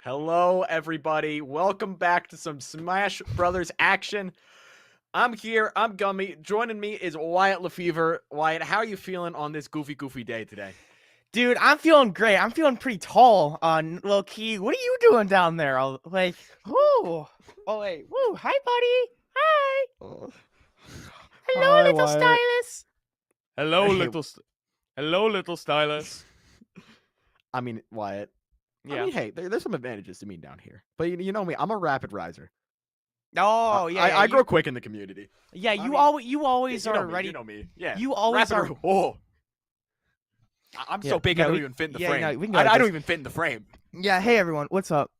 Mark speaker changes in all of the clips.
Speaker 1: Hello, everybody. Welcome back to some Smash Brothers action. I'm here. I'm Gummy. Joining me is Wyatt Lefevre. Wyatt, how are you feeling on this goofy day today?
Speaker 2: Dude, I'm feeling great. I'm feeling pretty tall on low key. What are you doing down there? Whoo. Oh, wait. Woo. Hi, buddy. Hi.
Speaker 1: Oh.
Speaker 2: Hello,
Speaker 1: Hi,
Speaker 2: little
Speaker 1: Wyatt.
Speaker 2: stylus.
Speaker 1: Hello,
Speaker 2: Hey.
Speaker 1: little stylus. I mean, Wyatt.
Speaker 2: Yeah.
Speaker 1: I mean, hey, there's some advantages to me down here. But you know me, I'm a rapid riser.
Speaker 2: Oh, yeah.
Speaker 1: I grow quick in the community.
Speaker 2: Yeah,
Speaker 1: I
Speaker 2: you
Speaker 1: mean,
Speaker 2: always
Speaker 1: you know
Speaker 2: are
Speaker 1: me,
Speaker 2: ready.
Speaker 1: You know me. Yeah.
Speaker 2: You always
Speaker 1: rapid,
Speaker 2: are.
Speaker 1: Oh. I'm so big, I don't even fit in the frame. I don't even fit in the frame.
Speaker 2: Yeah. Hey, everyone. What's up?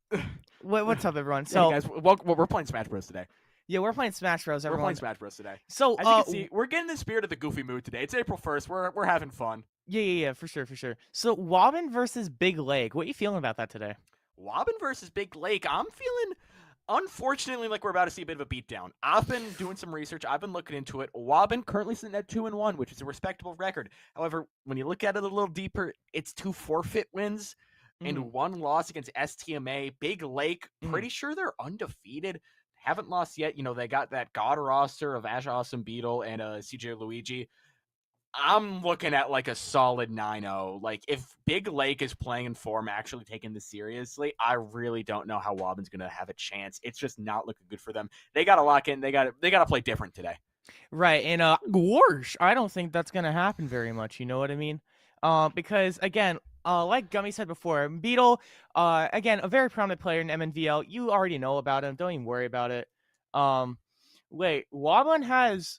Speaker 2: What's up, everyone? So,
Speaker 1: hey guys, we're playing Smash Bros. Today.
Speaker 2: yeah, we're playing Smash Bros. Everyone.
Speaker 1: We're playing Smash Bros. Today.
Speaker 2: So,
Speaker 1: as you can see, we're getting the spirit of the goofy mood today. It's April 1st. We're having fun.
Speaker 2: Yeah, for sure. So, Wobbin versus Big Lake. What are you feeling about that today?
Speaker 1: Wobbin versus Big Lake. I'm feeling, unfortunately, like we're about to see a bit of a beatdown. I've been doing some research. I've been looking into it. Wobbin currently sitting at 2-1, which is a respectable record. However, when you look at it a little deeper, it's 2 forfeit wins and 1 loss against STMA. Big Lake, pretty sure they're undefeated. Haven't lost yet. You know, they got that god roster of Ash Awesome Beetle and CJ Luigi. I'm looking at like a solid 9-0. Like if Big Lake is playing in form, actually taking this seriously, I really don't know how Wobbin's gonna have a chance. It's just not looking good for them. They gotta lock in. They gotta play different today.
Speaker 2: Right, and Gorsh, I don't think that's gonna happen very much. You know what I mean? Because again, like Gummy said before, Beetle, again, a very prominent player in Mnvl. You already know about him. Don't even worry about it. Wait, Wobbin has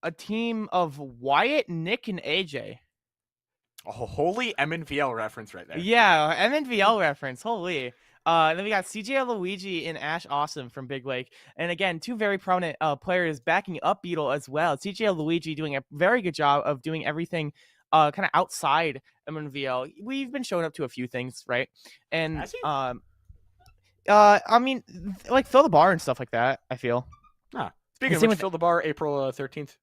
Speaker 2: a team of Wyatt, Nick, and AJ.
Speaker 1: A holy Mnvl reference right there.
Speaker 2: Yeah, Mnvl reference. Holy. Then we got CJ Luigi and Ash Awesome from Big Lake. And again, 2 very prominent players backing up Beetle as well. CJ Luigi doing a very good job of doing everything kind of outside Mnvl. We've been showing up to a few things, right? And I mean, like fill the bar and stuff like that, I feel.
Speaker 1: Speaking of which, fill the bar April 13th.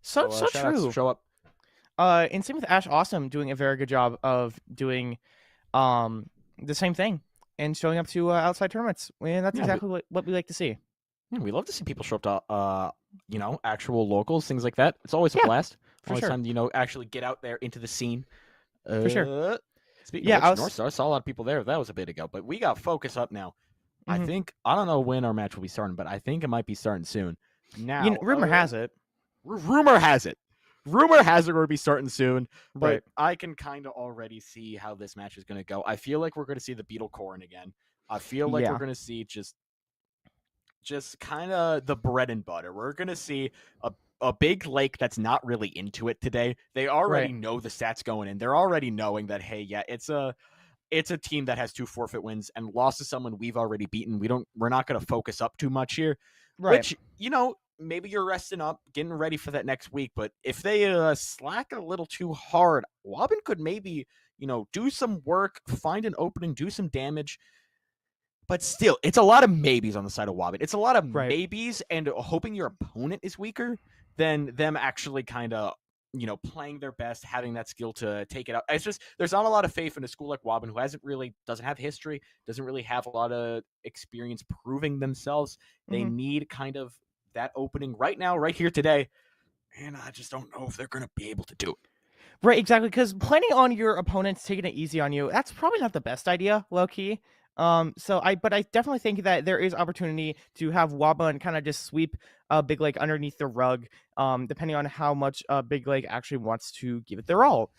Speaker 2: So true.
Speaker 1: Show up.
Speaker 2: And same with Ash Awesome doing a very good job of doing the same thing and showing up to outside tournaments. And that's exactly what we like to see.
Speaker 1: Yeah, we love to see people show up to actual locals, things like that. It's always a blast.
Speaker 2: For sure.
Speaker 1: Time to actually get out there into the scene.
Speaker 2: For sure.
Speaker 1: Speaking of which, Northstar, I saw a lot of people there. That was a bit ago, but we got focus up now. I don't know when our match will be starting, but I think it might be starting soon. Now,
Speaker 2: rumor has it.
Speaker 1: Rumor has it we're going to be starting soon, but
Speaker 2: right.
Speaker 1: I can kind of already see how this match is going to go. I feel like we're going to see the Beetle Corrin again. I feel like we're going to see just kind of the bread and butter. We're going to see a Big Lake that's not really into it today. They already know the stats going in. They're already knowing that, hey, yeah, it's a team that has 2 forfeit wins and lost to someone we've already beaten. We're not going to focus up too much here, which, maybe you're resting up, getting ready for that next week. But if they slack a little too hard, Wobbin could maybe, do some work, find an opening, do some damage. But still, it's a lot of maybes on the side of Wobbin. It's a lot of maybes and hoping your opponent is weaker than them actually kind of, playing their best, having that skill to take it out. It's just, there's not a lot of faith in a school like Wobbin who doesn't have history, doesn't really have a lot of experience proving themselves. They need kind of that opening right now, right here today, and I just don't know if they're going to be able to do it.
Speaker 2: Right, exactly, because planning on your opponents taking it easy on you, that's probably not the best idea, low-key. But I definitely think that there is opportunity to have Wobbin kind of just sweep Big Lake underneath the rug, depending on how much Big Lake actually wants to give it their all.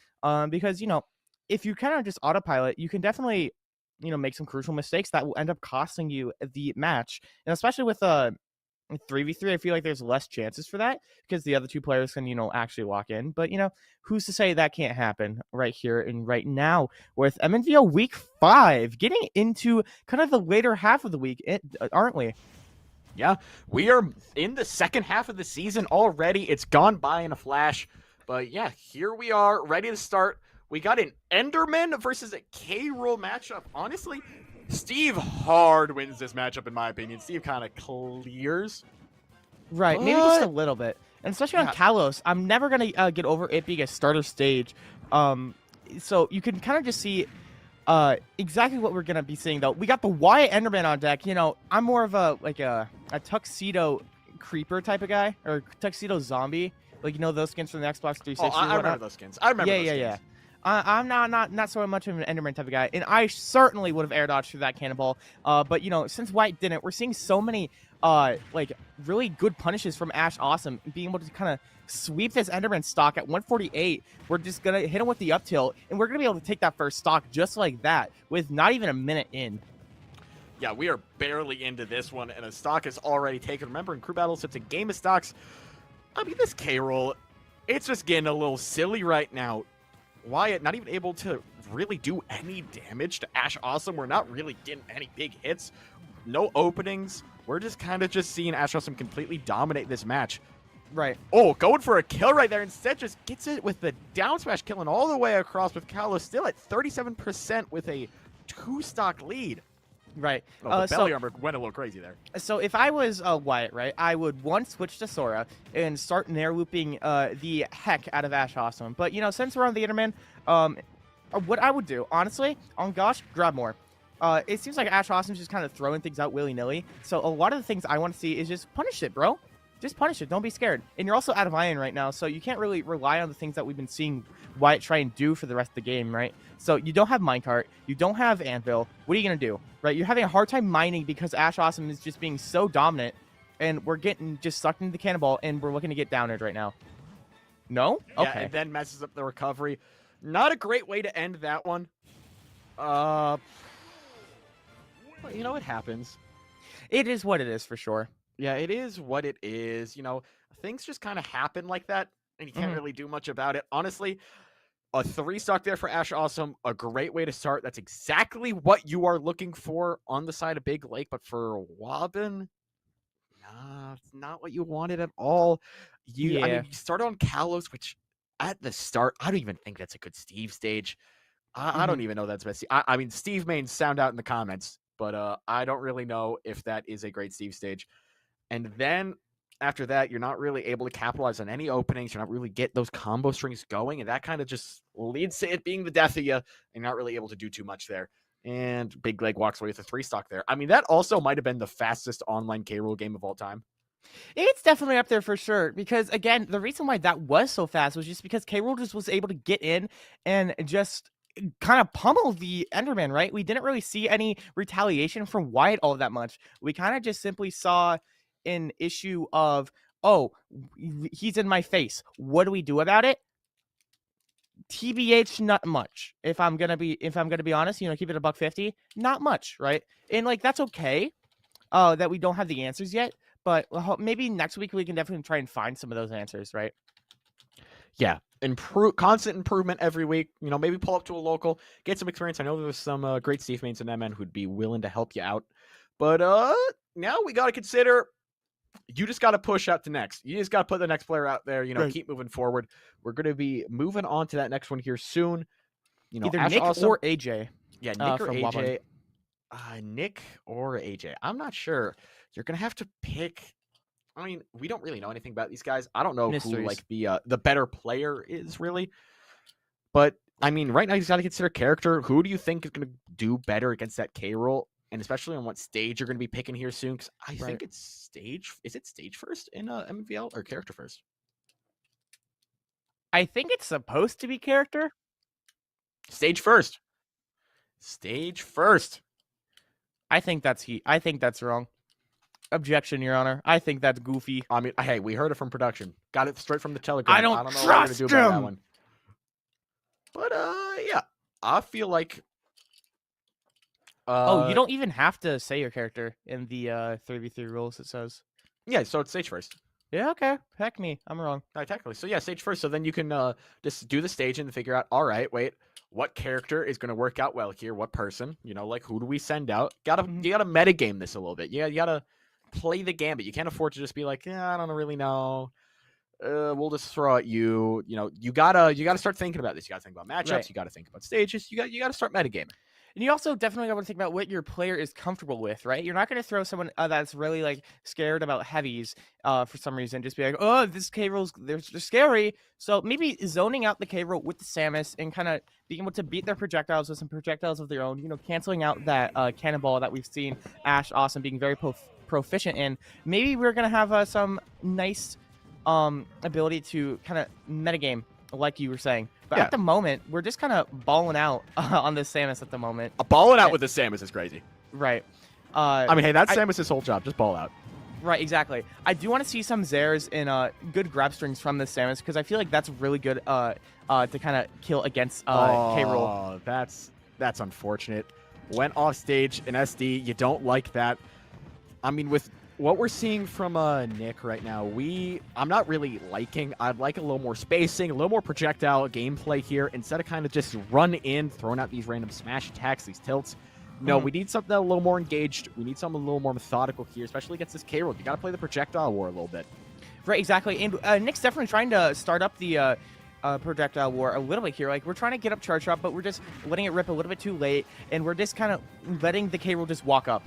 Speaker 2: Because, if you kind of just autopilot, you can definitely, make some crucial mistakes that will end up costing you the match. And especially with 3v3, I feel like there's less chances for that because the other 2 players can, actually lock in. But, who's to say that can't happen right here and right now with Mnvl week 5 getting into kind of the later half of the week, aren't we?
Speaker 1: Yeah, we are in the second half of the season already. It's gone by in a flash. But yeah, here we are ready to start. We got an Enderman versus a K-Roll matchup. Honestly, Steve hard wins this matchup, in my opinion. Steve kind of clears.
Speaker 2: Right, maybe just a little bit. And especially on Kalos, I'm never going to get over it being a starter stage. So you can kind of just see Exactly what we're gonna be seeing though. We got the Wyatt Enderman on deck. You know, I'm more of a tuxedo creeper type of guy, or tuxedo zombie. Like, you know, those skins from the Xbox
Speaker 1: Oh,
Speaker 2: 360 or
Speaker 1: I remember
Speaker 2: whatnot.
Speaker 1: those skins. I remember
Speaker 2: Yeah,
Speaker 1: those
Speaker 2: yeah,
Speaker 1: skins.
Speaker 2: yeah. I'm not so much of an Enderman type of guy, and I certainly would have air dodged through that cannonball. But you know, since White didn't, we're seeing so many like really good punishes from Ash Awesome, being able to kind of sweep this Enderman stock at 148. We're just gonna hit him with the up tilt, and we're gonna be able to take that first stock just like that with not even a minute in.
Speaker 1: Yeah, we are barely into this one, and a stock is already taken. Remember, in crew battles, it's a game of stocks. I mean, this K-roll, it's just getting a little silly right now. Wyatt not even able to really do any damage to Ash Awesome. We're not really getting any big hits. No openings. We're just kind of just seeing Ash Awesome completely dominate this match.
Speaker 2: Right.
Speaker 1: Oh, going for a kill right there. Instead, just gets it with the down smash, killing all the way across with Kalos still at 37% with a 2-stock lead.
Speaker 2: Right.
Speaker 1: Oh, the belly armor went a little crazy there.
Speaker 2: So if I was Wyatt, right, I would switch to Sora and start nair looping the heck out of Ash Awesome. But you know, since we're on the Enderman, what I would do, honestly, on Gosh, grab more. It seems like Ash Awesome's just kind of throwing things out willy-nilly. So a lot of the things I want to see is just punish it, bro. Just punish it. Don't be scared. And you're also out of iron right now, so you can't really rely on the things that we've been seeing Wyatt try and do for the rest of the game, right? So you don't have minecart. You don't have anvil. What are you going to do, right? You're having a hard time mining because Ash Awesome is just being so dominant, and we're getting just sucked into the cannonball, and we're looking to get downed right now. No? Okay.
Speaker 1: Yeah, and then messes up the recovery. Not a great way to end that one. Well, you know, it happens.
Speaker 2: It is what it is for sure.
Speaker 1: Yeah, it is what it is. You know, things just kind of happen like that, and you can't really do much about it. Honestly, a 3-stock there for Ash Awesome, a great way to start. That's exactly what you are looking for on the side of Big Lake, but for Wobbin, nah, it's not what you wanted at all. I mean, you started on Kalos, which at the start, I don't even think that's a good Steve stage. I don't even know that's best. I mean, Steve Main, sound out in the comments, but I don't really know if that is a great Steve stage. And then after that, you're not really able to capitalize on any openings. You're not really get those combo strings going, and that kind of just leads to it being the death of you, and you're not really able to do too much there. And Big Leg walks away with a 3-stock there. I mean, that also might have been the fastest online K-Rool game of all time.
Speaker 2: It's definitely up there for sure. Because again, the reason why that was so fast was just because K-Rool just was able to get in and just kind of pummel the Enderman, right? We didn't really see any retaliation from Wyatt all that much. We kind of just simply saw an issue of, oh, he's in my face. What do we do about it? TBH, not much. If I'm gonna be honest, you know, keep it $150, not much, right? And like that's okay. That we don't have the answers yet, but maybe next week we can definitely try and find some of those answers, right?
Speaker 1: Yeah, constant improvement every week. You know, maybe pull up to a local, get some experience. I know there's some great Steve mains and MN who'd be willing to help you out, but now we got to consider. You just got to push out to next. You just got to put the next player out there. You know, keep moving forward. We're going to be moving on to that next one here soon. You know,
Speaker 2: either
Speaker 1: Ash
Speaker 2: Nick
Speaker 1: Awesome,
Speaker 2: or AJ.
Speaker 1: Yeah, Nick or AJ.
Speaker 2: Wobbin.
Speaker 1: Nick or AJ. I'm not sure. You're gonna have to pick. I mean, we don't really know anything about these guys. I don't know who like the better player is really. But I mean, right now you got to consider character. Who do you think is gonna do better against that K-Roll? And especially on what stage you're going to be picking here soon. Because I think it's stage. Is it stage first in Mnvl or character first?
Speaker 2: I think it's supposed to be character.
Speaker 1: Stage first. Stage first.
Speaker 2: I think that's wrong. Objection, Your Honor. I think that's goofy.
Speaker 1: I mean, hey, we heard it from production. Got it straight from the Telegram.
Speaker 2: I don't
Speaker 1: know
Speaker 2: trust
Speaker 1: what we're gonna do about that
Speaker 2: him.
Speaker 1: one. But yeah, I feel like.
Speaker 2: Oh, you don't even have to say your character in the 3v3 rules. It says.
Speaker 1: Yeah, so it's stage first.
Speaker 2: Yeah, okay. Heck me, I'm wrong.
Speaker 1: Technically, so yeah, stage first. So then you can just do the stage and figure out. All right, wait, what character is going to work out well here? What person? You know, like who do we send out? You gotta metagame this a little bit. Yeah, you gotta play the gambit. You can't afford to just be like, yeah, I don't really know. We'll just throw at you. You know, you gotta start thinking about this. You gotta think about matchups. You gotta think about stages. You gotta start metagaming.
Speaker 2: And you also definitely want to think about what your player is comfortable with, right? You're not going to throw someone that's really like scared about heavies for some reason. Just be like, oh, this K rolls, they're scary. So maybe zoning out the K roll with the Samus and kind of being able to beat their projectiles with some projectiles of their own. You know, canceling out that cannonball that we've seen Ash Awesome being very proficient in. Maybe we're gonna have some nice ability to kind of metagame like you were saying. But
Speaker 1: Yeah,
Speaker 2: at the moment, we're just kind of balling out on this Samus at the moment.
Speaker 1: a balling out with the Samus is crazy.
Speaker 2: Right.
Speaker 1: I mean, hey, that's Samus's whole job. Just ball out.
Speaker 2: Right, exactly. I do want to see some Zares and good grab strings from this Samus because I feel like that's really good to kind of kill against K roll.
Speaker 1: Oh, that's unfortunate. Went off stage in SD. You don't like that. I mean, with what we're seeing from Nick right now, I'm not really liking. I'd like a little more spacing, a little more projectile gameplay here instead of kind of just run in, throwing out these random smash attacks, these tilts. No, we need something a little more engaged. We need something a little more methodical here, especially against this K roll. You got to play the projectile war a little bit.
Speaker 2: Right, exactly. And Nick's definitely trying to start up the projectile war a little bit here. Like, we're trying to get up charge drop, but we're just letting it rip a little bit too late, and we're just kind of letting the K roll just walk up.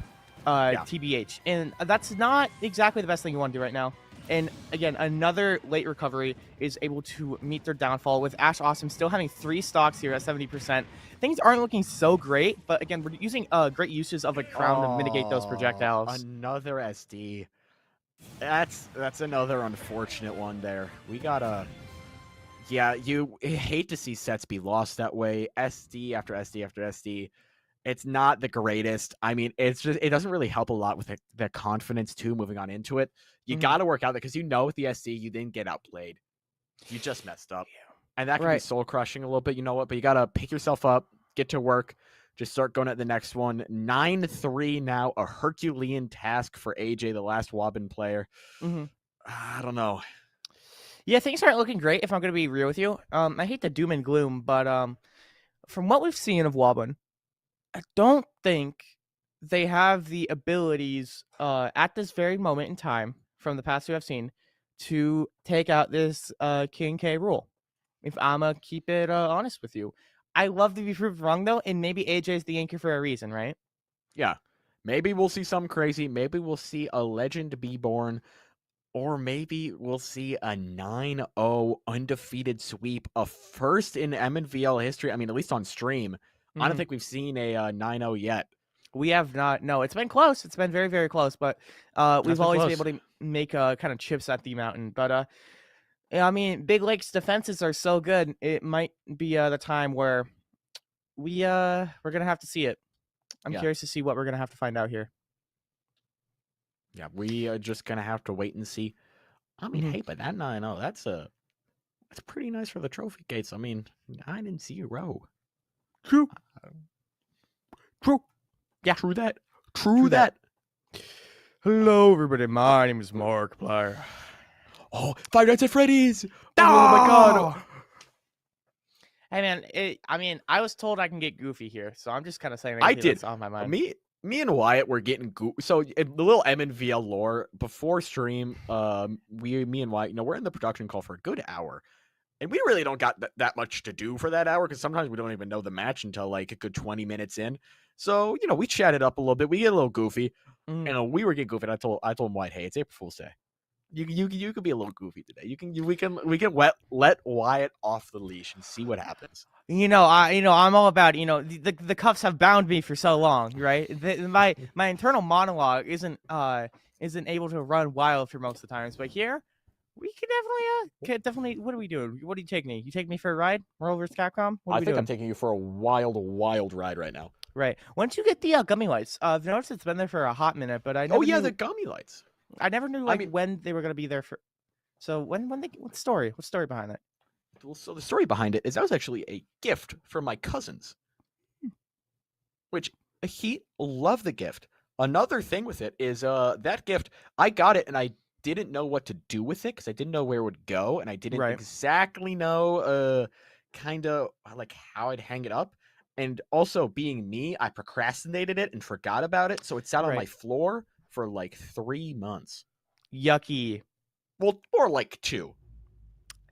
Speaker 2: TBH, and that's not exactly the best thing you want to do right now. And again, another late recovery is able to meet their downfall with Ash Awesome still having 3 stocks here at 70%. Things aren't looking so great, but again, we're using great uses of a crown to mitigate those projectiles.
Speaker 1: Another SD. That's another unfortunate one there. We gotta. Yeah, you hate to see sets be lost that way. SD after SD after SD. It's not the greatest. I mean, it doesn't really help a lot with the confidence too moving on into it. You got to work out that because with the SD, you didn't get outplayed. You just messed up. And that can be soul crushing a little bit. You know what? But you got to pick yourself up, get to work, just start going at the next one. 9-3 now, a Herculean task for AJ, the last Wobbin player. I don't know.
Speaker 2: Yeah, things aren't looking great if I'm going to be real with you. I hate the doom and gloom, but from what we've seen of Wobbin, I don't think they have the abilities at this very moment in time from the past 2 I've seen to take out this King K rule. If I'm going to keep it honest with you. I love to be proved wrong, though, and maybe AJ is the anchor for a reason, right?
Speaker 1: Yeah. Maybe we'll see something crazy. Maybe we'll see a legend be born. Or maybe we'll see a 9-0 undefeated sweep, a first in Mnvl history. I mean, at least on stream. I don't think we've seen a 9-0 yet.
Speaker 2: We have not. No, it's been close. It's been very, very close. But we've always been able to make kind of chips at the mountain. But I mean, Big Lake's defenses are so good. It might be the time where we're gonna have to see it. I'm curious to see what we're gonna have to find out here.
Speaker 1: Yeah, we are just gonna have to wait and see. I mean, hey, but that 9-0, that's pretty nice for the trophy gates. I mean, 9-0.
Speaker 2: True. True.
Speaker 1: Yeah. True that. True that.
Speaker 2: Hello, everybody. My name is Markiplier.
Speaker 1: Oh, Five Nights at Freddy's. Oh my god.
Speaker 2: Hey, man. I was told I can get goofy here, so I'm just kind of saying
Speaker 1: I did.
Speaker 2: That's on my mind.
Speaker 1: Me and Wyatt were getting goofy. So the little Mnvl lore before stream, me and Wyatt, we're in the production call for a good hour. And we really don't got that much to do for that hour because sometimes we don't even know the match until like a good 20 minutes in. So, we chatted up a little bit. We get a little goofy. And we were getting goofy. And I told him, White, hey, it's April Fool's Day. You could be a little goofy today. We can let Wyatt off the leash and see what happens.
Speaker 2: I'm all about, the cuffs have bound me for so long, right? My internal monologue isn't able to run wild for most of the times, but here we can definitely. What are we doing? What do you take me? You take me for a ride? Marvel vs. Capcom?
Speaker 1: I think I'm taking you for a wild ride right now.
Speaker 2: Right. Once you get the gummy lights, I've noticed it's been there for a hot minute, but I never knew,
Speaker 1: the gummy lights.
Speaker 2: I never knew when they were going to be there for. So what's the story? What's the story behind it?
Speaker 1: Well, so the story behind it is that was actually a gift from my cousins, which he loved the gift. Another thing with it is that gift, I got it and I didn't know what to do with it because I didn't know where it would go and I didn't exactly know kind of like how I'd hang it up. And also being me, I procrastinated it and forgot about it. So it sat on my floor for like 3 months.
Speaker 2: Yucky.
Speaker 1: Well, or like 2.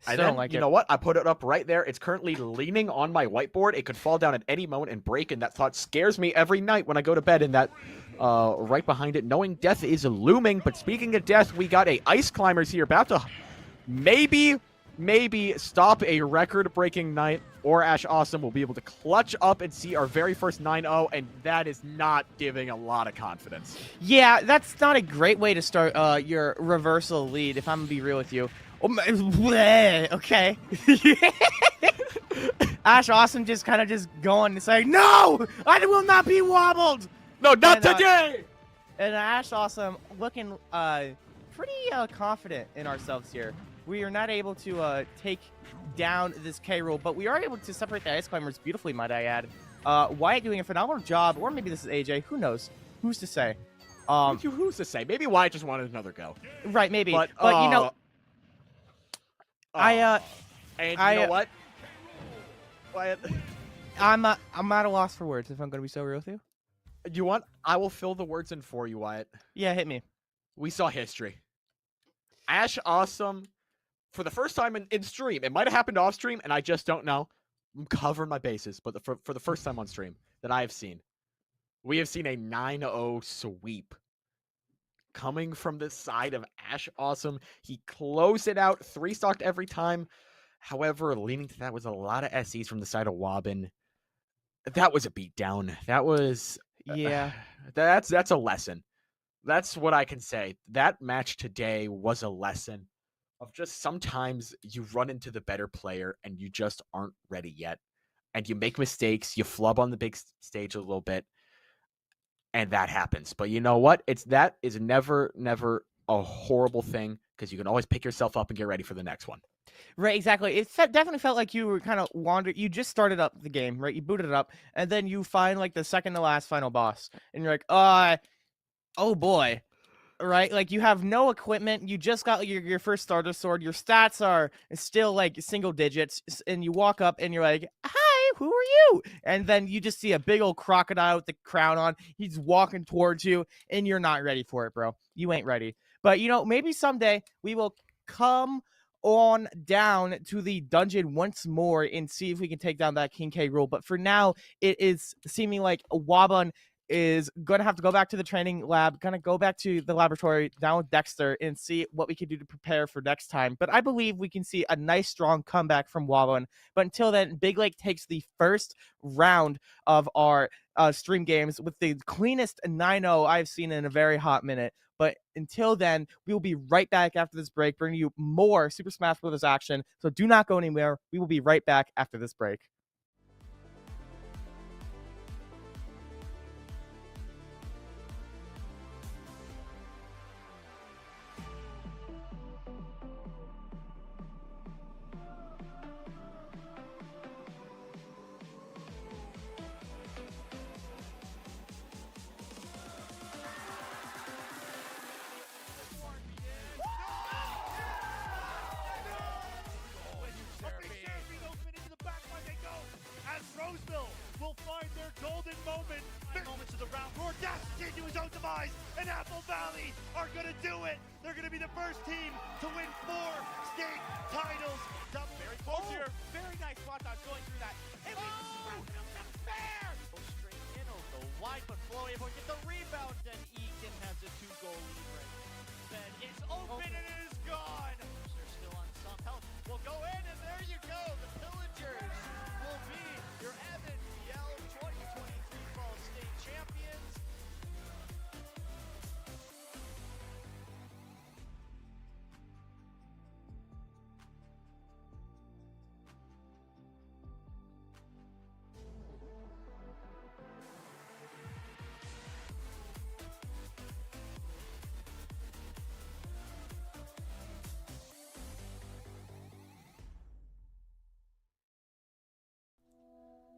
Speaker 1: And
Speaker 2: Still don't
Speaker 1: then,
Speaker 2: like
Speaker 1: you
Speaker 2: it.
Speaker 1: know what? I put it up right there. It's currently leaning on my whiteboard. It could fall down at any moment and break, and that thought scares me every night when I go to bed. And that right behind it, knowing death is looming. But speaking of death, we got a Ice Climbers here about to maybe stop a record-breaking night, or Ash Awesome will be able to clutch up and see our very first 9-0, and that is not giving a lot of confidence.
Speaker 2: Yeah, that's not a great way to start your reversal lead, if I'm gonna be real with you. Oh my, bleh, okay. Ash Awesome just kind of just going and saying, "No, I will not be wobbled."
Speaker 1: No, not
Speaker 2: And,
Speaker 1: today!
Speaker 2: And Ash Awesome looking pretty confident in ourselves here. We are not able to take down this K rule, but we are able to separate the Ice Climbers beautifully, might I add. Wyatt doing a phenomenal job, or maybe this is AJ. Who knows? Who's to say?
Speaker 1: Who's to say? Maybe Wyatt just wanted another go.
Speaker 2: Right, maybe.
Speaker 1: But
Speaker 2: you know,
Speaker 1: and you know what? Wyatt,
Speaker 2: I'm at a loss for words, if I'm going to be so real with you.
Speaker 1: you want? I will fill the words in for you, Wyatt.
Speaker 2: Yeah, hit me.
Speaker 1: We saw history. Ash Awesome, for the first time in stream, it might have happened off stream, and I just don't know. I'm covering my bases, but for the first time on stream that I have seen, we have seen a 9-0 sweep coming from the side of Ash Awesome. He closed it out, 3-stocked every time. However, leaning to that was a lot of SEs from the side of Wobbin. That was a beatdown. That was...
Speaker 2: Yeah.
Speaker 1: That's a lesson. That's what I can say. That match today was a lesson of just sometimes you run into the better player and you just aren't ready yet. And you make mistakes. You flub on the big stage a little bit. And that happens. But you know what? That is never a horrible thing, because you can always pick yourself up and get ready for the next one.
Speaker 2: Right, exactly. It definitely felt like you were kind of wandered. You just started up the game, right? You booted it up, and then you find like the second to last final boss, and you're like, oh boy, right? Like you have no equipment. You just got your first starter sword. Your stats are still like single digits, and you walk up and you're like, "Hi, who are you?" And then you just see a big old crocodile with the crown on. He's walking towards you, and you're not ready for it, bro. You ain't ready. But you know, maybe someday we will come on down to the dungeon once more and see if we can take down that King K rule. But for now, it is seeming like Wabun is going to have to go back to the training lab, going to go back to the laboratory down with Dexter and see what we can do to prepare for next time. But I believe we can see a nice, strong comeback from Wabun. But until then, Big Lake takes the first round of our stream games with the cleanest 9-0 I've seen in a very hot minute. But until then, we will be right back after this break, bringing you more Super Smash Bros. Action. So do not go anywhere. We will be right back after this break.
Speaker 3: Will find their golden moment. Moments of the round. Roardash to his own demise, and Apple Valley are going to do it. They're going to be the first team to win 4 state titles. Very close here. Very nice spot dodge going through that. And fair. Straight in over the wide, but Flo able to get the rebound, and Egan has a 2-goal lead right. Then it's open and it is gone. They're still on some health. We'll go in, and there you go. The Pillagers will be your Mnvl 2023 Fall State champions.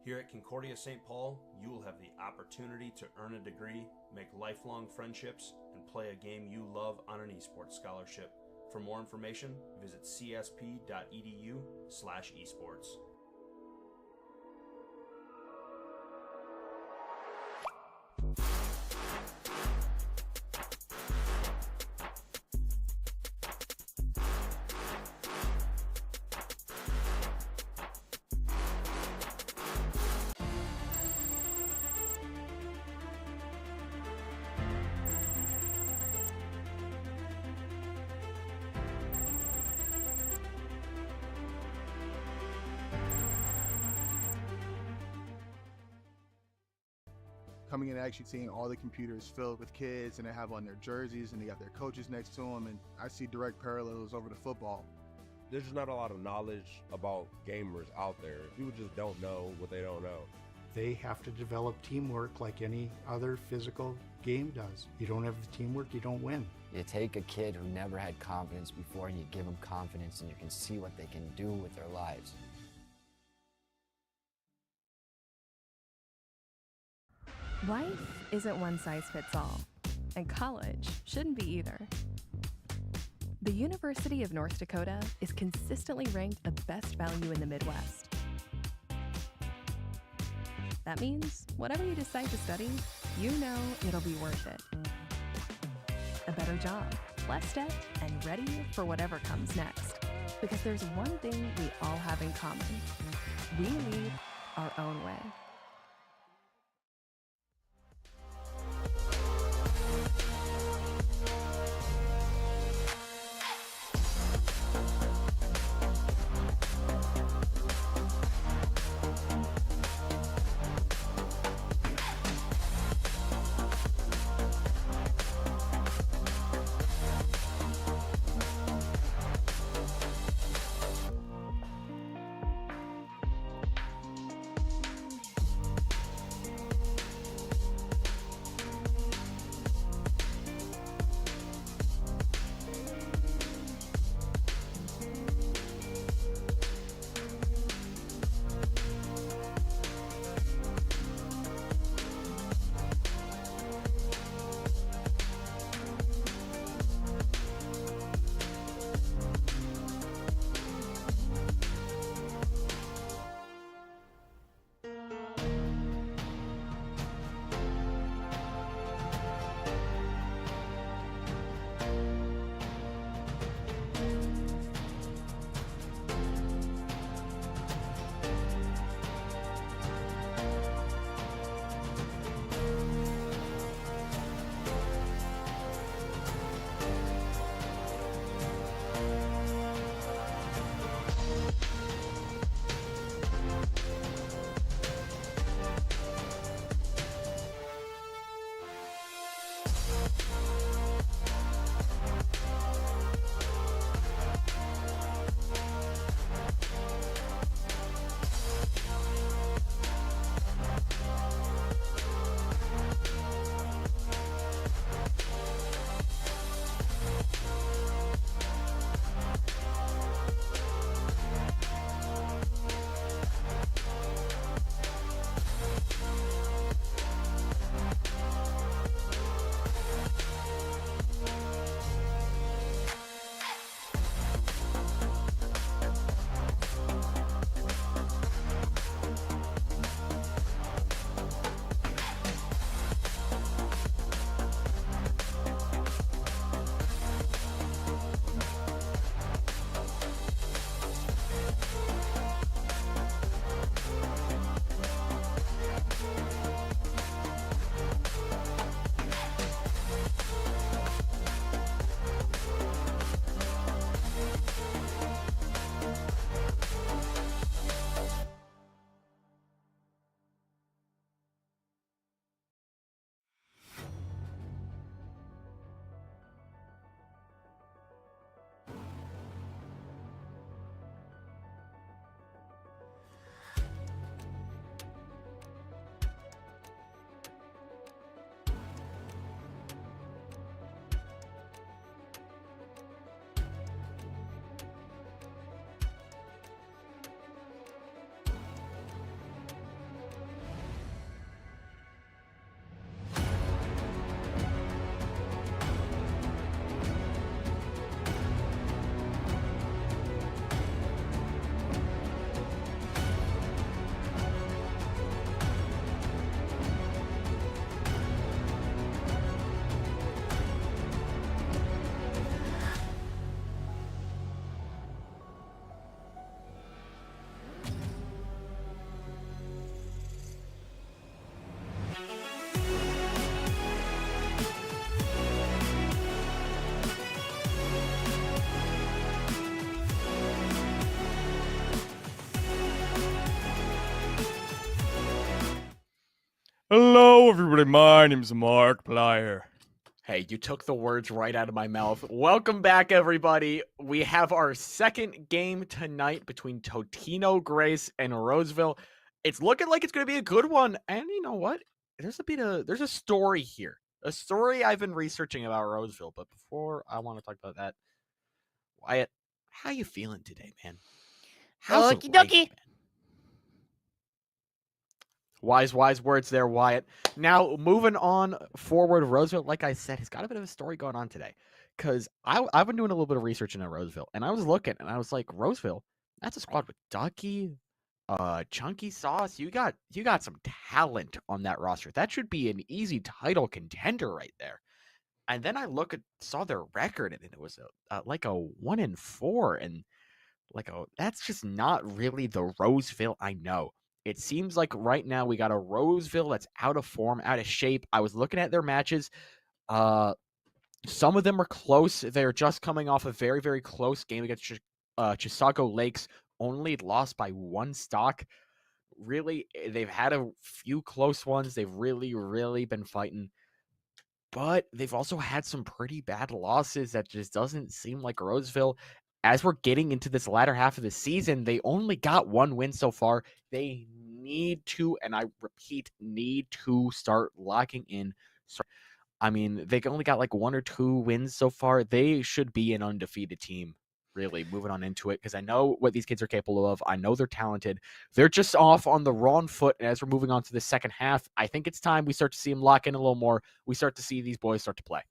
Speaker 4: Here at Concordia St. Paul, you will have the opportunity to earn a degree, make lifelong friendships, and play a game you love on an esports scholarship. For more information, visit csp.edu/esports.
Speaker 5: coming in and actually seeing all the computers filled with kids, and they have on their jerseys and they got their coaches next to them, and I see direct parallels over to football.
Speaker 6: There's just not a lot of knowledge about gamers out there. People just don't know what they don't know.
Speaker 7: They have to develop teamwork like any other physical game does. You don't have the teamwork, you don't win.
Speaker 8: You take a kid who never had confidence before and you give them confidence, and you can see what they can do with their lives.
Speaker 9: Life isn't one size fits all, and college shouldn't be either. The University of North Dakota is consistently ranked the best value in the Midwest. That means whatever you decide to study, you know it'll be worth it. A better job, less debt, and ready for whatever comes next. Because there's one thing we all have in common. We lead our own way.
Speaker 2: Hello, everybody. My name's Markiplier.
Speaker 1: Hey, you took the words right out of my mouth. Welcome back, everybody. We have our second game tonight between Totino Grace and Roseville. It's looking like it's going to be a good one. And you know what? There's a story here. A story I've been researching about Roseville. But before I want to talk about that, Wyatt, how you feeling today, man? How's
Speaker 2: Okie
Speaker 1: the life,
Speaker 2: dokie.
Speaker 1: man? Wise words there, Wyatt. Now, moving on forward, Roseville, like I said, has got a bit of a story going on today. Because I've been doing a little bit of research into Roseville, and I was looking, and I was like, Roseville, that's a squad with Ducky, Chunky Sauce. You got some talent on that roster. That should be an easy title contender right there. And then I saw their record, and it was like a 1-4, and that's just not really the Roseville I know. It seems like right now we got a Roseville that's out of form, out of shape. I was looking at their matches. Some of them are close. They're just coming off a very, very close game against Chisago Lakes, only lost by 1 stock. Really, they've had a few close ones. They've really, really been fighting. But they've also had some pretty bad losses that just doesn't seem like Roseville. As we're getting into this latter half of the season, they only got 1 win so far. They need to, and I repeat, need to start locking in. I mean, they only got like 1 or 2 wins so far. They should be an undefeated team, really, moving on into it, because I know what these kids are capable of. I know they're talented. They're just off on the wrong foot, and as we're moving on to the second half, I think it's time we start to see them lock in a little more. We start to see these boys start to play.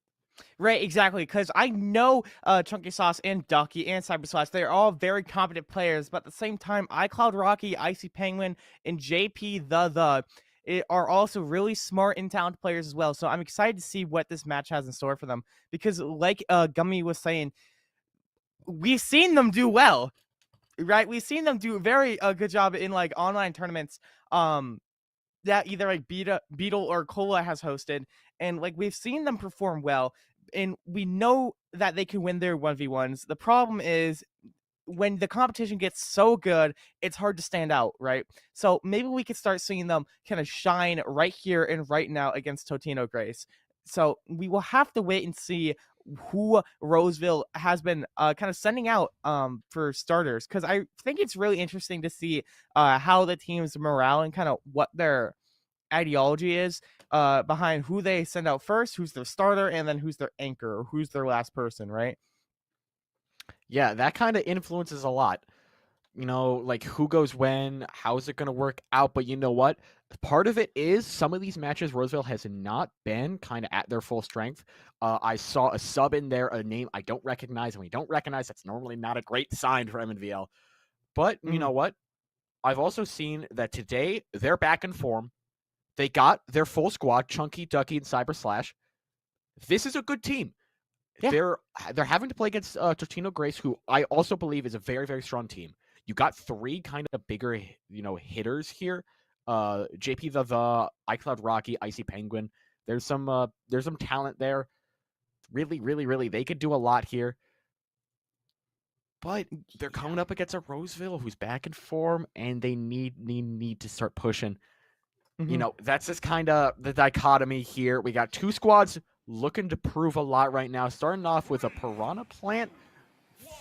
Speaker 2: Right, exactly, because I know Chunky Sauce and Ducky and Cyber Slash, they're all very competent players, but at the same time, iCloud Rocky, Icy Penguin, and JP are also really smart and talented players as well. So I'm excited to see what this match has in store for them, because like Gummy was saying, we've seen them do well, right? We've seen them do a very good job in like online tournaments that either like Beetle or Cola has hosted, and like we've seen them perform well, and we know that they can win their 1v1s. The problem is when the competition gets so good, it's hard to stand out, right? So maybe we could start seeing them kind of shine right here and right now against Totino Grace. So we will have to wait and see who Roseville has been kind of sending out for starters, because I think it's really interesting to see how the team's morale and kind of what their ideology is behind who they send out first, who's their starter, and then who's their anchor, or who's their last person, right?
Speaker 1: Yeah, that kind of influences a lot. You know, like who goes when, how's it going to work out? But you know what? Part of it is some of these matches, Roseville has not been kind of at their full strength. I saw a sub in there, a name I don't recognize, and we don't recognize. That's normally not a great sign for Mnvl. But you know what? I've also seen that today they're back in form. They got their full squad, Chunky, Ducky, and Cyber Slash. This is a good team. Yeah. They're having to play against Totino Grace, who I also believe is a very, very strong team. You got 3 kind of bigger, hitters here. JP the iCloud Rocky, Icy Penguin. There's some talent there. Really, really, really, they could do a lot here. But they're coming up against a Roseville who's back in form, and they need to start pushing. That's just kind of the dichotomy here. We got 2 squads looking to prove a lot right now. Starting off with a Piranha Plant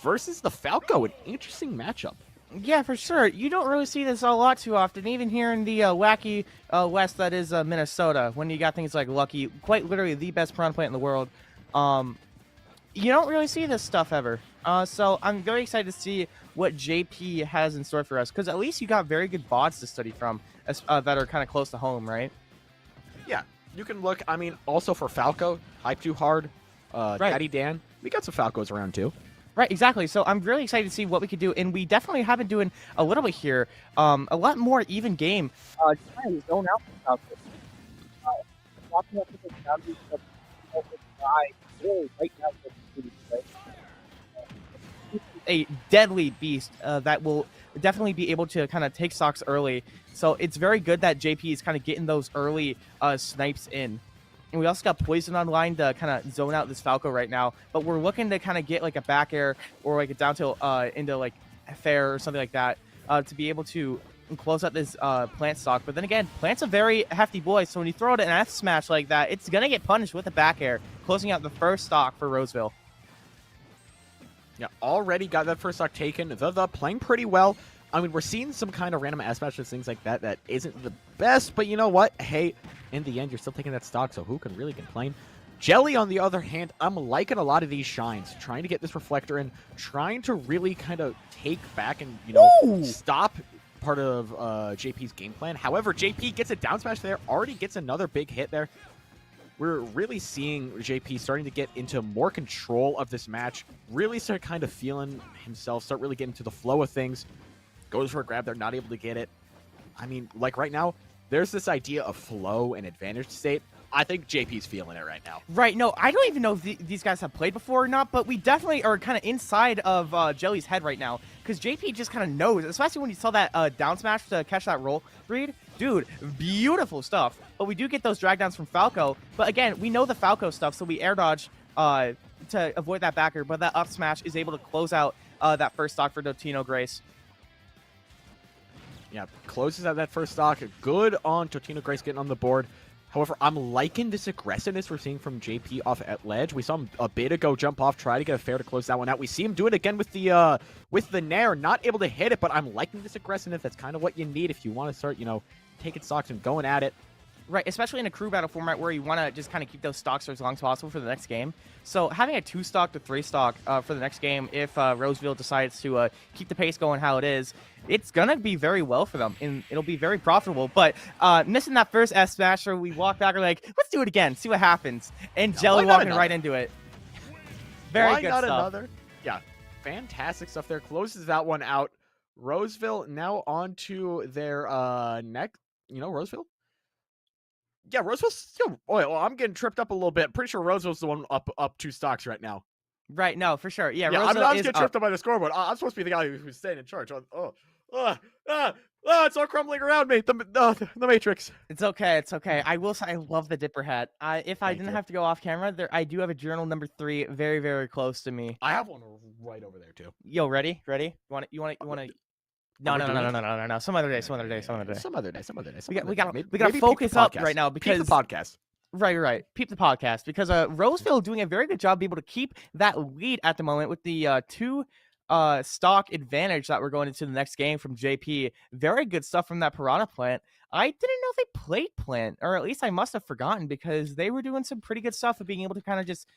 Speaker 1: versus the Falco, an interesting matchup.
Speaker 2: Yeah, for sure. You don't really see this a lot too often, even here in the wacky West that is Minnesota, when you got things like Lucky, quite literally the best Piranha Plant in the world. You don't really see this stuff ever. So I'm very excited to see what JP has in store for us, because at least you got very good bots to study from that are kind of close to home, right?
Speaker 1: Yeah, you can look. I mean, also for Falco, Hype Too Hard, right. Daddy Dan, we got some Falcos around too.
Speaker 2: Right, exactly. So I'm really excited to see what we could do, and we definitely have been doing a little bit here, a lot more even game. Trying to zone out the Falcos. Walking up to the boundaries of really right now. A deadly beast that will definitely be able to kind of take stocks early. So it's very good that JP is kind of getting those early snipes in. And we also got Poison online to kind of zone out this Falco right now. But we're looking to kind of get like a back air or like a down tilt into like fair or something like that to be able to and close out this Plant stock. But then again, Plant's a very hefty boy, so when you throw it an F smash like that, it's going to get punished with a back air, closing out the first stock for Roseville.
Speaker 1: Yeah, already got that first stock taken. The playing pretty well. I mean, we're seeing some kind of random S matches, things like that, that isn't the best, but you know what? Hey, in the end, you're still taking that stock, so who can really complain? Jelly, on the other hand, I'm liking a lot of these shines, trying to get this reflector in, trying to really kind of take back and, you know, stop part of JP's game plan. However, JP gets a down smash there, already gets another big hit there. We're really seeing JP starting to get into more control of this match, really start kind of feeling himself, start really getting to the flow of things. Goes for a grab, they're not able to get it. I mean, like right now, there's this idea of flow and advantage state. I think JP's feeling it right now.
Speaker 2: Right, no, I don't even know if these guys have played before or not, but we definitely are kind of inside of Jelly's head right now, because JP just kind of knows, especially when you saw that down smash to catch that roll read. Dude, beautiful stuff. But we do get those drag downs from Falco, but again, we know the Falco stuff, so we air dodge to avoid that backer, but that up smash is able to close out that first stock for Totino Grace.
Speaker 1: Yeah, closes out that first stock. Good on Totino Grace getting on the board. However, I'm liking this aggressiveness we're seeing from JP off at ledge. We saw him a bit ago jump off, try to get a fair to close that one out. We see him do it again with the Nair, not able to hit it, but I'm liking this aggressiveness. That's kind of what you need if you want to start, you know, taking stocks and going at it.
Speaker 2: Right, especially in a crew battle format where you want to just kind of keep those stocks for as long as possible for the next game. So having a 2-stock to 3-stock for the next game, if Roseville decides to keep the pace going how it is, it's going to be very well for them, and it'll be very profitable. But missing that first S smasher, we walk back, we're like, let's do it again, see what happens. And Jelly walking right into it. Very
Speaker 1: Why
Speaker 2: good
Speaker 1: not
Speaker 2: stuff.
Speaker 1: Another? Yeah, fantastic stuff there. Closes that one out. Roseville now on to their next, you know, Roseville? Yeah, Roseville's still. Oh, well, I'm getting tripped up a little bit. Pretty sure Roseville's the one up 2 stocks right now.
Speaker 2: Right, no, for sure. Yeah,
Speaker 1: I'm
Speaker 2: Roseville
Speaker 1: just getting tripped up by the scoreboard. I'm supposed to be the guy who's staying in charge. It's all crumbling around me. The Matrix.
Speaker 2: It's okay. It's okay. I will say I love the Dipper hat. If I didn't have to go off camera, I do have a journal number 3 very, very close to me.
Speaker 1: I have one right over there too.
Speaker 2: Yo, ready? You want to? No. Some other day. We got to focus up right now because
Speaker 1: peep the podcast.
Speaker 2: Right. Peep the podcast because Roseville doing a very good job being able to keep that lead at the moment with the 2 stock advantage that we're going into the next game from JP. Very good stuff from that Piranha Plant. I didn't know they played Plant, or at least I must have forgotten because they were doing some pretty good stuff of being able to kind of just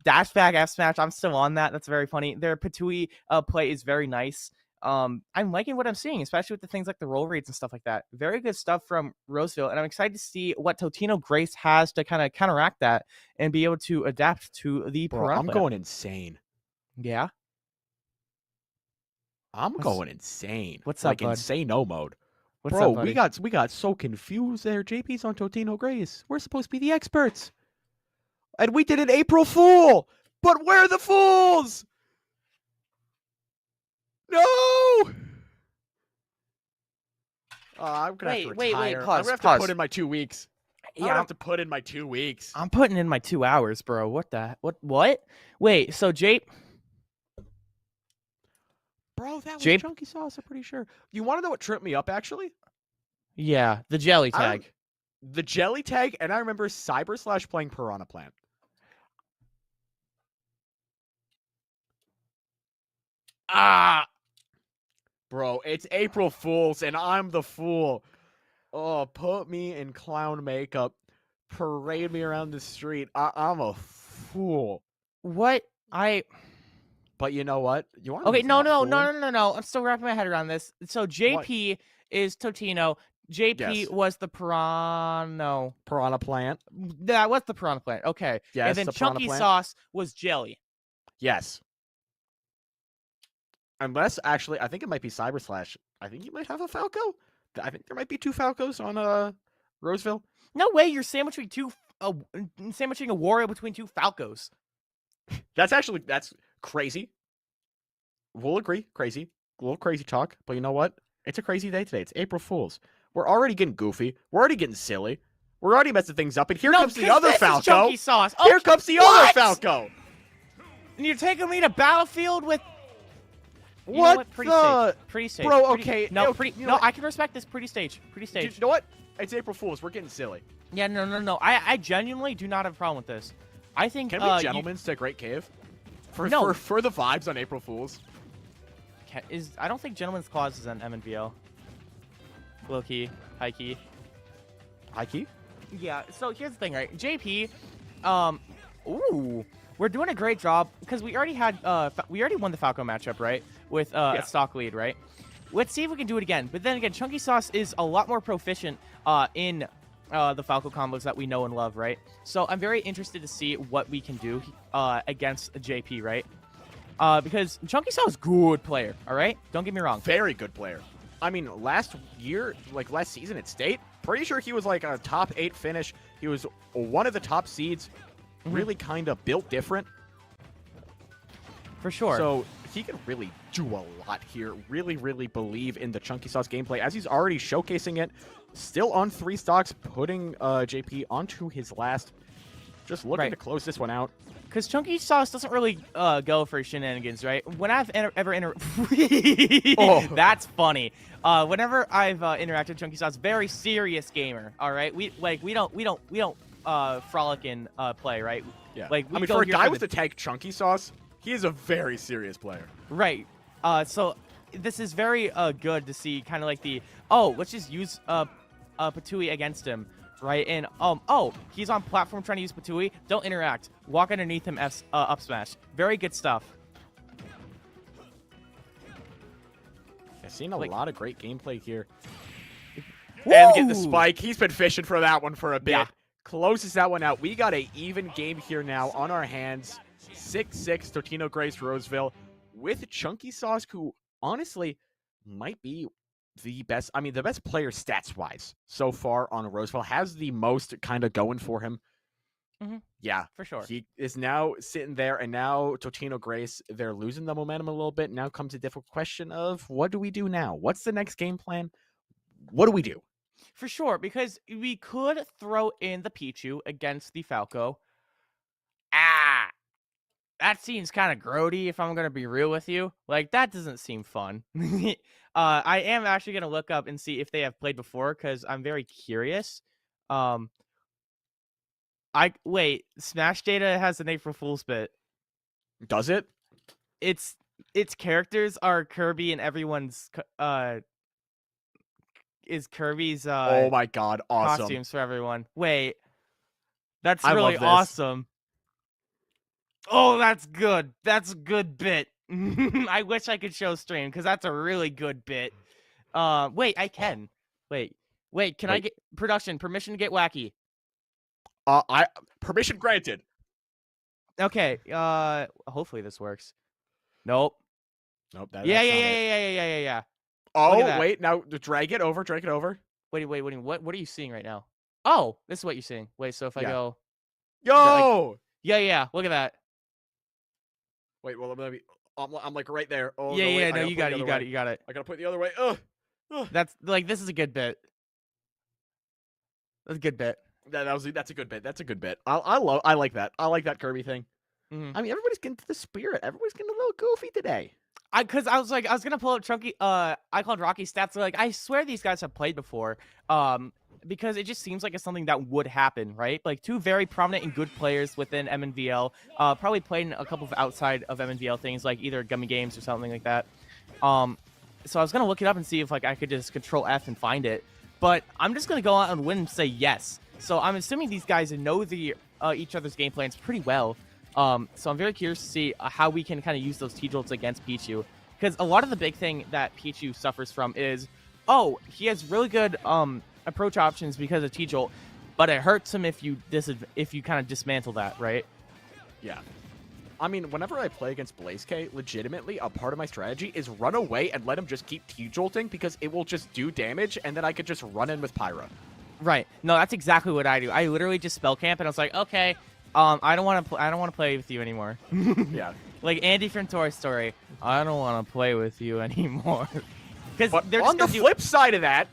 Speaker 2: dash back F smash. I'm still on that. That's very funny. Their Patui play is very nice. I'm liking what I'm seeing, especially with the things like the roll reads and stuff like that. Very good stuff from Roseville, and I'm excited to see what Totino Grace has to kind of counteract that and be able to adapt to the Piranha
Speaker 1: I'm
Speaker 2: Plant.
Speaker 1: going insane.
Speaker 2: Yeah?
Speaker 1: I'm going insane.
Speaker 2: What's
Speaker 1: like
Speaker 2: up, bud?
Speaker 1: insane-o mode.
Speaker 2: What's
Speaker 1: Bro,
Speaker 2: up, buddy?
Speaker 1: we got so confused there. JP's on Totino Grace. We're supposed to be the experts. And we did an April Fool! But we're the fools! No! I'm gonna have to retire.
Speaker 2: Pause,
Speaker 1: I'm gonna have
Speaker 2: pause.
Speaker 1: to put in my 2 weeks. I'm gonna have to put in my 2 weeks.
Speaker 2: I'm putting in my 2 hours, bro. What the? What? Wait, so Jape?
Speaker 1: Bro, that was
Speaker 2: Jape?
Speaker 1: chunky sauce, I'm pretty sure. You want to know what tripped me up, actually?
Speaker 2: Yeah, the jelly tag.
Speaker 1: The jelly tag, and I remember Cyber / playing Piranha Plant. Bro, it's April Fool's, and I'm the fool. Oh, put me in clown makeup. Parade me around the street. I'm a fool.
Speaker 2: What?
Speaker 1: But you know what? You want
Speaker 2: Okay, no. I'm still wrapping my head around this. So JP is Totino. JP was the Piranha
Speaker 1: Plant.
Speaker 2: That was the Piranha Plant. Okay.
Speaker 1: Yes,
Speaker 2: and then
Speaker 1: the Piranha
Speaker 2: Chunky
Speaker 1: Plant.
Speaker 2: Sauce was Jelly.
Speaker 1: Yes. Unless, actually, I think it might be Cyber / I think you might have a Falco. I think there might be 2 Falcos on Roseville.
Speaker 2: No way, you're sandwiching a Wario between 2 Falcos.
Speaker 1: That's crazy. We'll agree, crazy. A little crazy talk, but you know what? It's a crazy day today. It's April Fool's. We're already getting goofy. We're already getting silly. We're already messing things up, and here comes the other Falco.
Speaker 2: Chunky Sauce. Oh,
Speaker 1: here comes the other Falco.
Speaker 2: And you're taking me to Battlefield with... You know
Speaker 1: What
Speaker 2: Pretty
Speaker 1: the?
Speaker 2: stage. Pretty stage.
Speaker 1: Bro,
Speaker 2: Pretty-
Speaker 1: okay.
Speaker 2: No,
Speaker 1: no,
Speaker 2: pretty.
Speaker 1: you
Speaker 2: No,
Speaker 1: know what?
Speaker 2: I can respect this. Pretty stage. Pretty stage.
Speaker 1: You know what? It's April Fool's. We're getting silly.
Speaker 2: Yeah, no. I genuinely do not have a problem with this. I think.
Speaker 1: Can we gentlemen to Great Cave?
Speaker 2: No.
Speaker 1: For the vibes on April Fool's.
Speaker 2: I don't think Gentleman's Clause is an MNVL. Low key, high key.
Speaker 1: High key?
Speaker 2: Yeah. So here's the thing, right? JP, ooh, we're doing a great job because we already had we already won the Falco matchup, right? With a stock lead, right? Let's see if we can do it again. But then again, Chunky Sauce is a lot more proficient in the Falco combos that we know and love, right? So I'm very interested to see what we can do against JP, right? Because Chunky Sauce is a good player, all right? Don't get me wrong.
Speaker 1: Very good player. I mean, last season at State, pretty sure he was like a top 8 finish. He was one of the top seeds. Really kind of built different.
Speaker 2: For sure.
Speaker 1: So he can really do a lot here. Really, really believe in the Chunky Sauce gameplay as he's already showcasing it. Still on 3 stocks, putting JP onto his last. Just looking to close this one out.
Speaker 2: Because Chunky Sauce doesn't really go for shenanigans, right? When I've That's funny. Whenever I've interacted with Chunky Sauce, very serious gamer. All right, we don't frolic and play, right?
Speaker 1: Yeah.
Speaker 2: Like
Speaker 1: I mean, for a guy with the tag Chunky Sauce, he is a very serious player.
Speaker 2: Right. So this is very good to see, kind of like the let's just use Patui against him. Right, and he's on platform trying to use Patui. Don't interact. Walk underneath him, up smash. Very good stuff.
Speaker 1: I've seen a lot of great gameplay here.
Speaker 2: Woo!
Speaker 1: And get the spike. He's been fishing for that one for a bit.
Speaker 2: Yeah.
Speaker 1: Closes that one out. We got an even game here now on our hands. 6-6 Totino Grace Roseville with Chunky Sauce, who honestly might be the best. I mean, the best player stats-wise so far on Roseville, has the most kind of going for him. Yeah,
Speaker 2: for sure.
Speaker 1: He is now sitting there, and now Totino Grace, they're losing the momentum a little bit. Now comes a difficult question of what do we do now? What's the next game plan? What do we do?
Speaker 2: For sure, because we could throw in the Pichu against the Falco. That seems kind of grody, if I'm going to be real with you. Like, that doesn't seem fun. I am actually going to look up and see if they have played before, because I'm very curious. Wait, Smash Data has an April Fool's bit.
Speaker 1: Does it?
Speaker 2: Its characters are Kirby, and everyone's is Kirby's
Speaker 1: oh my god, awesome.
Speaker 2: Costumes for everyone. Wait. That's
Speaker 1: I
Speaker 2: really
Speaker 1: love this.
Speaker 2: awesome. Oh, that's good. That's a good bit. I wish I could show stream because that's a really good bit. Wait, I can. Wait, can I get permission to get wacky?
Speaker 1: Permission granted.
Speaker 2: Okay. Hopefully this works. Nope.
Speaker 1: Nope.
Speaker 2: Yeah.
Speaker 1: Oh, wait. Now drag it over.
Speaker 2: Wait. What are you seeing right now? Oh, this is what you're seeing. Wait. So if I go.
Speaker 1: Yo.
Speaker 2: Yeah. Look at that.
Speaker 1: Wait. Well, I'm like right there. Oh.
Speaker 2: Yeah.
Speaker 1: No,
Speaker 2: No, you got it. You got it.
Speaker 1: I gotta put it the other way. Ugh.
Speaker 2: That's like this is a good bit. That's a good bit.
Speaker 1: That's a good bit. That's a good bit. I like that. I like that Kirby thing.
Speaker 2: Mm-hmm.
Speaker 1: I mean, everybody's getting to the spirit. Everybody's getting a little goofy today.
Speaker 2: I was gonna pull up Chunky. I called Rocky stats. Like I swear these guys have played before. Because it just seems like it's something that would happen, right? Like two very prominent and good players within Mnvl. Probably played in a couple of outside of Mnvl things, like either Gummy Games or something like that. So I was gonna look it up and see if like I could just Control F and find it. But I'm just gonna go out and win and say yes. So I'm assuming these guys know the each other's game plans pretty well. So I'm very curious to see how we can kind of use those T-Jolts against Pichu. Because a lot of the big thing that Pichu suffers from is, he has really good approach options because of T-Jolt, but it hurts him if you kind of dismantle that, right?
Speaker 1: Yeah. I mean, whenever I play against BlazeK, legitimately, a part of my strategy is run away and let him just keep T-Jolting because it will just do damage, and then I could just run in with Pyra.
Speaker 2: Right. No, that's exactly what I do. I literally just spell camp, and I was like, okay, I don't want to play with you anymore.
Speaker 1: Yeah.
Speaker 2: Like Andy from Toy Story, I don't want to play with you anymore. Because
Speaker 1: on the flip side of that,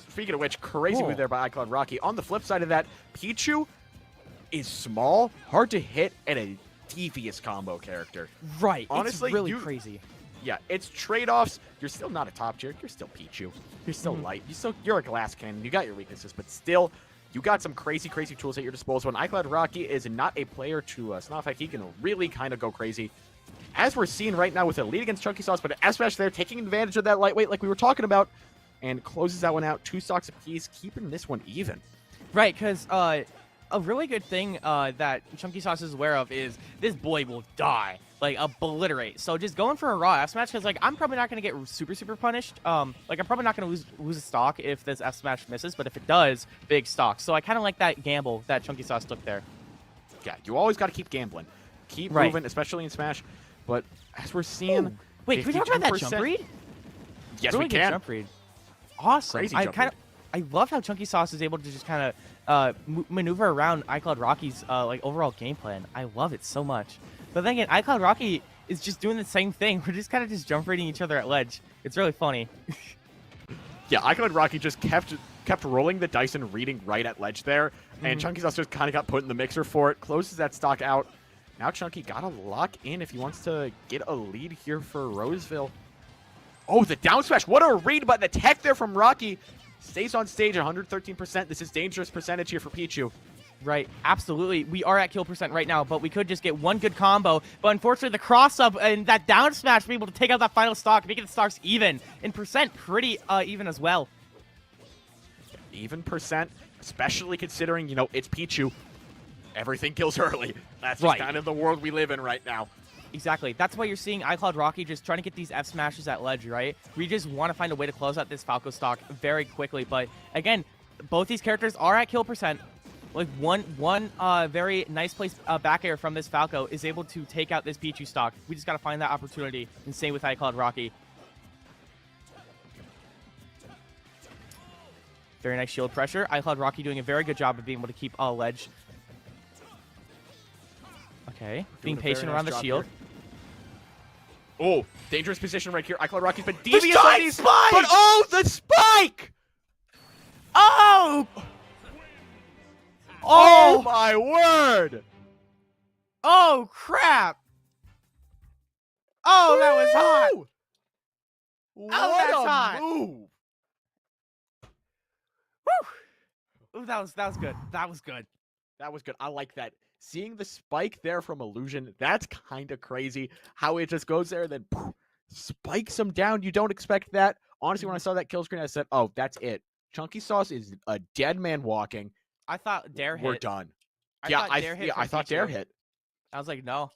Speaker 1: speaking of which, crazy move there by iCloud Rocky. On the flip side of that, Pichu is small, hard to hit, and a devious combo character.
Speaker 2: Right.
Speaker 1: Honestly,
Speaker 2: it's really crazy.
Speaker 1: Yeah, it's trade-offs. You're still not a top tier. You're still Pichu. You're still light. You're a glass cannon. You got your weaknesses, but still, you got some crazy tools at your disposal. And iCloud Rocky is not a player to snuff at. He can really kind of go crazy, as we're seeing right now with a lead against Chunky Sauce, but Smash there taking advantage of that lightweight like we were talking about, and closes that one out. 2 stocks apiece, keeping this one even.
Speaker 2: Right, because a really good thing that Chunky Sauce is aware of is this boy will die, like obliterate. So just going for a raw F smash, because like I'm probably not gonna get super punished. Like I'm probably not gonna lose a stock if this F smash misses, but if it does, big stock. So I kind of like that gamble that Chunky Sauce took there.
Speaker 1: Yeah, you always got to keep gambling, keep moving, especially in Smash. But as we're seeing,
Speaker 2: ooh, wait, can we talk about that jump read?
Speaker 1: Yes,
Speaker 2: really
Speaker 1: we can.
Speaker 2: Jump read. Awesome.
Speaker 1: Crazy jump read.
Speaker 2: I love how Chunky Sauce is able to just kind of maneuver around iCloud Rocky's like overall game plan. I love it so much. But then again, iCloud Rocky is just doing the same thing. We're just kind of just jump reading each other at ledge. It's really funny.
Speaker 1: Yeah, iCloud Rocky just kept rolling the dice and reading right at ledge there, and Chunky Sauce just kind of got put in the mixer for it. Closes that stock out. Now Chunky got to lock in if he wants to get a lead here for Roseville. Oh, the down smash. What a read, but the tech there from Rocky stays on stage at 113%. This is dangerous percentage here for Pichu.
Speaker 2: Right, absolutely. We are at kill percent right now, but we could just get one good combo. But unfortunately, the cross-up and that down smash be able to take out that final stock, making the stocks even. In percent, pretty even as well.
Speaker 1: Even percent, especially considering, you know, it's Pichu. Everything kills early. That's just kind of the world we live in right now.
Speaker 2: Exactly. That's why you're seeing iCloud Rocky just trying to get these F smashes at ledge, right? We just want to find a way to close out this Falco stock very quickly. But again, both these characters are at kill percent. Like one very nice place back air from this Falco is able to take out this Pichu stock. We just got to find that opportunity. And same with iCloud Rocky. Very nice shield pressure. iCloud Rocky doing a very good job of being able to keep ledge. Okay, being patient around the shield.
Speaker 1: Here. Oh, dangerous position right here. iCloud Rocky's been devious on these, but oh, the spike!
Speaker 2: Oh!
Speaker 1: Oh my word!
Speaker 2: Oh crap! Oh, that was hot!
Speaker 1: What
Speaker 2: that's hot!
Speaker 1: Move!
Speaker 2: Woo! Ooh, that was good. That was good.
Speaker 1: That was good. I like that. Seeing the spike there from Illusion, that's kind of crazy. How it just goes there and then poof, spikes him down. You don't expect that. Honestly, when I saw that kill screen, I said, oh, that's it. Chunky Sauce is a dead man walking.
Speaker 2: I thought Dare hit.
Speaker 1: We're done.
Speaker 2: I
Speaker 1: thought Dare hit.
Speaker 2: I was like, no.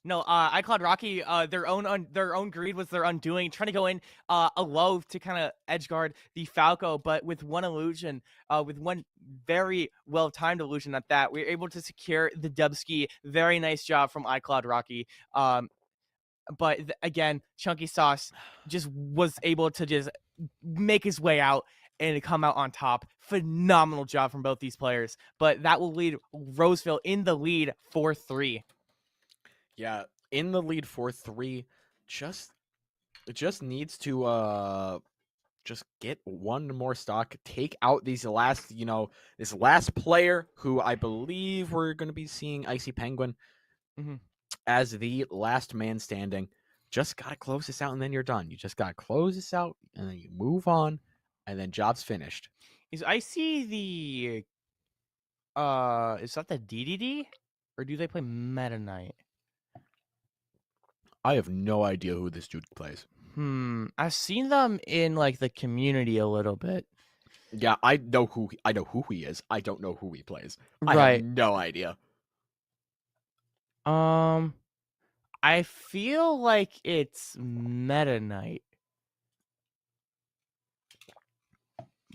Speaker 2: No, iCloud Rocky, their own greed was their undoing, trying to go in a low to kind of edge guard the Falco, but with one illusion, with one very well-timed illusion at that, we were able to secure the Dubski. Very nice job from iCloud Rocky. But again, Chunky Sauce just was able to just make his way out and come out on top. Phenomenal job from both these players. But that will lead Roseville in the lead 4-3.
Speaker 1: Yeah, in the lead 4-3, just needs to just get one more stock, take out these last, this last player who I believe we're going to be seeing Icy Penguin as the last man standing. Just got to close this out and then you're done. You just got to close this out and then you move on and then job's finished.
Speaker 2: Is Icy the is that the DDD or do they play Meta Knight?
Speaker 1: I have no idea who this dude plays.
Speaker 2: I've seen them in like the community a little bit.
Speaker 1: Yeah, I know who he is. I don't know who he plays.
Speaker 2: Right.
Speaker 1: I have no idea.
Speaker 2: I feel like it's Meta Knight.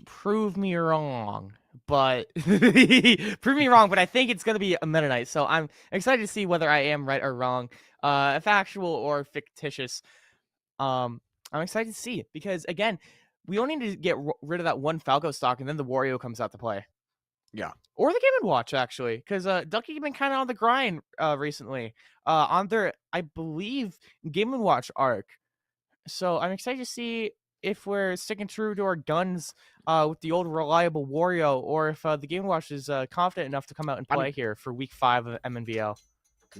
Speaker 2: Prove me wrong, but prove me wrong, but I think it's gonna be a Meta Knight. So I'm excited to see whether I am right or wrong, factual or fictitious. I'm excited to see it because again, we only need to get rid of that one Falco stock, and then the Wario comes out to play.
Speaker 1: Yeah,
Speaker 2: or the Game & Watch actually, because Ducky been kind of on the grind recently on their, I believe, Game & Watch arc. So I'm excited to see if we're sticking true to our guns with the old reliable Wario, or if the Game & Watch is confident enough to come out and play here for Week 5 of Mnvl.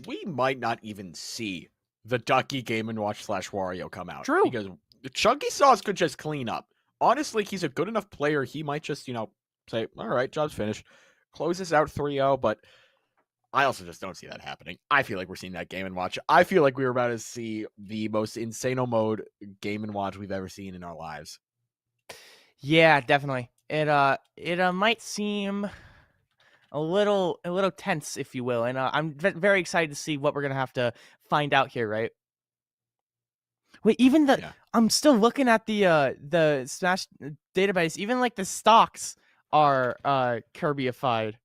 Speaker 1: We might not even see the Ducky Game & Watch / Wario come out.
Speaker 2: True.
Speaker 1: Because Chunky Sauce could just clean up. Honestly, he's a good enough player. He might just, say, all right, job's finished. Close this out 3-0, but I also just don't see that happening. I feel like we're seeing that Game & Watch. I feel like we were about to see the most insano mode Game & Watch we've ever seen in our lives.
Speaker 2: Yeah, definitely. It might seem a little tense, if you will, and I'm very excited to see what we're gonna have to find out here, right? Wait, even I'm still looking at the Smash database. Even like the stocks are Kirbyified.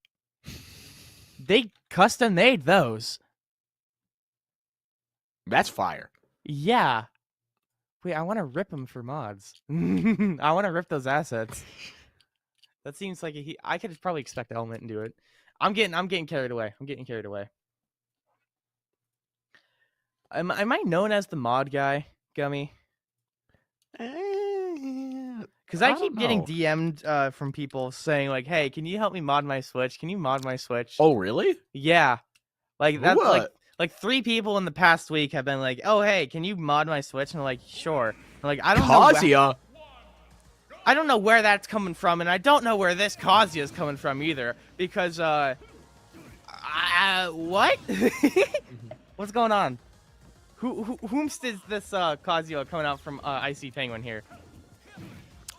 Speaker 2: They custom made those.
Speaker 1: That's fire.
Speaker 2: Yeah. Wait, I want to rip them for mods. I want to rip those assets. That seems like I could probably expect Element and do it. I'm getting carried away. Am I known as the mod guy, Gummy? Because I keep getting DM'd from people saying like, "Hey, can you help me mod my Switch? Can you mod my Switch?"
Speaker 1: Oh, really?
Speaker 2: Yeah, like that's like 3 people in the past week have been like, "Oh, hey, can you mod my Switch?" And I'm like, "Sure." I'm like, I don't know. I don't know where that's coming from, and I don't know where this Kazuya is coming from either. Because what? What's going on? Whomst is this Kazuya coming out from Icy Penguin here?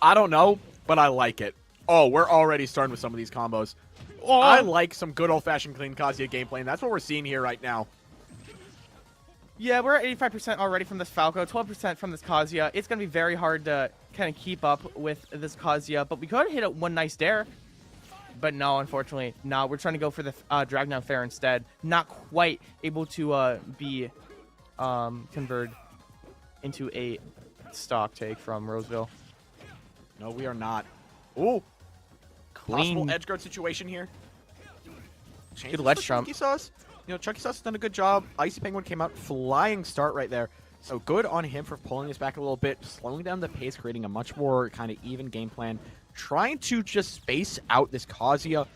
Speaker 1: I don't know, but I like it. Oh, we're already starting with some of these combos. Oh. I like some good old-fashioned clean Kazuya gameplay, and that's what we're seeing here right now.
Speaker 2: Yeah, we're at 85% already from this Falco, 12% from this Kazuya. It's going to be very hard to kind of keep up with this Kazuya, but we could hit one nice dare. But no, unfortunately, no. We're trying to go for the Drag Down Fair instead. Not quite able to be converted into a stock take from Roseville.
Speaker 1: No, we are not. Ooh.
Speaker 2: Clean.
Speaker 1: Possible edge guard situation here.
Speaker 2: Good ledge jump.
Speaker 1: Chunky Sauce. Chunky Sauce has done a good job. Icy Penguin came out flying start right there. So good on him for pulling us back a little bit, slowing down the pace, creating a much more kind of even game plan. Trying to just space out this Kazuya.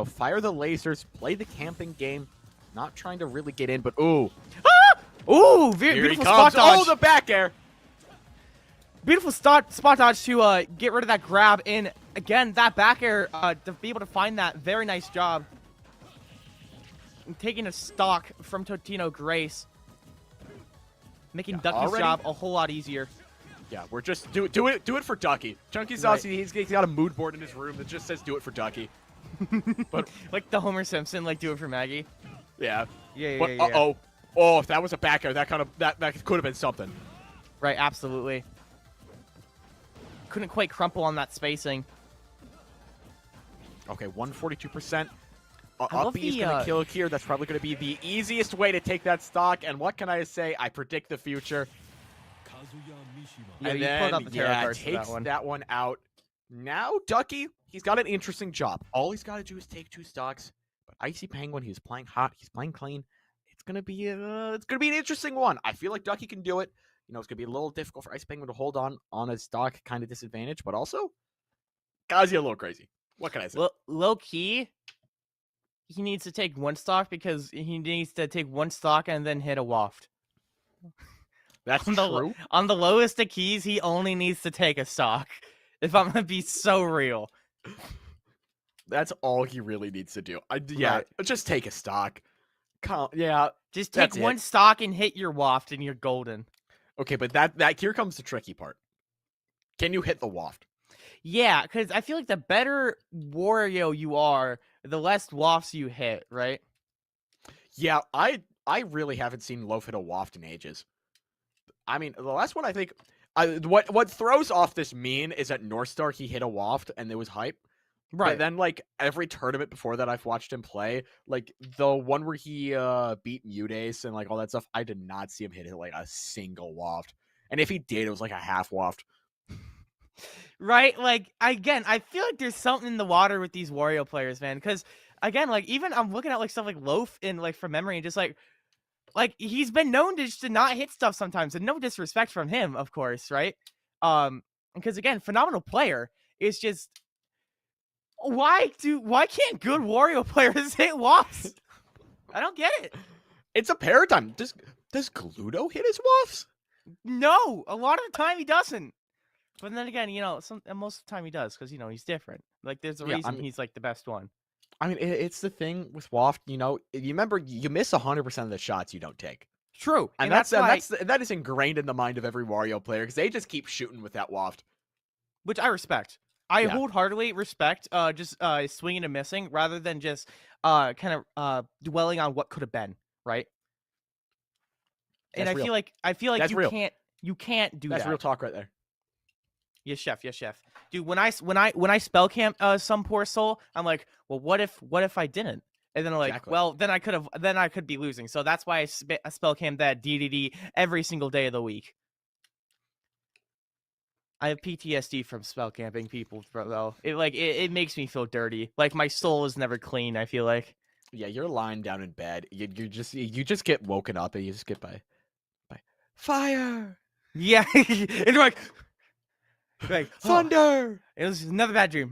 Speaker 1: Fire the lasers, play the camping game. Not trying to really get in, but ooh.
Speaker 2: Ah! Ooh, beautiful spot dodge.
Speaker 1: Oh, the back air.
Speaker 2: Beautiful spot dodge to get rid of that grab. And again, that back air, to be able to find that, very nice job. And taking a stock from Totino Grace. Making Ducky's job a whole lot easier.
Speaker 1: Yeah, we're just do it for Ducky. Chunky Sauce, he's got a mood board in his room that just says "Do it for Ducky." But
Speaker 2: like the Homer Simpson, like "Do it for Maggie."
Speaker 1: Yeah.
Speaker 2: Yeah.
Speaker 1: Oh, if that was a back air, that could have been something.
Speaker 2: Right, absolutely. Couldn't quite crumple on that spacing.
Speaker 1: Okay, 142%. Up B is going to kill here. That's probably going to be the easiest way to take that stock. And what can I say? I predict the future.
Speaker 2: Yeah,
Speaker 1: and then, takes that one out. Now, Ducky, he's got an interesting job. All he's got to do is take 2 stocks. But Icy Penguin, he's playing hot. He's playing clean. It's gonna be an interesting one. I feel like Ducky can do it. It's gonna be a little difficult for Icy Penguin to hold on a stock kind of disadvantage, but also Kazuya a little crazy. What can I say?
Speaker 2: Low key, he needs to take 1 stock because he needs to take 1 stock and then hit a waft.
Speaker 1: That's true.
Speaker 2: On the lowest of keys, he only needs to take a stock. If I'm gonna be so real,
Speaker 1: that's all he really needs to do. Just take a stock.
Speaker 2: Just take 1 stock and hit your waft, and you're golden.
Speaker 1: Okay, but that here comes the tricky part. Can you hit the waft?
Speaker 2: Yeah, because I feel like the better Wario you are, the less wafts you hit, right?
Speaker 1: Yeah, I really haven't seen Loaf hit a waft in ages. I mean, the last one I think, what throws off this meme is at North Star he hit a waft and it was hype. Right. But then, like, every tournament before that I've watched him play, like, the one where he beat Mudace and, like, all that stuff, I did not see him hit like, a single waft. And if he did, it was, like, a half waft.
Speaker 2: Right? Like, again, I feel like there's something in the water with these Wario players, man. Because, again, like, even I'm looking at, like, stuff like Loaf and, like, from memory, and just, like, he's been known to just to not hit stuff sometimes. And no disrespect from him, of course, right? Because, again, phenomenal player. It's just... Why can't good Wario players hit wafts? I don't get it.
Speaker 1: It's a paradigm. Just Does Gluto hit his wafts?
Speaker 2: No, a lot of the time he doesn't. But then again, most of the time he does because he's different. Like there's a reason he's like the best one.
Speaker 1: I mean, it's the thing with waft. You remember you miss 100% of the shots you don't take.
Speaker 2: True,
Speaker 1: and that is ingrained in the mind of every Wario player because they just keep shooting with that waft,
Speaker 2: which I respect. I wholeheartedly respect just swinging and missing rather than just kind of dwelling on what could have been, right? And I feel like
Speaker 1: That's
Speaker 2: you
Speaker 1: real.
Speaker 2: can't do that.
Speaker 1: That's real talk right there.
Speaker 2: Yes, chef. Dude, when I spell camp some poor soul, I'm like, well, what if I didn't? And then I'm like, well, then I could be losing. So that's why I spell camp that DDD every single day of the week. I have PTSD from spell camping people, though. It makes me feel dirty. Like my soul is never clean. I feel like.
Speaker 1: Yeah, you're lying down in bed. You just get woken up and you just get by fire.
Speaker 2: Yeah, and you're like
Speaker 1: thunder.
Speaker 2: Oh, it was another bad dream.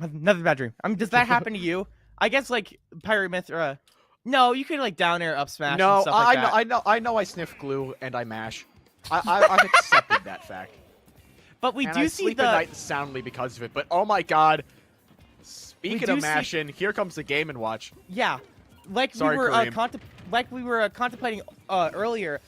Speaker 2: Does that happen to you? I guess like Pirate Myth. No, you could like down air up smash.
Speaker 1: No,
Speaker 2: and stuff like that.
Speaker 1: I know. I sniff glue and I mash. I've accepted that fact.
Speaker 2: But we
Speaker 1: and
Speaker 2: do
Speaker 1: I
Speaker 2: see
Speaker 1: sleep at night soundly because of it. But oh my god! Speaking of mashing, here comes the Game & Watch.
Speaker 2: Yeah,
Speaker 1: Sorry,
Speaker 2: we were contemplating earlier.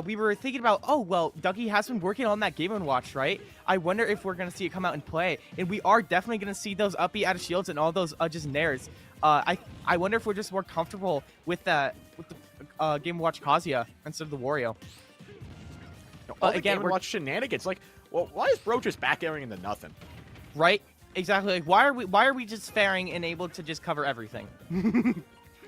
Speaker 2: We were thinking about, oh well, Dougie has been working on that Game & Watch, right? I wonder if we're gonna see it come out and play, and we are definitely gonna see those up B out of shields and all those just nairs. I wonder if we're just more comfortable with the Game & Watch Kazuya instead of the Wario.
Speaker 1: Again, we're watching shenanigans. Like, well, why is Bro just back airing into nothing?
Speaker 2: Right? Exactly. Like, why are we just faring and able to just cover everything?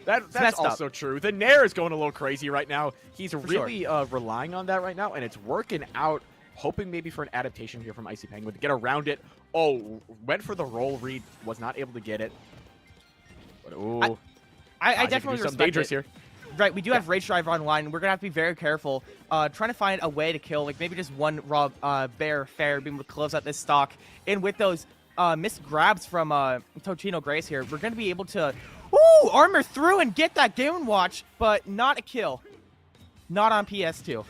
Speaker 1: That's also true. The Nair is going a little crazy right now. He's really relying on that right now, and it's working out. Hoping maybe for an adaptation here from Icy Penguin to get around it. Oh, went for the roll read, was not able to get it. But, ooh,
Speaker 2: I definitely respect
Speaker 1: dangerous here.
Speaker 2: Right, we do have Rage Driver online. We're gonna have to be very careful, trying to find a way to kill, like maybe just one raw bear fair, being able to close out this stock. And with those missed grabs from Totino Grace here, we're gonna be able to armor through and get that Game & Watch, but not a kill. Not on PS2.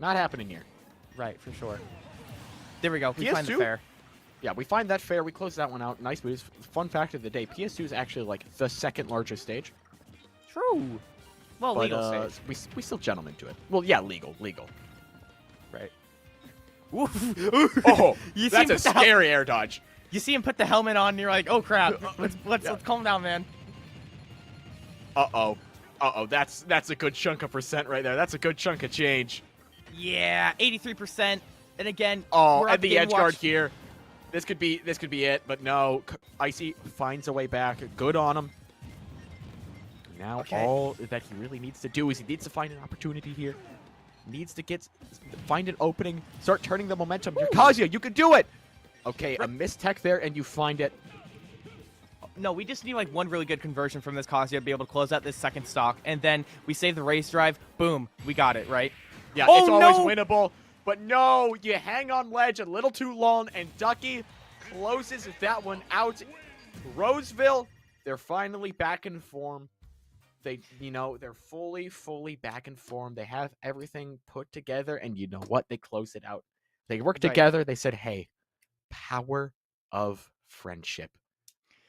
Speaker 1: Not happening here.
Speaker 2: Right, for sure. There we go. We
Speaker 1: PS2?
Speaker 2: find the fair.
Speaker 1: Yeah, we find that fair. We close that one out. Nice moves. Fun fact of the day, PS2 is actually like the second largest stage.
Speaker 2: True. Well,
Speaker 1: but,
Speaker 2: legal stage.
Speaker 1: We still gentlemen to it. Well, yeah, legal.
Speaker 2: Right.
Speaker 1: Oh, that's a scary air dodge.
Speaker 2: You see him put the helmet on, and you're like, oh crap. Let's calm down, man.
Speaker 1: Uh-oh. That's a good chunk of percent right there. That's a good chunk of change.
Speaker 2: Yeah, 83%. And again,
Speaker 1: we're at the edge guard here. This could be it, but no. Icy finds a way back. Good on him. Now all that he really needs to do is he needs to find an opportunity here. Needs to find an opening. Start turning the momentum. Kazuya, you can do it. Okay, a missed tech there, and you find it.
Speaker 2: No, we just need like one really good conversion from this Kazuya to be able to close out this second stock, and then we save the race drive. Boom, we got it, right?
Speaker 1: Yeah, it's always winnable. But no, you hang on ledge a little too long, and Ducky closes that one out. Roseville, they're finally back in form. They're fully back in form. They have everything put together, and you know what? They close it out. They worked together. They said, hey, power of friendship.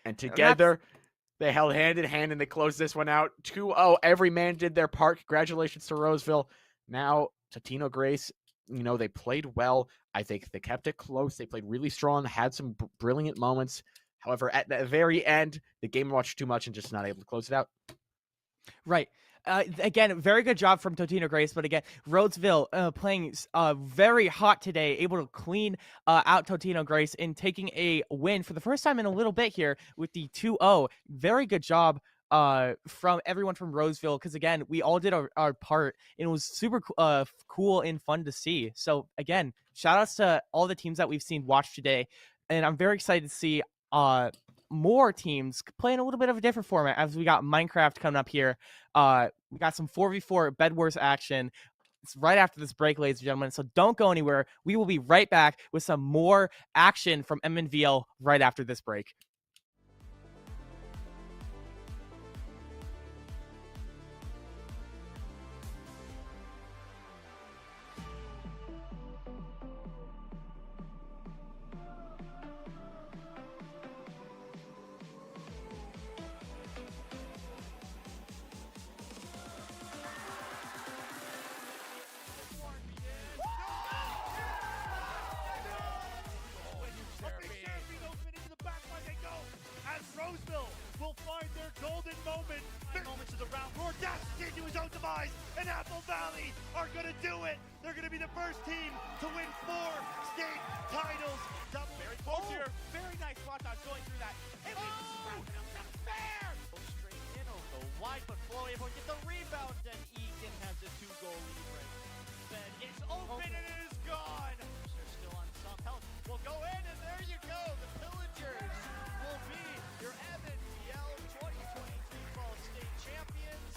Speaker 1: And together, they held hand in hand, and they closed this one out. 2-0. Every man did their part. Congratulations to Roseville. Now, Totino Grace, they played well. I think they kept it close. They played really strong, had some brilliant moments. However, at the very end, the Game & Watch too much and just not able to close it out.
Speaker 2: Right. Again, very good job from Totino Grace, but again, Roseville playing very hot today, able to clean out Totino Grace and taking a win for the first time in a little bit here with the 2-0. Very good job from everyone from Roseville, because again, we all did our part, and it was super cool and fun to see. So again, shout outs to all the teams that we've seen watch today, and I'm very excited to see more teams playing a little bit of a different format, as we got Minecraft coming up here. We got some 4v4 Bed Wars action. It's right after this break, ladies and gentlemen, so don't go anywhere. We will be right back with some more action from Mnvl right after this break.
Speaker 3: Valley are going to do it. They're going to be the first team to win 4 state titles.
Speaker 10: Very close here. Very nice watch on going through that. And fair! Go straight in, go wide, but Flo able to get the rebound, and Egan has a 2-goal lead right. Then it's open and it is gone. They're still on some health. We'll go in, and there you go. The Pillagers will be your Mnvl 2023 Fall State champions.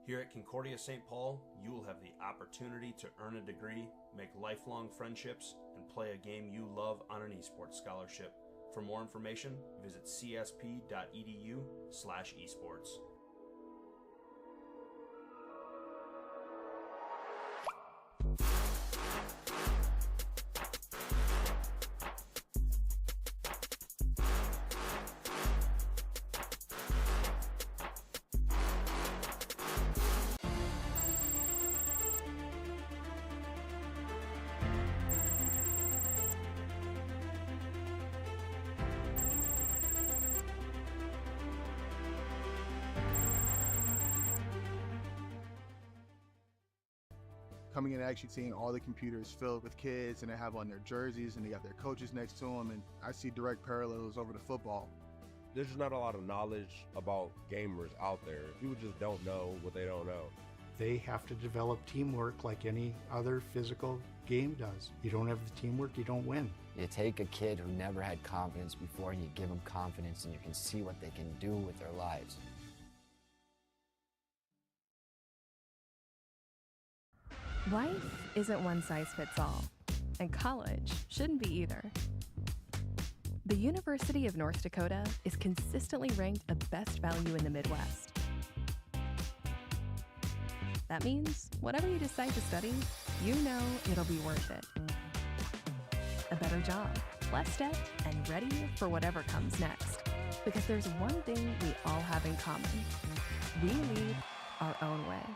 Speaker 4: Here at Concordia St. Paul, you will have the opportunity to earn a degree, make lifelong friendships, and play a game you love on an esports scholarship. For more information, visit csp.edu/esports.
Speaker 5: Coming in and actually seeing all the computers filled with kids and they have on their jerseys and they got their coaches next to them, and I see direct parallels over to football.
Speaker 6: There's just not a lot of knowledge about gamers out there. People just don't know what they don't know.
Speaker 7: They have to develop teamwork like any other physical game does. You don't have the teamwork, you don't win.
Speaker 8: You take a kid who never had confidence before and you give them confidence, and you can see what they can do with their lives.
Speaker 9: Life isn't one size fits all, and college shouldn't be either. The University of North Dakota is consistently ranked a best value in the Midwest. That means whatever you decide to study, you know it'll be worth it. A better job, less debt, and ready for whatever comes next. Because there's one thing we all have in common. We lead our own way.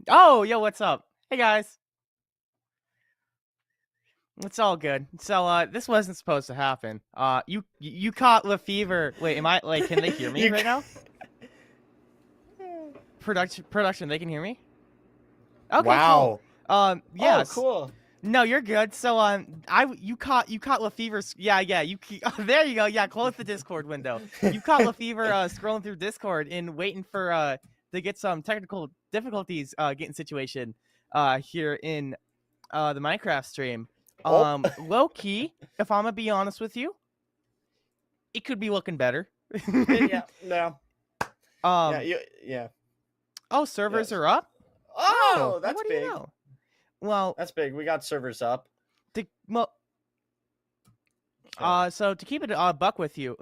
Speaker 2: Oh, yo, what's up? Hey guys. It's all good. So, this wasn't supposed to happen. You caught Lefevre. Wait, am I like? Can they hear me right now? Production, they can hear me. Okay,
Speaker 11: Wow.
Speaker 2: cool. Yes.
Speaker 11: Oh, cool.
Speaker 2: No, you're good. So, you caught Lefevre. Yeah. There you go. Yeah, close the Discord window. You caught Lefevre scrolling through Discord and waiting for to get some technical difficulties getting situation here in the Minecraft stream. Low key, if I'm gonna be honest with you, it could be looking better.
Speaker 11: Yeah. No.
Speaker 2: Yeah.
Speaker 11: Yeah.
Speaker 2: Oh, servers
Speaker 11: Yes.
Speaker 2: are up.
Speaker 11: Oh, that's
Speaker 2: what
Speaker 11: big.
Speaker 2: Do you know? Well,
Speaker 11: that's big. We got servers up.
Speaker 2: So to keep it buck with you,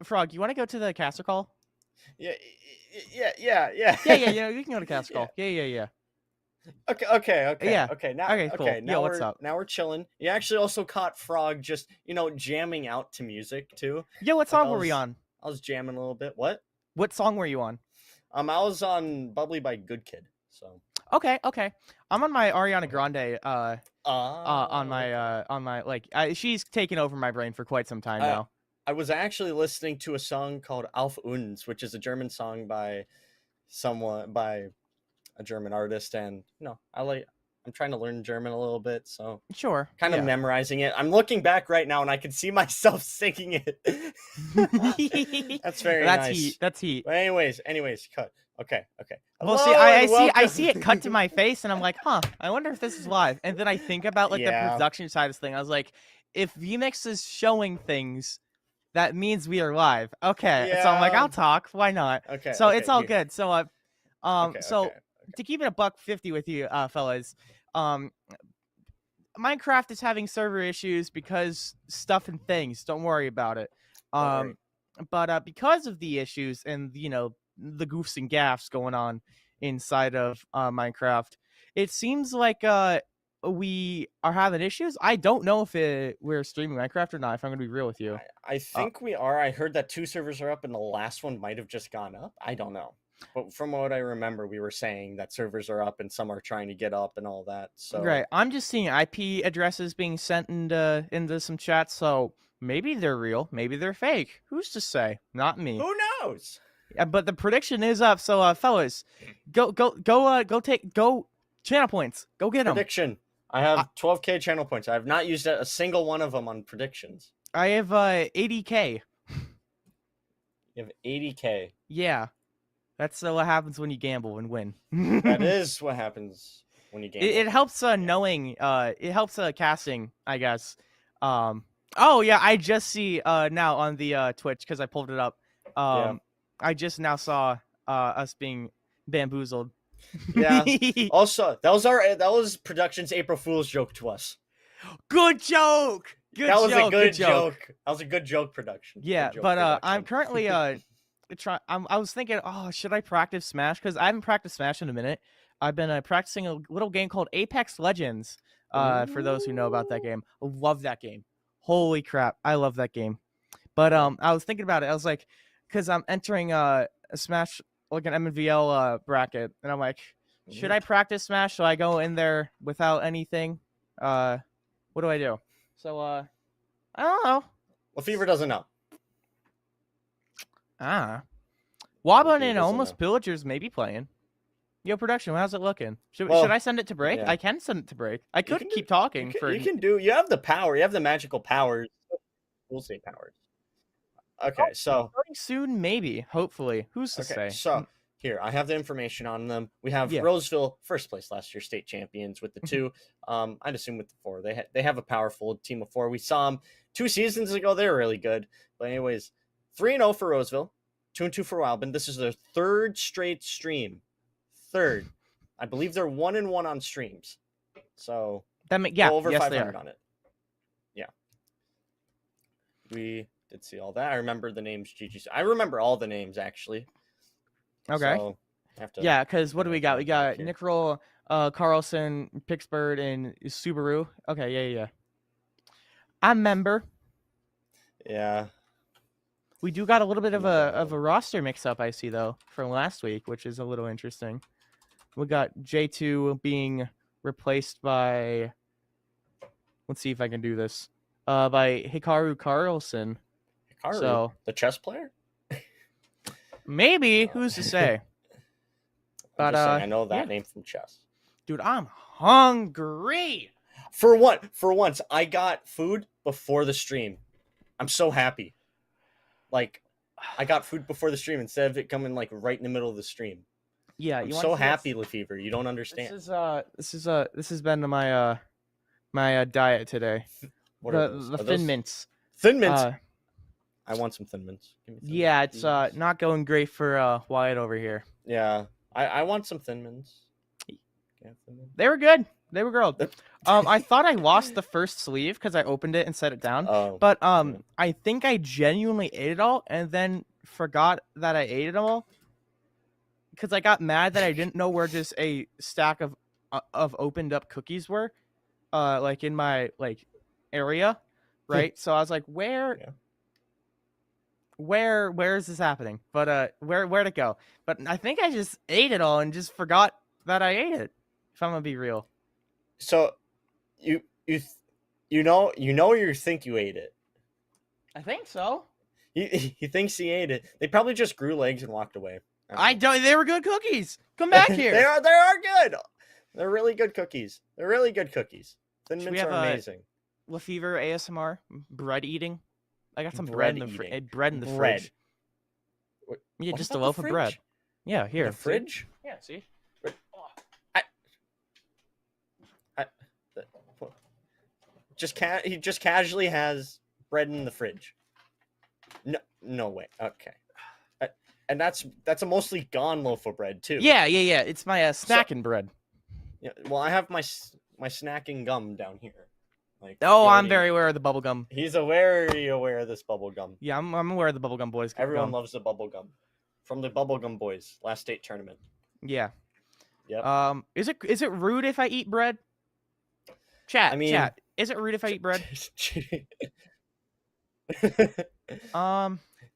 Speaker 2: Frog, you want to go to the caster call?
Speaker 11: Yeah.
Speaker 2: Yeah. You can go to caster call. Yeah.
Speaker 11: Okay.
Speaker 2: Yeah.
Speaker 11: Okay. Now.
Speaker 2: Okay. Cool.
Speaker 11: Now
Speaker 2: what's up?
Speaker 11: Now we're chilling. You actually also caught Frog just jamming out to music too.
Speaker 2: Yo, what song were we on?
Speaker 11: I was jamming a little bit. What
Speaker 2: song were you on?
Speaker 11: I was on Bubbly by Good Kid. So.
Speaker 2: Okay. I'm on my Ariana Grande. On my she's taken over my brain for quite some time now.
Speaker 11: I was actually listening to a song called Auf uns, which is a German song by a German artist, and I'm trying to learn German a little bit, so
Speaker 2: sure,
Speaker 11: kind of memorizing it. I'm looking back right now and I can see myself singing it. That's very nice.
Speaker 2: That's heat.
Speaker 11: But anyways, cut. Okay.
Speaker 2: Well, I see it cut to my face, and I'm like, I wonder if this is live. And then I think about the production side of this thing. I was like, if VMix is showing things, that means we are live. Okay, so I'm like, I'll talk. Why not?
Speaker 11: Okay.
Speaker 2: So it's all good. So to keep it $1.50 with you, fellas, Minecraft is having server issues because stuff and things. Don't worry about it. But because of the issues and the goofs and gaffs going on inside of Minecraft, it seems like we are having issues. I don't know if we're streaming Minecraft or not, if I'm gonna be real with you.
Speaker 11: I think we are. I heard that 2 servers are up and the last one might have just gone up. I don't know. But from what I remember, we were saying that servers are up and some are trying to get up and all that. So
Speaker 2: right, I'm just seeing IP addresses being sent into some chats. So maybe they're real, maybe they're fake. Who's to say? Not me.
Speaker 11: Who knows?
Speaker 2: Yeah, but the prediction is up. So fellas, go channel points. Go get them.
Speaker 11: Prediction. I have 12K channel points. I have not used a single one of them on predictions.
Speaker 2: I have 80K.
Speaker 11: You have 80K.
Speaker 2: Yeah. That's what happens when you gamble and win.
Speaker 11: That is what happens when you gamble.
Speaker 2: It helps knowing. It helps casting, I guess. Oh yeah, I just see now on the Twitch because I pulled it up. I just now saw us being bamboozled.
Speaker 11: Yeah. Also, that was production's April Fool's joke to us.
Speaker 2: Good joke.
Speaker 11: That was a good joke. That was a good joke, production.
Speaker 2: Yeah, but I'm currently I was thinking, should I practice Smash? Because I haven't practiced Smash in a minute. I've been practicing a little game called Apex Legends. For those who know about that game, I love that game. Holy crap, I love that game. But I was thinking about it. I was like, because I'm entering a Smash, like an Mnvl bracket, and I'm like, should I practice Smash? Should I go in there without anything? What do I do? So I don't know.
Speaker 11: Lefevre doesn't know.
Speaker 2: Wabun and Almost Pillagers may be playing. Yo, production, how's it looking? Should I send it to break?
Speaker 11: Yeah.
Speaker 2: I can send it to break. I could keep talking.
Speaker 11: You have the power. You have the magical powers. We'll say powers. Okay, so
Speaker 2: starting soon, maybe, hopefully. Who's to say?
Speaker 11: So here, I have the information on them. We have Roseville, first place last year, state champions with the 2. I'd assume with the 4. They have a powerful team of 4. We saw them 2 seasons ago. They were really good. But anyways, 3-0 for Roseville, 2-2 for Wildman. This is their 3rd straight stream. 3rd. I believe they're 1-1 on streams. So over 500 on it. Yeah. We did see all that. I remember the names. I remember all the names actually.
Speaker 2: Okay.
Speaker 11: So
Speaker 2: because what do we got? We got Nick Roll, Carlson, Pittsburgh, and Ssbu. Okay, yeah. I'm a member.
Speaker 11: Yeah.
Speaker 2: We do got a little bit of a roster mix up, I see though, from last week, which is a little interesting. We got J2 being replaced by, let's see if I can do this, by Hikaru Carlson.
Speaker 11: Hikaru,
Speaker 2: so
Speaker 11: the chess player?
Speaker 2: Maybe, who's to say?
Speaker 11: But I know that name from chess.
Speaker 2: Dude, I'm hungry.
Speaker 11: For once, I got food before the stream. I'm so happy. Like, I got food before the stream instead of it coming like right in the middle of the stream.
Speaker 2: Yeah,
Speaker 11: I'm so happy, Lefevre. You don't understand.
Speaker 2: This has been my my diet today.
Speaker 11: What are those?
Speaker 2: The Thin Mints.
Speaker 11: Thin Mints. I want some Thin Mints. Give me Thin
Speaker 2: yeah,
Speaker 11: Mints,
Speaker 2: it's
Speaker 11: please.
Speaker 2: not going great for Wyatt over here.
Speaker 11: Yeah, I want some Thin Mints.
Speaker 2: They were good. They were grilled. I thought I lost the first sleeve because I opened it and set it down. But I think I genuinely ate it all and then forgot that I ate it all because I got mad that I didn't know where just a stack of opened up cookies were, like in my area, right? So I was like, where is this happening? But where'd it go? But I think I just ate it all and just forgot that I ate it. If I'm gonna be real.
Speaker 11: So, you think you ate it.
Speaker 2: I think so.
Speaker 11: He thinks he ate it. They probably just grew legs and walked away.
Speaker 2: I don't. They were good cookies. Come back here.
Speaker 11: They are good. They're really good cookies. They're really good cookies. Thin Mints are amazing.
Speaker 2: Lefevre ASMR bread eating. I got some bread in the fridge. Yeah, just a loaf of bread. Yeah, here.
Speaker 11: The fridge?
Speaker 2: Yeah, see.
Speaker 11: He just casually has bread in the fridge. No way. Okay. And that's a mostly gone loaf of bread too.
Speaker 2: Yeah. It's my snacking bread.
Speaker 11: Yeah. Well, I have my snacking gum down here. Like,
Speaker 2: I'm very aware of the bubble gum.
Speaker 11: He's very aware of this bubble gum.
Speaker 2: Yeah, I'm aware of the bubble gum boys.
Speaker 11: Everyone loves the bubble gum. From the Bubblegum Boys last state tournament.
Speaker 2: Yeah.
Speaker 11: Yep.
Speaker 2: Is it rude if I eat bread? Chat. Is it rude if I eat bread?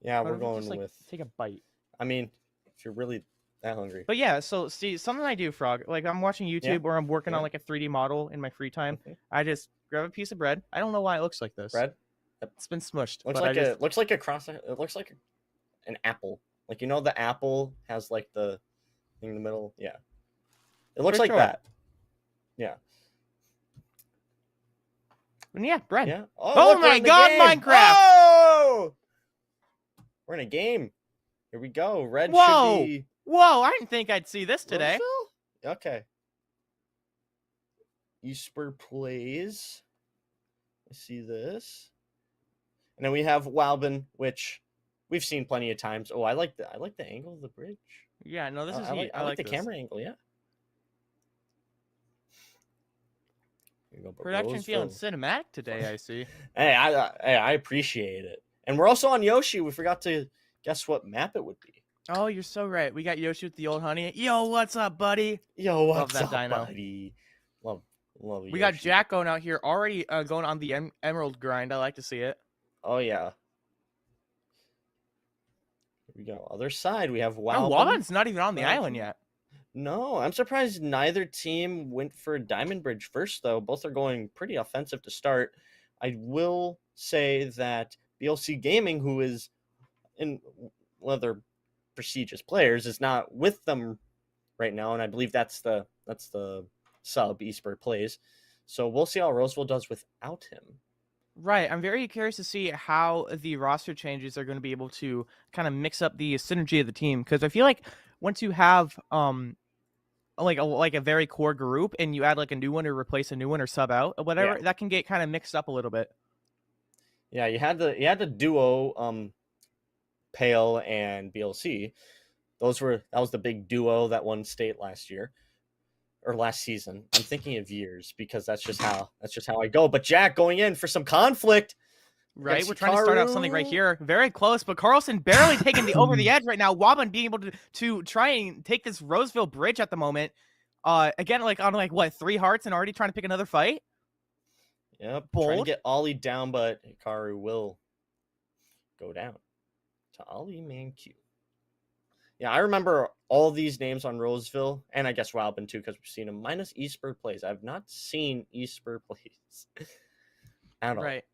Speaker 11: Yeah, we're going with
Speaker 2: take a bite.
Speaker 11: I mean, if you're really that hungry.
Speaker 2: But yeah, so see, something I do, Frog. Like I'm watching YouTube or I'm working on like a 3D model in my free time. I just grab a piece of bread. I don't know why it looks like this.
Speaker 11: Bread?
Speaker 2: It's been smushed.
Speaker 11: Looks like it looks like an apple. Like, you know, the apple has like the thing in the middle. Yeah. It looks like that. Yeah.
Speaker 2: And yeah, bread.
Speaker 11: Yeah.
Speaker 2: Oh my God, Minecraft!
Speaker 11: Oh! We're in a game. Here we go. Red should be...
Speaker 2: Whoa, I didn't think I'd see this today.
Speaker 11: Okay. Ssbu plays. I see this. And then we have Walbin, which we've seen plenty of times. Oh, I like the angle of the bridge.
Speaker 2: Yeah, no, this is
Speaker 11: neat. I like the
Speaker 2: this.
Speaker 11: camera angle, yeah.
Speaker 2: Production feeling cinematic today, I see.
Speaker 11: Hey, I appreciate it. And we're also on Yoshi. We forgot to guess what map it would be.
Speaker 2: Oh, you're so right. We got Yoshi with the old honey. Yo, what's up, buddy?
Speaker 11: Yo, what's up, buddy? Love Yoshi.
Speaker 2: We got Jack going out here already going on the emerald grind. I like to see it.
Speaker 11: Oh, yeah. Here we go. Other side, we have
Speaker 2: Wow. Walbin's not even on the island yet.
Speaker 11: No, I'm surprised neither team went for Diamond Bridge first, though. Both are going pretty offensive to start. I will say that BLC Gaming, who is one of their prestigious players, is not with them right now, and I believe that's the sub Ssbu plays. So we'll see how Roseville does without him.
Speaker 2: Right. I'm very curious to see how the roster changes are going to be able to kind of mix up the synergy of the team, because I feel like once you have like a very core group and you add like a new one or replace a new one or sub out or whatever, that can get kind of mixed up a little bit.
Speaker 11: Yeah, you had the duo Pale and BLC. That was the big duo that won state last year or last season. I'm thinking of years because that's just how I go. But Jack going in for some conflict.
Speaker 2: Right, we're trying to start out something right here. Very close, but Carlson barely taking the over the edge right now. Walbin being able to try and take this Roseville bridge at the moment. Again, like on what 3 hearts and already trying to pick another fight.
Speaker 11: Yep, trying to get Ollie down, but Hikaru will go down to Ollie Man Q. Yeah, I remember all these names on Roseville, and I guess Wildman too, because we've seen them. Minus Ssbu plays. I've not seen Ssbu plays at all.
Speaker 2: Right.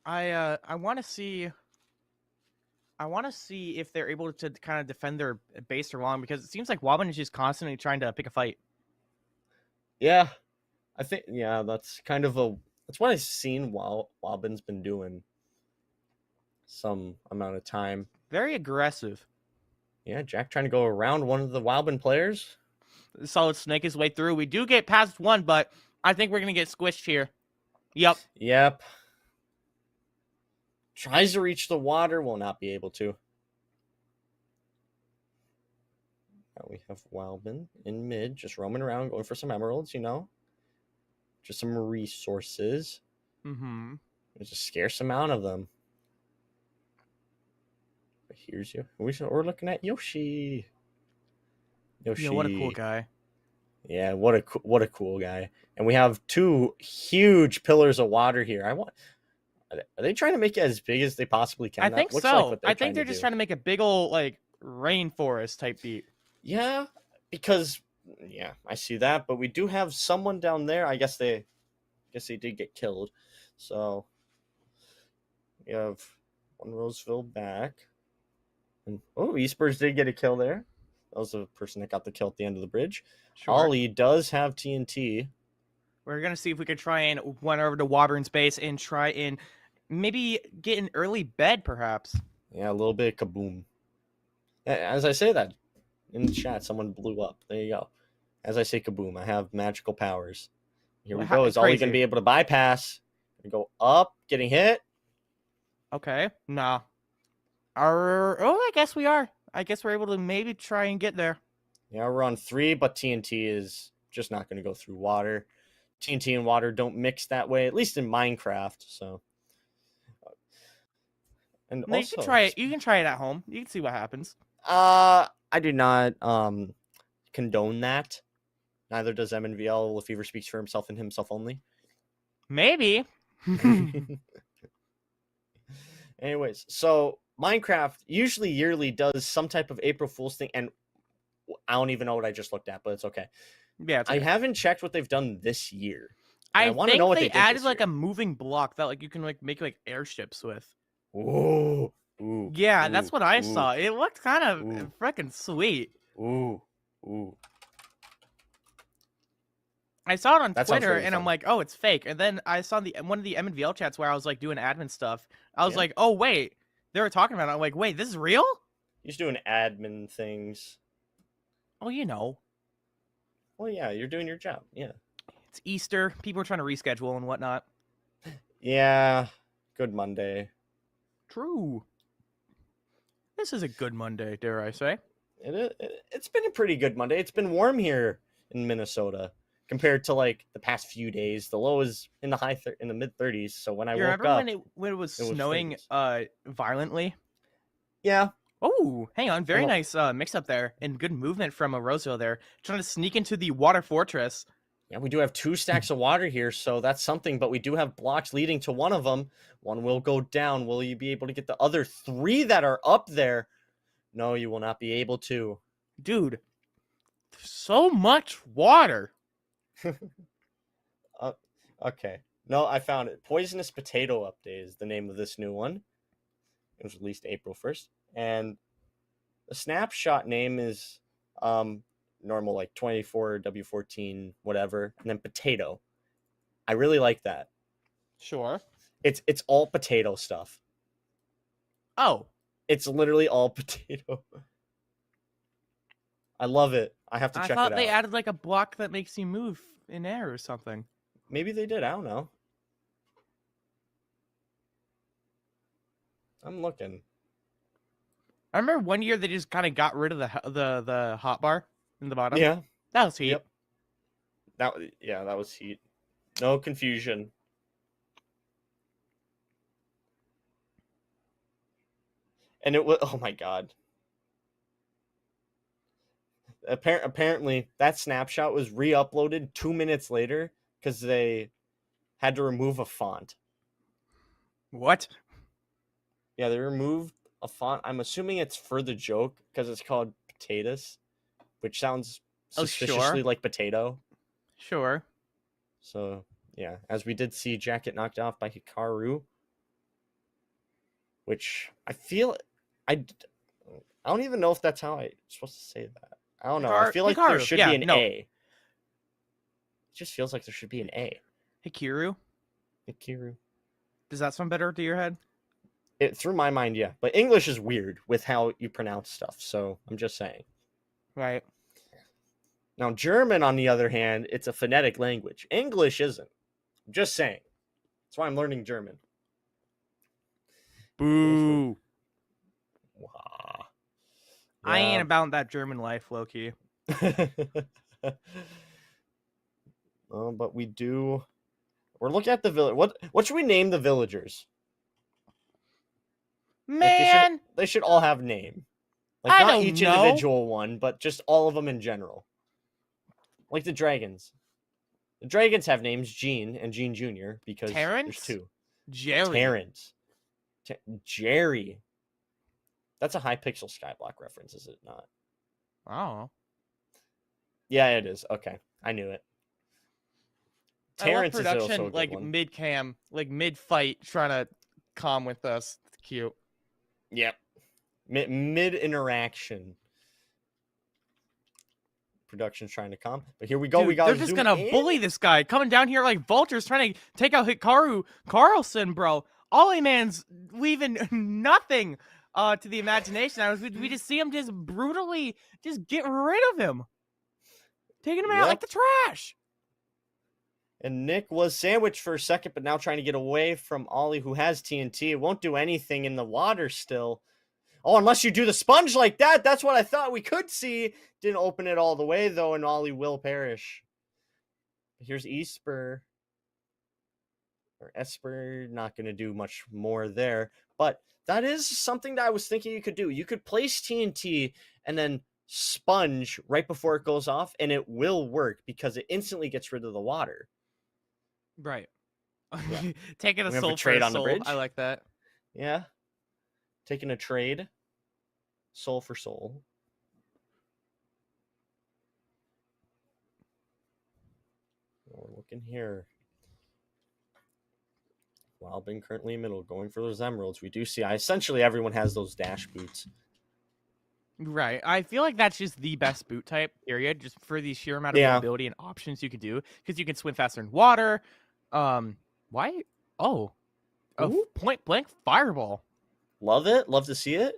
Speaker 2: I want to see. I want to see if they're able to kind of defend their base or long, because it seems like Wildman is just constantly trying to pick a fight.
Speaker 11: Yeah, I think that's kind of that's what I've seen Wildman's been doing some amount of time.
Speaker 2: Very aggressive.
Speaker 11: Yeah, Jack trying to go around one of the Wildman players.
Speaker 2: Solid snake his way through. We do get past one, but I think we're going to get squished here. Yep.
Speaker 11: Tries to reach the water, will not be able to. Now we have Wildman in mid, just roaming around, going for some emeralds, just some resources.
Speaker 2: Mm-hmm.
Speaker 11: There's a scarce amount of them. But here's you. We're looking at Yoshi.
Speaker 2: Yeah, what a cool guy.
Speaker 11: Yeah, what a cool guy. And we have 2 huge pillars of water here. Are they trying to make it as big as they possibly can?
Speaker 2: I think so. I think they're just trying to make a big old rainforest type beat.
Speaker 11: Yeah, because I see that, but we do have someone down there. I guess they did get killed. So we have one Roseville back. And esports did get a kill there. That was the person that got the kill at the end of the bridge. Sure. Ollie does have TNT.
Speaker 2: We're going to see if we could try and run over to Woburn's base and try and maybe get an early bed, perhaps.
Speaker 11: Yeah, a little bit of kaboom. As I say that, in the chat, someone blew up. There you go. As I say kaboom, I have magical powers. Here we go. Is Ollie going to be able to bypass? Go up, getting hit?
Speaker 2: Okay. Nah. I guess we are. I guess we're able to maybe try and get there.
Speaker 11: Yeah, we're on 3, but TNT is just not going to go through water. TNT and water don't mix that way, at least in Minecraft. So, and
Speaker 2: no,
Speaker 11: also,
Speaker 2: you can try it. You can try it at home. You can see what happens.
Speaker 11: I do not condone that. Neither does Mnvl. Lefevre speaks for himself and himself only.
Speaker 2: Maybe.
Speaker 11: Anyways, so Minecraft usually yearly does some type of April Fool's thing, and I don't even know what I just looked at, but it's okay.
Speaker 2: Yeah,
Speaker 11: I haven't checked what they've done this year.
Speaker 2: I want to know what they added a moving block that you can make airships with.
Speaker 11: Ooh.
Speaker 2: Yeah, that's what I saw. It looked kind of freaking sweet.
Speaker 11: Ooh.
Speaker 2: I saw it on Twitter, and I'm like, oh, it's fake. And then I saw one of the Mnvl chats where I was doing admin stuff. I was like, oh wait, they were talking about it. I'm like, wait, this is real?
Speaker 11: You're doing admin things.
Speaker 2: Oh,
Speaker 11: Well, yeah, you're doing your job. Yeah.
Speaker 2: It's Easter. People are trying to reschedule and whatnot.
Speaker 11: Yeah. Good Monday.
Speaker 2: True. This is a good Monday, dare I say.
Speaker 11: It's been a pretty good Monday. It's been warm here in Minnesota compared to the past few days. The low is in the mid 30s. So when I woke up,
Speaker 2: when it was snowing violently?
Speaker 11: Yeah.
Speaker 2: Oh, hang on. Very nice mix up there and good movement from Roseville there. Trying to sneak into the water fortress.
Speaker 11: Yeah, we do have 2 stacks of water here, so that's something, but we do have blocks leading to one of them. One will go down. Will you be able to get the other 3 that are up there? No, you will not be able to.
Speaker 2: Dude, there's so much water.
Speaker 11: Okay. No, I found it. Poisonous Potato Update is the name of this new one. It was released April 1st. And the snapshot name is normal, 24 W14 whatever, and then potato. I really like that.
Speaker 2: Sure.
Speaker 11: It's all potato stuff.
Speaker 2: Oh.
Speaker 11: It's literally all potato. I love it. I have to check it out.
Speaker 2: I thought they added a block that makes you move in air or something.
Speaker 11: Maybe they did. I don't know. I'm looking.
Speaker 2: I remember one year they just kind of got rid of the hotbar in the bottom.
Speaker 11: Yeah.
Speaker 2: That was heat.
Speaker 11: Yep. That was heat. No confusion. And it was, oh my god. Apparently, that snapshot was re-uploaded 2 minutes later because they had to remove a font.
Speaker 2: What?
Speaker 11: Yeah, they removed a font. I'm assuming it's for the joke because it's called Potatoes, which sounds suspiciously like potato.
Speaker 2: Sure.
Speaker 11: So, yeah, as we did see Jack get knocked off by Hikaru, which I feel I don't even know if that's how I'm supposed to say that. I don't know. I feel like there should be an A. It just feels like there should be an A.
Speaker 2: Hikiru.
Speaker 11: Does
Speaker 2: that sound better to your head?
Speaker 11: It through my mind, yeah. But English is weird with how you pronounce stuff, so I'm just saying.
Speaker 2: Right.
Speaker 11: Now, German, on the other hand, it's a phonetic language. English isn't. I'm just saying. That's why I'm learning German.
Speaker 2: Boo.
Speaker 11: Wow.
Speaker 2: I ain't about that German life, low-key.
Speaker 11: But we do. We're looking at the village. What should we name the villagers?
Speaker 2: Man,
Speaker 11: like they should all have name. Like
Speaker 2: I
Speaker 11: not
Speaker 2: don't
Speaker 11: each
Speaker 2: know.
Speaker 11: individual one, but just all of them in general. Like the dragons. The dragons have names Gene and Gene Jr. because there's two.
Speaker 2: Jerry.
Speaker 11: Terrence. Jerry. That's a Hypixel Skyblock reference, is it not?
Speaker 2: Oh.
Speaker 11: Yeah, it is. Okay. I knew it. Terrence
Speaker 2: I love production,
Speaker 11: is also a good one.
Speaker 2: mid-cam, mid-fight, trying to calm with us. It's cute.
Speaker 11: Yep. Mid-interaction. Production's trying to calm. But here we go.
Speaker 2: Dude,
Speaker 11: we got.
Speaker 2: They're just going to bully this guy. Coming down here like vultures, trying to take out Hikaru Carlson, bro. Ollie Man's leaving nothing to the imagination. We just see him just brutally just get rid of him. Taking him out like the trash.
Speaker 11: And Nick was sandwiched for a second, but now trying to get away from Ollie, who has TNT. It won't do anything in the water still. Oh, unless you do the sponge like that. That's what I thought we could see. Didn't open it all the way, though, and Ollie will perish. Here's Ssbu. Or Ssbu, not going to do much more there. But that is something that I was thinking you could do. You could place TNT and then sponge right before it goes off, and it will work because it instantly gets rid of the water.
Speaker 2: Right.
Speaker 11: Yeah.
Speaker 2: Taking a soul trade on the bridge. I like that.
Speaker 11: Yeah. Taking a trade. Soul for soul. We're looking here. Wildbin currently in middle, going for those emeralds. We do see essentially everyone has those dash boots.
Speaker 2: Right. I feel like that's just the best boot type, period, just for the sheer amount of mobility and options you can do. Because you can swim faster in water. Why? Oh. A point blank fireball.
Speaker 11: Love it. Love to see it.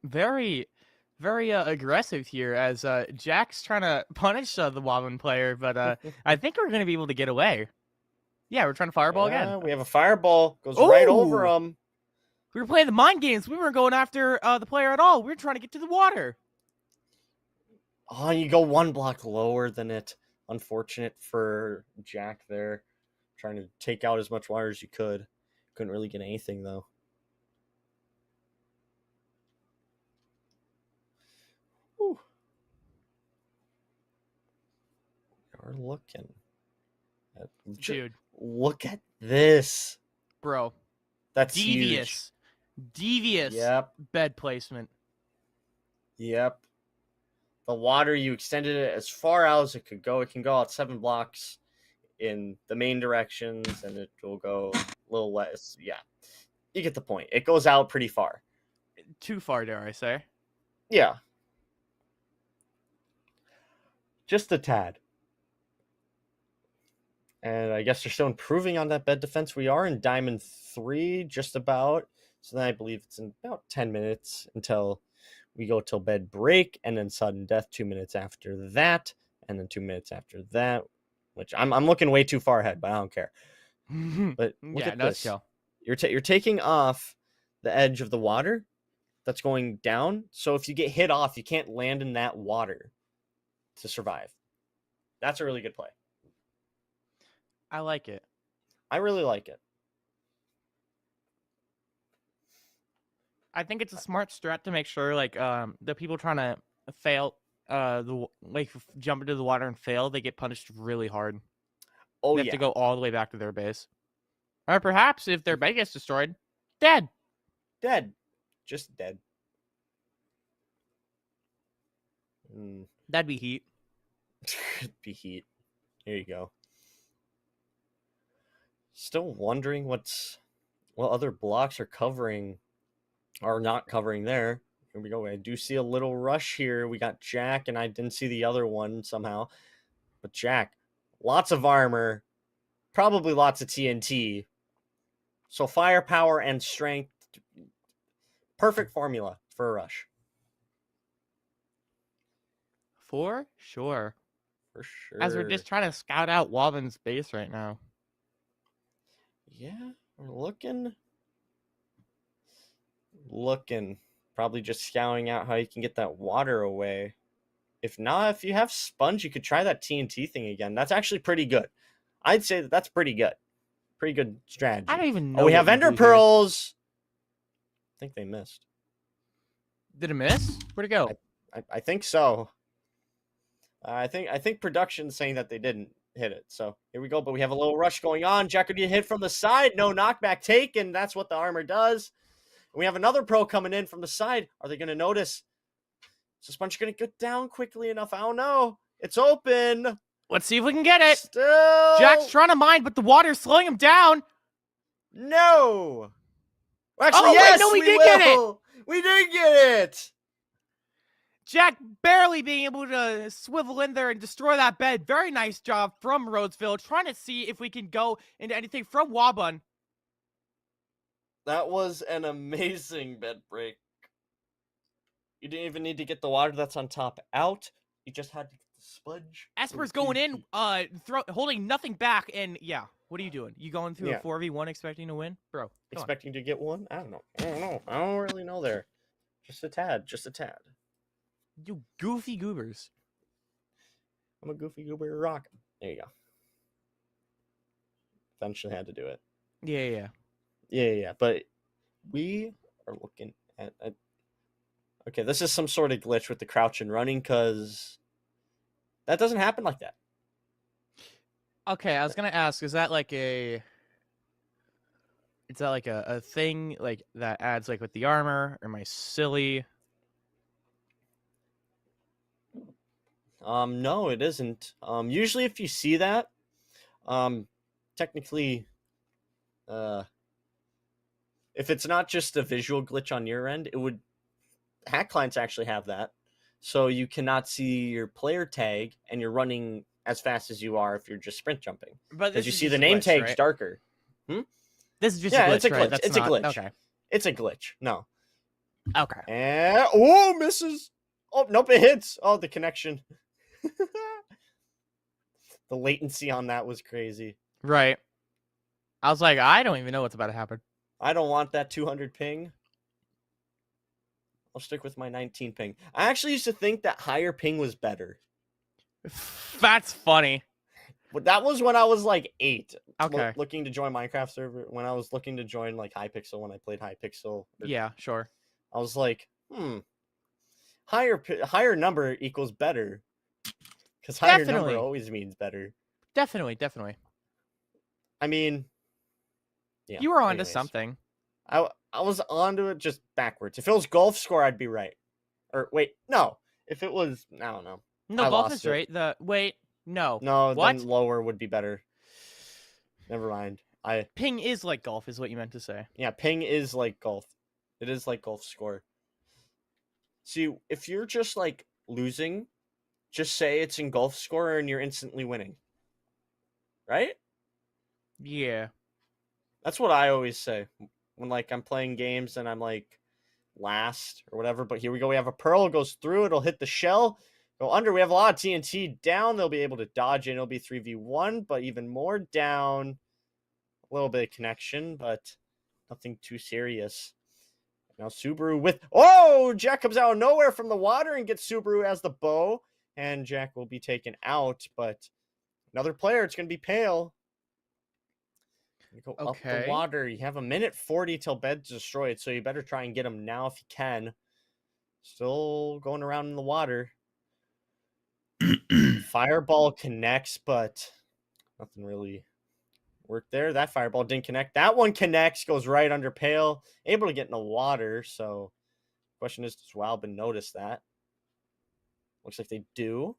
Speaker 2: Very, very aggressive here as Jack's trying to punish the Wobbin player, but I think we're going to be able to get away. Yeah, we're trying to fireball again.
Speaker 11: We have a fireball. Goes right over him.
Speaker 2: We were playing the mind games. We weren't going after the player at all. We were trying to get to the water.
Speaker 11: Oh, you go one block lower than it. Unfortunate for Jack there. Trying to take out as much water as you could. Couldn't really get anything, though. Whew. We're looking.
Speaker 2: Dude.
Speaker 11: Look at this.
Speaker 2: Bro.
Speaker 11: That's
Speaker 2: devious.
Speaker 11: Huge.
Speaker 2: Devious.
Speaker 11: Yep.
Speaker 2: Bed placement.
Speaker 11: Yep. The water, you extended it as far out as it could go. It can go out 7 blocks in the main directions, and it will go a little less. Yeah. You get the point. It goes out pretty far.
Speaker 2: Too far, dare I say.
Speaker 11: Yeah. Just a tad. And I guess they're still improving on that bed defense. We are in Diamond 3, just about. So then I believe it's in about 10 minutes until we go till bed break, and then sudden death 2 minutes after that, and then 2 minutes after that, which I'm looking way too far ahead, but I don't care. But look at this. You're taking off the edge of the water that's going down. So if you get hit off, you can't land in that water to survive. That's a really good play.
Speaker 2: I like it.
Speaker 11: I really like it.
Speaker 2: I think it's a smart strat to make sure, like, the people trying to fail, jump into the water and fail, they get punished really hard.
Speaker 11: Oh,
Speaker 2: they have to go all the way back to their base. Or perhaps if their base gets destroyed, dead.
Speaker 11: just dead.
Speaker 2: That'd be heat.
Speaker 11: Could be heat. Here you go. Still wondering what other blocks are covering or not covering there. Here we go. I do see a little rush here. We got Jack, and I didn't see the other one somehow. But Jack, lots of armor, probably lots of TNT. So firepower and strength, perfect formula for a rush.
Speaker 2: For sure.
Speaker 11: For sure.
Speaker 2: As we're just trying to scout out Wobbin's base right now.
Speaker 11: Yeah, we're looking. Probably just scouting out how you can get that water away. If not, if you have sponge, you could try that TNT thing again. That's actually pretty good. I'd say that's pretty good. Pretty good strategy.
Speaker 2: I don't even know.
Speaker 11: Oh, we have Ender Pearls. I think they missed.
Speaker 2: Did it miss? Where'd it go?
Speaker 11: I think so. I think production's saying that they didn't hit it. So here we go. But we have a little rush going on. Jack would get hit from the side. No knockback taken. That's what the armor does. We have another pro coming in from the side. Are they going to notice? Is the sponge going to get down quickly enough? I don't know. It's open.
Speaker 2: Let's see if we can get it.
Speaker 11: Still.
Speaker 2: Jack's trying to mine, but the water's slowing him down.
Speaker 11: No. Actually, yes,
Speaker 2: wait, no, we did get it.
Speaker 11: We did get it.
Speaker 2: Jack barely being able to swivel in there and destroy that bed. Very nice job from Roseville. Trying to see if we can go into anything from Wabun.
Speaker 11: That was an amazing bed break. You didn't even need to get the water that's on top out. You just had to get the sponge.
Speaker 2: Esper's going in, holding nothing back, and yeah. What are you doing? You going through a 4v1 expecting to win? Bro,
Speaker 11: expecting to get one? I don't know. I don't really know there. Just a tad.
Speaker 2: You goofy goobers.
Speaker 11: I'm a goofy goober rock. There you go. Eventually had to do it. Yeah. But we are looking at okay, this is some sort of glitch with the crouch and running, because that doesn't happen like that.
Speaker 2: Okay, I was gonna ask, is that like a thing like that adds like with the armor, or am I silly?
Speaker 11: No, it isn't. Usually if you see that, technically, if it's not just a visual glitch on your end, hack clients actually have that. So you cannot see your player tag and you're running as fast as you are if you're just sprint jumping.
Speaker 2: But
Speaker 11: because you see the name tag's right? Darker.
Speaker 2: This is just a glitch,
Speaker 11: it's a glitch.
Speaker 2: Right?
Speaker 11: It's a glitch.
Speaker 2: Okay.
Speaker 11: It's a glitch. No.
Speaker 2: Okay.
Speaker 11: And misses. Oh, nope, it hits. Oh, the connection. The latency on that was crazy.
Speaker 2: Right. I was like, I don't even know what's about to happen.
Speaker 11: I don't want that 200 ping. I'll stick with my 19 ping. I actually used to think that higher ping was better.
Speaker 2: That's funny.
Speaker 11: But that was when I was like 8.
Speaker 2: Okay.
Speaker 11: Looking to join Minecraft server. When I was looking to join like Hypixel, when I played Hypixel.
Speaker 2: Yeah, sure.
Speaker 11: I was like, higher number equals better. Because higher number always means better.
Speaker 2: Definitely.
Speaker 11: I mean, yeah.
Speaker 2: You were onto something.
Speaker 11: I was onto it just backwards. If it was golf score, I'd be right. Or wait, no. If it was, I don't know.
Speaker 2: No, golf is right. No. What?
Speaker 11: Then lower would be better. Never mind.
Speaker 2: Ping is like golf, is what you meant to say.
Speaker 11: Yeah, ping is like golf. It is like golf score. See, if you're just like losing, just say it's in golf score and you're instantly winning. Right?
Speaker 2: Yeah.
Speaker 11: That's what I always say when like I'm playing games and I'm like last or whatever. But here we go. We have a pearl, it goes through, it'll hit the shell, go under. We have a lot of TNT down. They'll be able to dodge it. It'll be 3v1, but even more down. A little bit of connection, but nothing too serious. Now Ssbu with Jack comes out of nowhere from the water and gets Ssbu as the bow, and Jack will be taken out. But another player, it's gonna be Pale. You go up the water. You have 1:40 till bed's destroyed, so you better try and get him now if you can. Still going around in the water. Fireball connects, but nothing really worked there. That fireball didn't connect. That one connects, goes right under Pale. Able to get in the water, so Question is, does Wildman notice that? Looks like they do.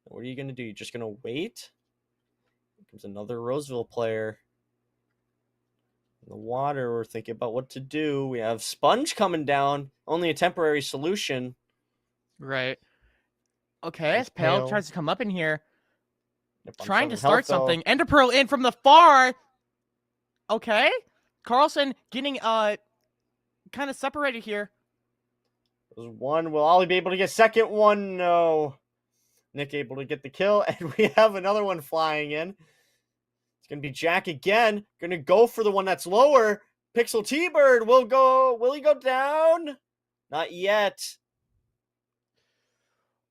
Speaker 11: What are you going to do? You're just going to wait? Here comes another Roseville player. In the water, we're thinking about what to do. We have Sponge coming down. Only a temporary solution.
Speaker 2: Right. Okay, as Pale tries to come up in here.
Speaker 11: Yep,
Speaker 2: trying to start something. Ender Pearl in from the far. Okay. Carlson getting kind of separated here.
Speaker 11: There's one. Will Ollie be able to get second one? No. Nick able to get the kill. And we have another one flying in. It's going to be Jack again. Going to go for the one that's lower. Pixel T-Bird will go. Will he go down? Not yet.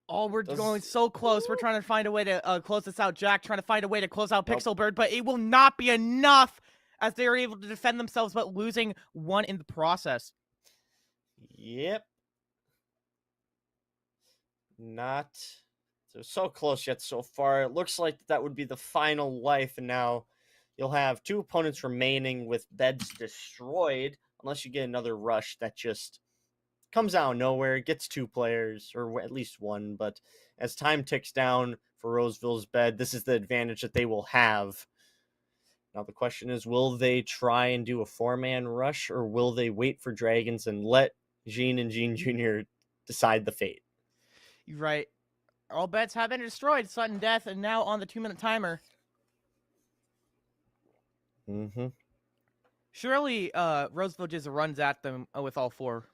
Speaker 2: Oh, we're going so close. We're trying to find a way to close this out. Jack trying to find a way to close out Pixel Bird, but it will not be enough as they are able to defend themselves, but losing one in the process.
Speaker 11: Yep. Not so close yet so far. It looks like that would be the final life, and now you'll have 2 opponents remaining with beds destroyed, unless you get another rush that just comes out of nowhere, gets 2 players, or at least 1, but as time ticks down for Roseville's bed, this is the advantage that they will have. Now the question is, will they try and do a 4-man rush, or will they wait for Dragons and let Jean and Jean Jr. decide the fate?
Speaker 2: You're right. All bets have been destroyed. Sudden death, and now on the 2-minute timer.
Speaker 11: Mm-hmm.
Speaker 2: Surely Roseville just runs at them with all 4.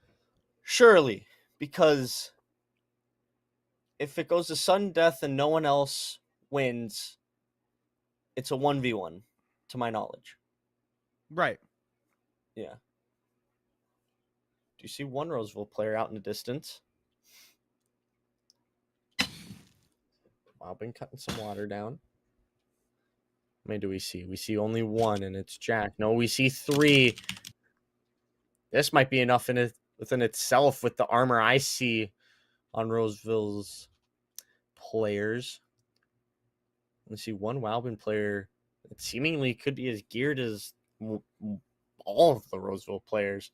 Speaker 11: Surely, because if it goes to sudden death and no one else wins, it's a 1v1, to my knowledge.
Speaker 2: Right.
Speaker 11: Yeah. Do you see one Roseville player out in the distance? Wow, been cutting some water down. How many do we see? We see only 1, and it's Jack. No, we see 3. This might be enough within itself with the armor I see on Roseville's players. I see 1 Wildman player that seemingly could be as geared as all of the Roseville players.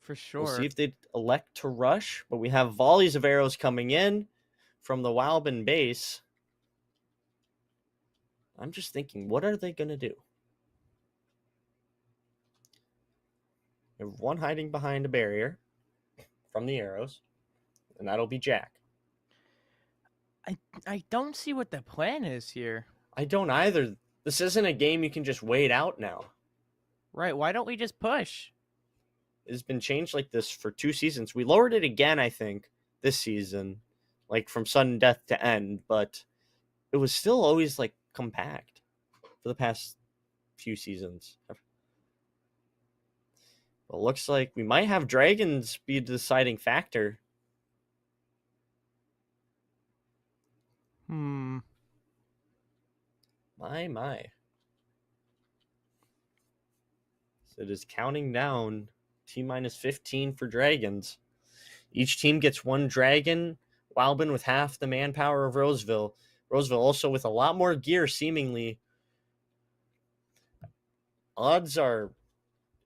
Speaker 2: For sure.
Speaker 11: We'll see if they elect to rush, but we have volleys of arrows coming in from the Wildman base. I'm just thinking, what are they going to do? We have 1 hiding behind a barrier from the arrows, and that'll be Jack.
Speaker 2: I don't see what the plan is here.
Speaker 11: I don't either. This isn't a game you can just wait out now.
Speaker 2: Right, why don't we just push?
Speaker 11: It's been changed like this for 2 seasons. We lowered it again, I think, this season, like from sudden death to end, but it was still always like compact for the past few seasons. Well, looks like we might have Dragons be the deciding factor. My. So it is counting down. T-minus 15 for Dragons. Each team gets 1 Dragon. Wildman with half the manpower of Roseville. Roseville also with a lot more gear, seemingly. Odds are,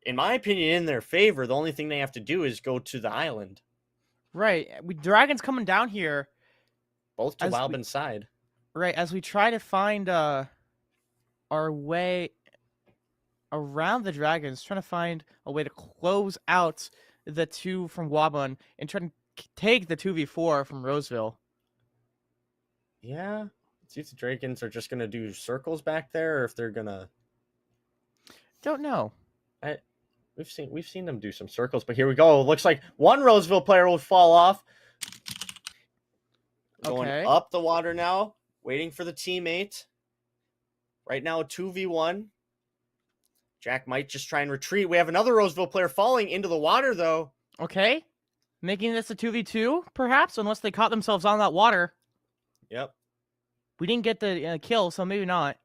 Speaker 11: in my opinion, in their favor. The only thing they have to do is go to the island.
Speaker 2: Right. Dragons coming down here.
Speaker 11: Both to Wildman's side.
Speaker 2: Right, as we try to find our way around the Dragons, trying to find a way to close out the 2 from Wabun and try to take the 2v4 from Roseville.
Speaker 11: Yeah. Let's see if the Dragons are just going to do circles back there, or if they're going to...
Speaker 2: Don't know.
Speaker 11: We've seen them do some circles, but here we go. It looks like 1 Roseville player will fall off. Going up the water now, waiting for the teammate. Right now, 2v1. Jack might just try and retreat. We have another Roseville player falling into the water, though.
Speaker 2: Okay. Making this a 2v2, perhaps, unless they caught themselves on that water.
Speaker 11: Yep.
Speaker 2: We didn't get the kill, so maybe not.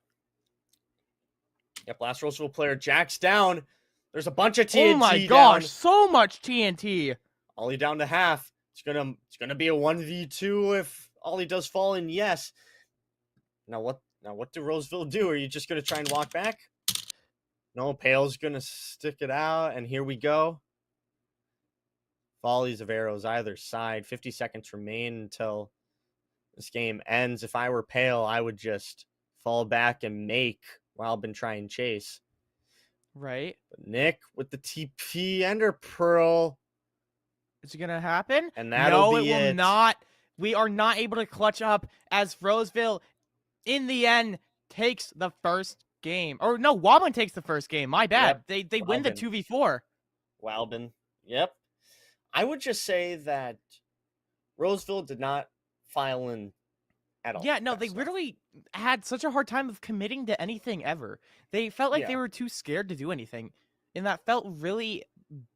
Speaker 11: Yep, last Roseville player. Jack's down. There's a bunch of TNT.
Speaker 2: Oh my gosh, so much TNT.
Speaker 11: Ollie down to half. It's gonna be a 1v2 if Ollie does fall in. Yes. Now what do Roseville do? Are you just gonna try and walk back? No, Pale's gonna stick it out, and here we go. volleys of arrows either side. 50 seconds remain until this game ends. If I were Pale, I would just fall back and make Wildman try and chase.
Speaker 2: Right.
Speaker 11: But Nick with the TP Ender Pearl.
Speaker 2: Is it going to happen?
Speaker 11: And that'll
Speaker 2: be
Speaker 11: be
Speaker 2: it. No, it will
Speaker 11: it.
Speaker 2: not. We are not able to clutch up as Roseville, in the end, takes the first game. Or no, Wildman takes the first game. My bad.
Speaker 11: Yep.
Speaker 2: They win the 2v4.
Speaker 11: Wildman. Yep. I would just say that Roseville did not file in at all.
Speaker 2: Yeah, no, they literally had such a hard time of committing to anything ever. They felt like they were too scared to do anything. And that felt really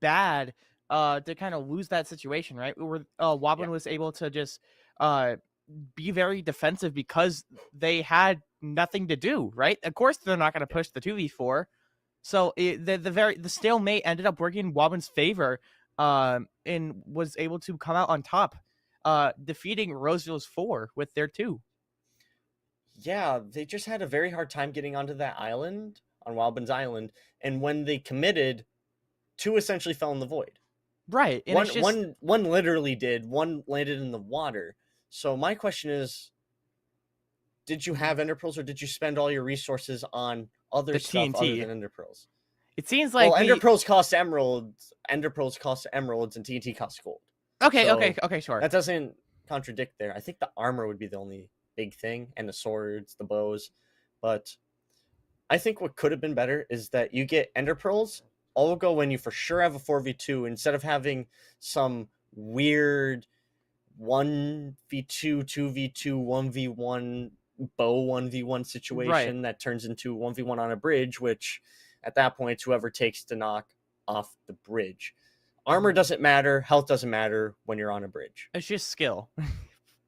Speaker 2: bad to kind of lose that situation, right? Where Wildman was able to just be very defensive because they had nothing to do, right? Of course, they're not going to push the 2v4. So the stalemate ended up working in Wildman's favor, and was able to come out on top, defeating Roseville's 4 with their 2.
Speaker 11: Yeah, they just had a very hard time getting onto that island, on Wildman's island, and when they committed, 2 essentially fell in the void.
Speaker 2: Right. And
Speaker 11: one literally did, one landed in the water. So my question is, did you have Ender Pearls, or did you spend all your resources on other stuff other than Ender Pearls?
Speaker 2: It seems like
Speaker 11: Ender Pearls cost emeralds, Ender Pearls cost emeralds, and TNT costs gold.
Speaker 2: Okay, sure.
Speaker 11: That doesn't contradict there. I think the armor would be the only big thing, and the swords, the bows. But I think what could have been better is that you get Ender Pearls all go when you for sure have a 4v2, instead of having some weird 1v2, 2v2, 1v1 bow 1v1 situation that turns into 1v1 on a bridge, which at that point it's whoever takes to knock off the bridge. Armor doesn't matter, health doesn't matter when you're on a bridge.
Speaker 2: It's just skill.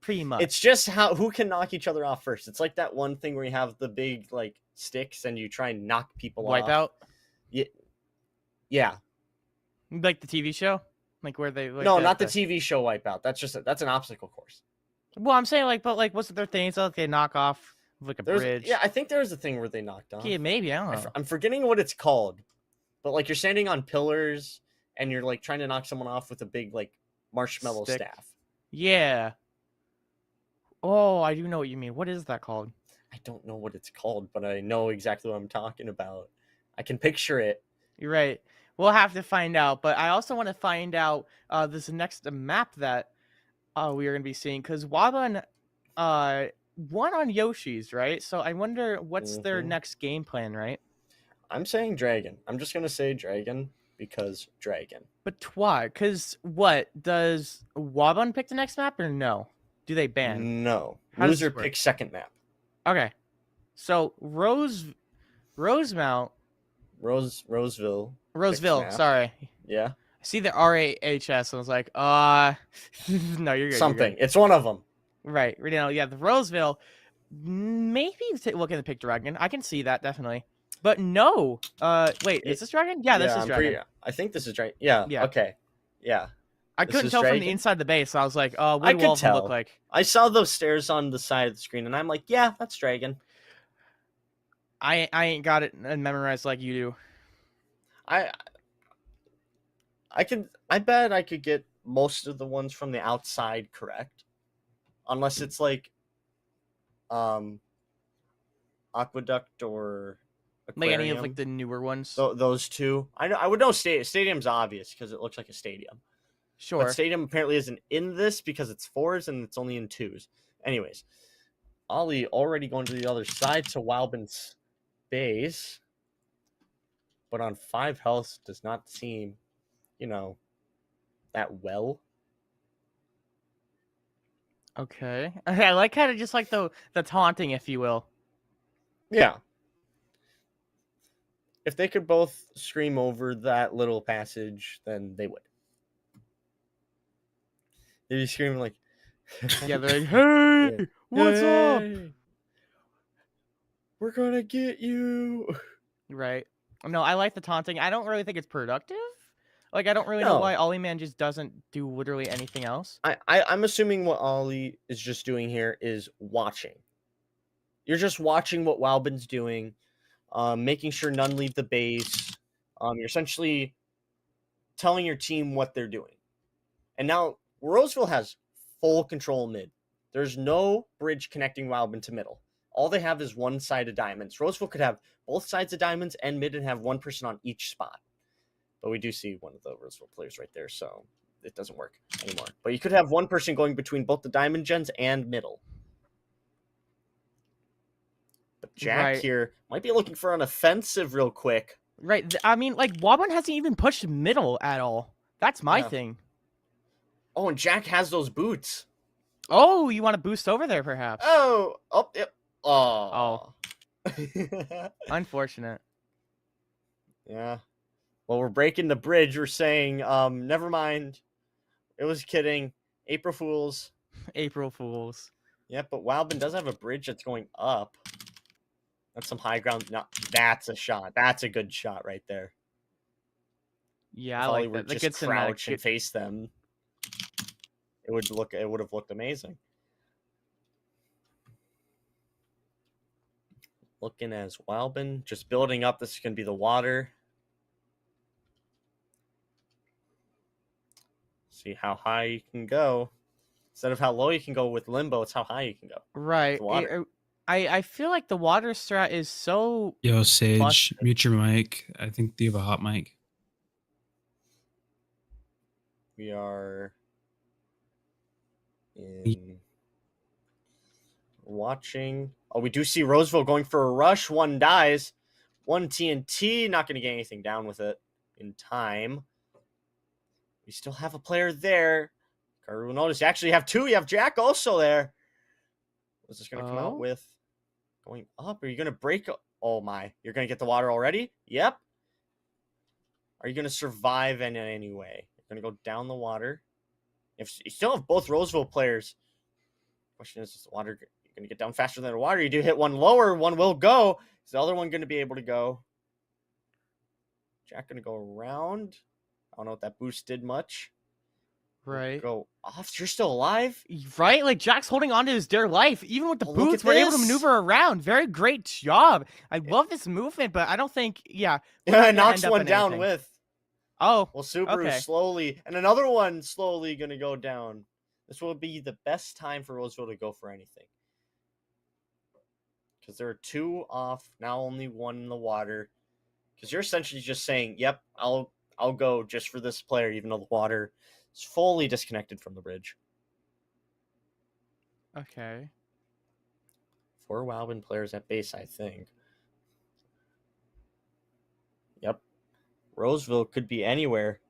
Speaker 2: Pretty much.
Speaker 11: It's just who can knock each other off first. It's like that one thing where you have the big like sticks and you try and knock people off.
Speaker 2: Wipeout?
Speaker 11: Yeah.
Speaker 2: Like the TV show? Like where they
Speaker 11: No, not the TV show Wipeout. That's an obstacle course.
Speaker 2: Well, I'm saying but what's their thing? So they knock off like a bridge.
Speaker 11: Yeah, I think there was a thing where they knocked off.
Speaker 2: Yeah, maybe, I don't know.
Speaker 11: I'm forgetting what it's called. But like you're standing on pillars and you're like trying to knock someone off with a big like marshmallow staff.
Speaker 2: Yeah. Oh, I do know what you mean. What is that called?
Speaker 11: I don't know what it's called, but I know exactly what I'm talking about. I can picture it.
Speaker 2: You're right. We'll have to find out. But I also want to find out this next map that we are going to be seeing, because Wabun won on Yoshi's, right? So I wonder what's their next game plan, right?
Speaker 11: I'm saying Dragon. I'm just going to say Dragon because Dragon.
Speaker 2: But why? Because what? Does Wabun pick the next map or no? Do they ban?
Speaker 11: No. Loser picks second map.
Speaker 2: Okay. So Roseville. Sorry.
Speaker 11: Yeah.
Speaker 2: I see the RAHS and I was like, no, you're good.
Speaker 11: Something.
Speaker 2: You're good.
Speaker 11: It's one of them.
Speaker 2: Right. Yeah, the Roseville. Maybe looking to pick Dragon. I can see that definitely. But no. Wait, is this Dragon? Yeah, this is Dragon.
Speaker 11: I think this is Dragon. Yeah. Okay. Yeah.
Speaker 2: I couldn't tell from the inside of the base. So I was like, what do all of them look like?
Speaker 11: I saw those stairs on the side of the screen, and I'm like, yeah, that's Dragon.
Speaker 2: I ain't got it memorized like you do.
Speaker 11: I bet I could get most of the ones from the outside correct. Unless it's like Aqueduct or Aquarium.
Speaker 2: Like any of like the newer ones.
Speaker 11: Those two. I would know Stadium's obvious because it looks like a stadium.
Speaker 2: Sure.
Speaker 11: But Stadium apparently isn't in this because it's 4s and it's only in 2s. Anyways, Ollie already going to the other side to Wildman's base. But on 5 health does not seem, that well.
Speaker 2: Okay. I like kind of just like the taunting, if you will.
Speaker 11: Yeah. If they could both scream over that little passage, then they would. They'd be screaming like,
Speaker 2: yeah, they're like, hey, what's up?
Speaker 11: We're gonna get you.
Speaker 2: Right. No, I like the taunting. I don't really think it's productive. Like, I don't really know why Ollie Man just doesn't do literally anything else.
Speaker 11: I'm assuming what Ollie is just doing here is watching. You're just watching what Wildman's doing, making sure none leave the base. You're essentially telling your team what they're doing. And now Roseville has full control mid. There's no bridge connecting Wildman to middle. All they have is one side of diamonds. Roseville could have both sides of diamonds and mid and have one person on each spot. But we do see one of the Roseville players right there, so it doesn't work anymore. But you could have one person going between both the diamond gens and middle. But Jack here might be looking for an offensive real quick.
Speaker 2: Right. I mean, like, Wildman hasn't even pushed middle at all. That's my thing.
Speaker 11: Oh, and Jack has those boots.
Speaker 2: Oh, you want to boost over there, perhaps?
Speaker 11: Yep. Oh.
Speaker 2: Unfortunate.
Speaker 11: Yeah. Well, we're breaking the bridge. We're saying, never mind. It was kidding. April Fools.
Speaker 2: April Fools.
Speaker 11: Yeah, but Wildman does have a bridge that's going up. That's some high ground. No, that's a shot. That's a good shot right there.
Speaker 2: Yeah, I like
Speaker 11: that.
Speaker 2: Just
Speaker 11: crouch and face them. It would have looked amazing. Looking as Wildman, just building up. This is going to be the water. See how high you can go. Instead of how low you can go with Limbo, it's how high you can go.
Speaker 2: Right. I feel like the water strat is so...
Speaker 12: Yo, Sage, mute your mic. I think you have a hot mic.
Speaker 11: We are watching. Oh, we do see Roseville going for a rush. One dies. One TNT. Not going to get anything down with it in time. We still have a player there. Karu will notice. You actually have two. You have Jack also there. What's this going to come out with? Going up. Are you going to break? Oh, my. You're going to get the water already? Yep. Are you going to survive in any way? You're going to go down the water. If you still have both Roseville players. Question is the water you're going to get down faster than the water? You do hit one lower. One will go. Is the other one going to be able to go? Jack going to go around. I don't know if that boost did much.
Speaker 2: Right.
Speaker 11: Go off. You're still alive?
Speaker 2: Right? Like, Jack's holding on to his dear life. Even with the boots, we're able to maneuver around. Very great job. I love this movement, but I don't think,
Speaker 11: knocks one down with.
Speaker 2: Oh.
Speaker 11: Well, Ssbu slowly, and another one slowly going to go down. This will be the best time for Roseville to go for anything. Because there are two off, now only one in the water. Because you're essentially just saying, yep, I'll go just for this player, even though the water is fully disconnected from the bridge.
Speaker 2: Okay.
Speaker 11: 4 Wildman players at base, I think. Yep. Roseville could be anywhere.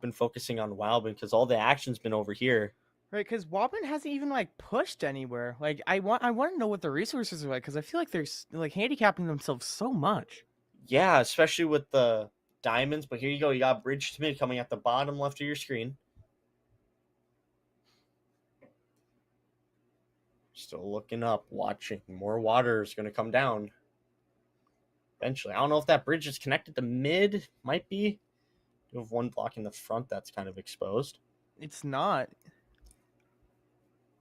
Speaker 11: Been focusing on Wildman because all the action's been over here.
Speaker 2: Right, because Wildman hasn't even pushed anywhere. Like, I want to know what the resources are like, because I feel like they're handicapping themselves so much.
Speaker 11: Yeah, especially with the diamonds. But here you go. You got bridge to mid coming at the bottom left of your screen. Still looking up, watching. More water is going to come down. Eventually. I don't know if that bridge is connected to mid. Might be. You have one block in the front that's kind of exposed.
Speaker 2: It's not.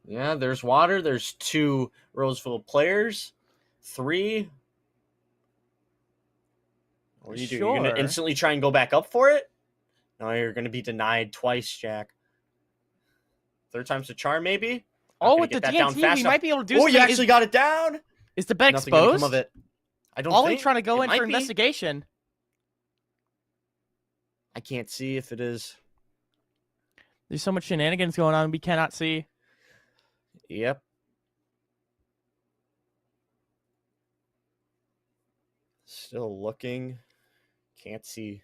Speaker 11: Yeah, there's water. There's 2 Roseville players. 3. What do you do? You're going to instantly try and go back up for it? No, you're going to be denied twice, Jack. 3rd time's the charm, maybe?
Speaker 2: Oh, with the TNT, we might be able to do something.
Speaker 11: Oh, you actually got it down?
Speaker 2: Is the bed
Speaker 11: exposed? Nothing gonna come of it. I don't think.
Speaker 2: Ollie's trying to go in for investigation.
Speaker 11: I can't see if it is.
Speaker 2: There's so much shenanigans going on we cannot see.
Speaker 11: Yep. Still looking. Can't see.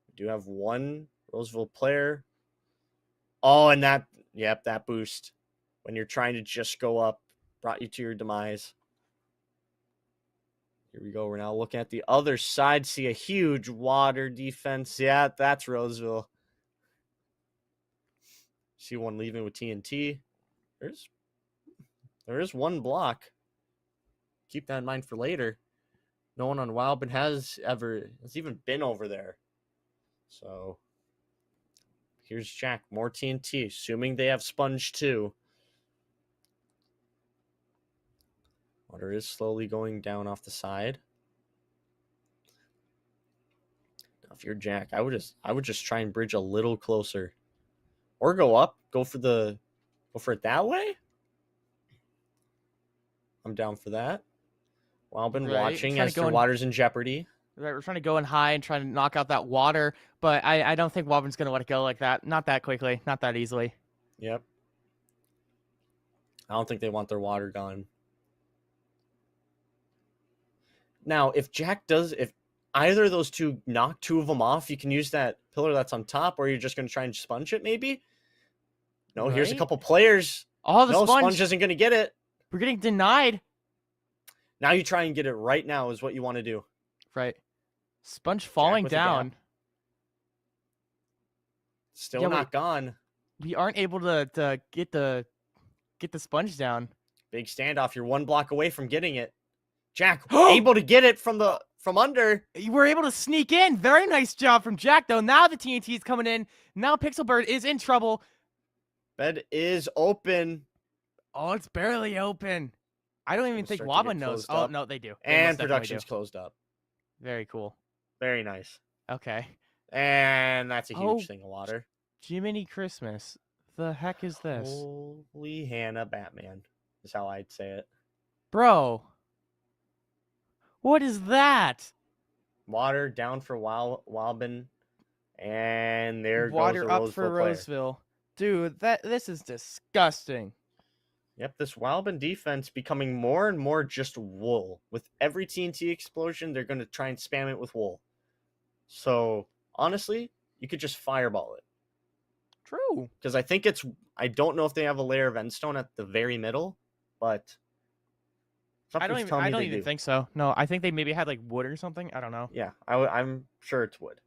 Speaker 11: We do have 1 Roseville player. Oh, and that boost. When you're trying to just go up, brought you to your demise. Here we go. We're now looking at the other side. See a huge water defense. Yeah, that's Roseville. See one leaving with TNT. There is 1 block. Keep that in mind for later. No one on Wildman has even been over there. So here's Jack. More TNT. Assuming they have Sponge too. Water is slowly going down off the side. Now, if you're Jack, I would just try and bridge a little closer. Or go up. Go for it that way. I'm down for that. Wildman watching as their water's in jeopardy.
Speaker 2: Right, we're trying to go in high and try to knock out that water, but I don't think Wildman's going to let it go like that. Not that quickly. Not that easily.
Speaker 11: Yep. I don't think they want their water gone. Now, if either of those two knock two of them off, you can use that pillar that's on top, or you're just going to try and sponge it, maybe? No, right? Here's a couple players.
Speaker 2: Oh, the
Speaker 11: sponge isn't going to get it.
Speaker 2: We're getting denied.
Speaker 11: Now you try and get it right now is what you want to do.
Speaker 2: Right. Sponge falling down.
Speaker 11: Still not gone.
Speaker 2: We aren't able to get the sponge down.
Speaker 11: Big standoff. You're one block away from getting it. Jack able to get it from under.
Speaker 2: You were able to sneak in. Very nice job from Jack, though. Now the TNT is coming in. Now Pixelbird is in trouble.
Speaker 11: Bed is open.
Speaker 2: Oh, it's barely open. I don't even think Waba knows. Oh, no, they do.
Speaker 11: And production's closed up.
Speaker 2: Very cool.
Speaker 11: Very nice.
Speaker 2: Okay.
Speaker 11: And that's a huge thing of water.
Speaker 2: Jiminy Christmas. The heck is this?
Speaker 11: Holy Hannah Batman is how I'd say it.
Speaker 2: Bro. What is that?
Speaker 11: Water down for Wildman. And there goes
Speaker 2: water up for Roseville. Dude, this is disgusting.
Speaker 11: Yep, this Wildman defense becoming more and more just wool. With every TNT explosion, they're going to try and spam it with wool. So, honestly, you could just fireball it.
Speaker 2: True.
Speaker 11: Because I don't know if they have a layer of endstone at the very middle, but
Speaker 2: I don't even think so. No, I think they maybe had like wood or something. I don't know.
Speaker 11: Yeah, I'm sure it's wood.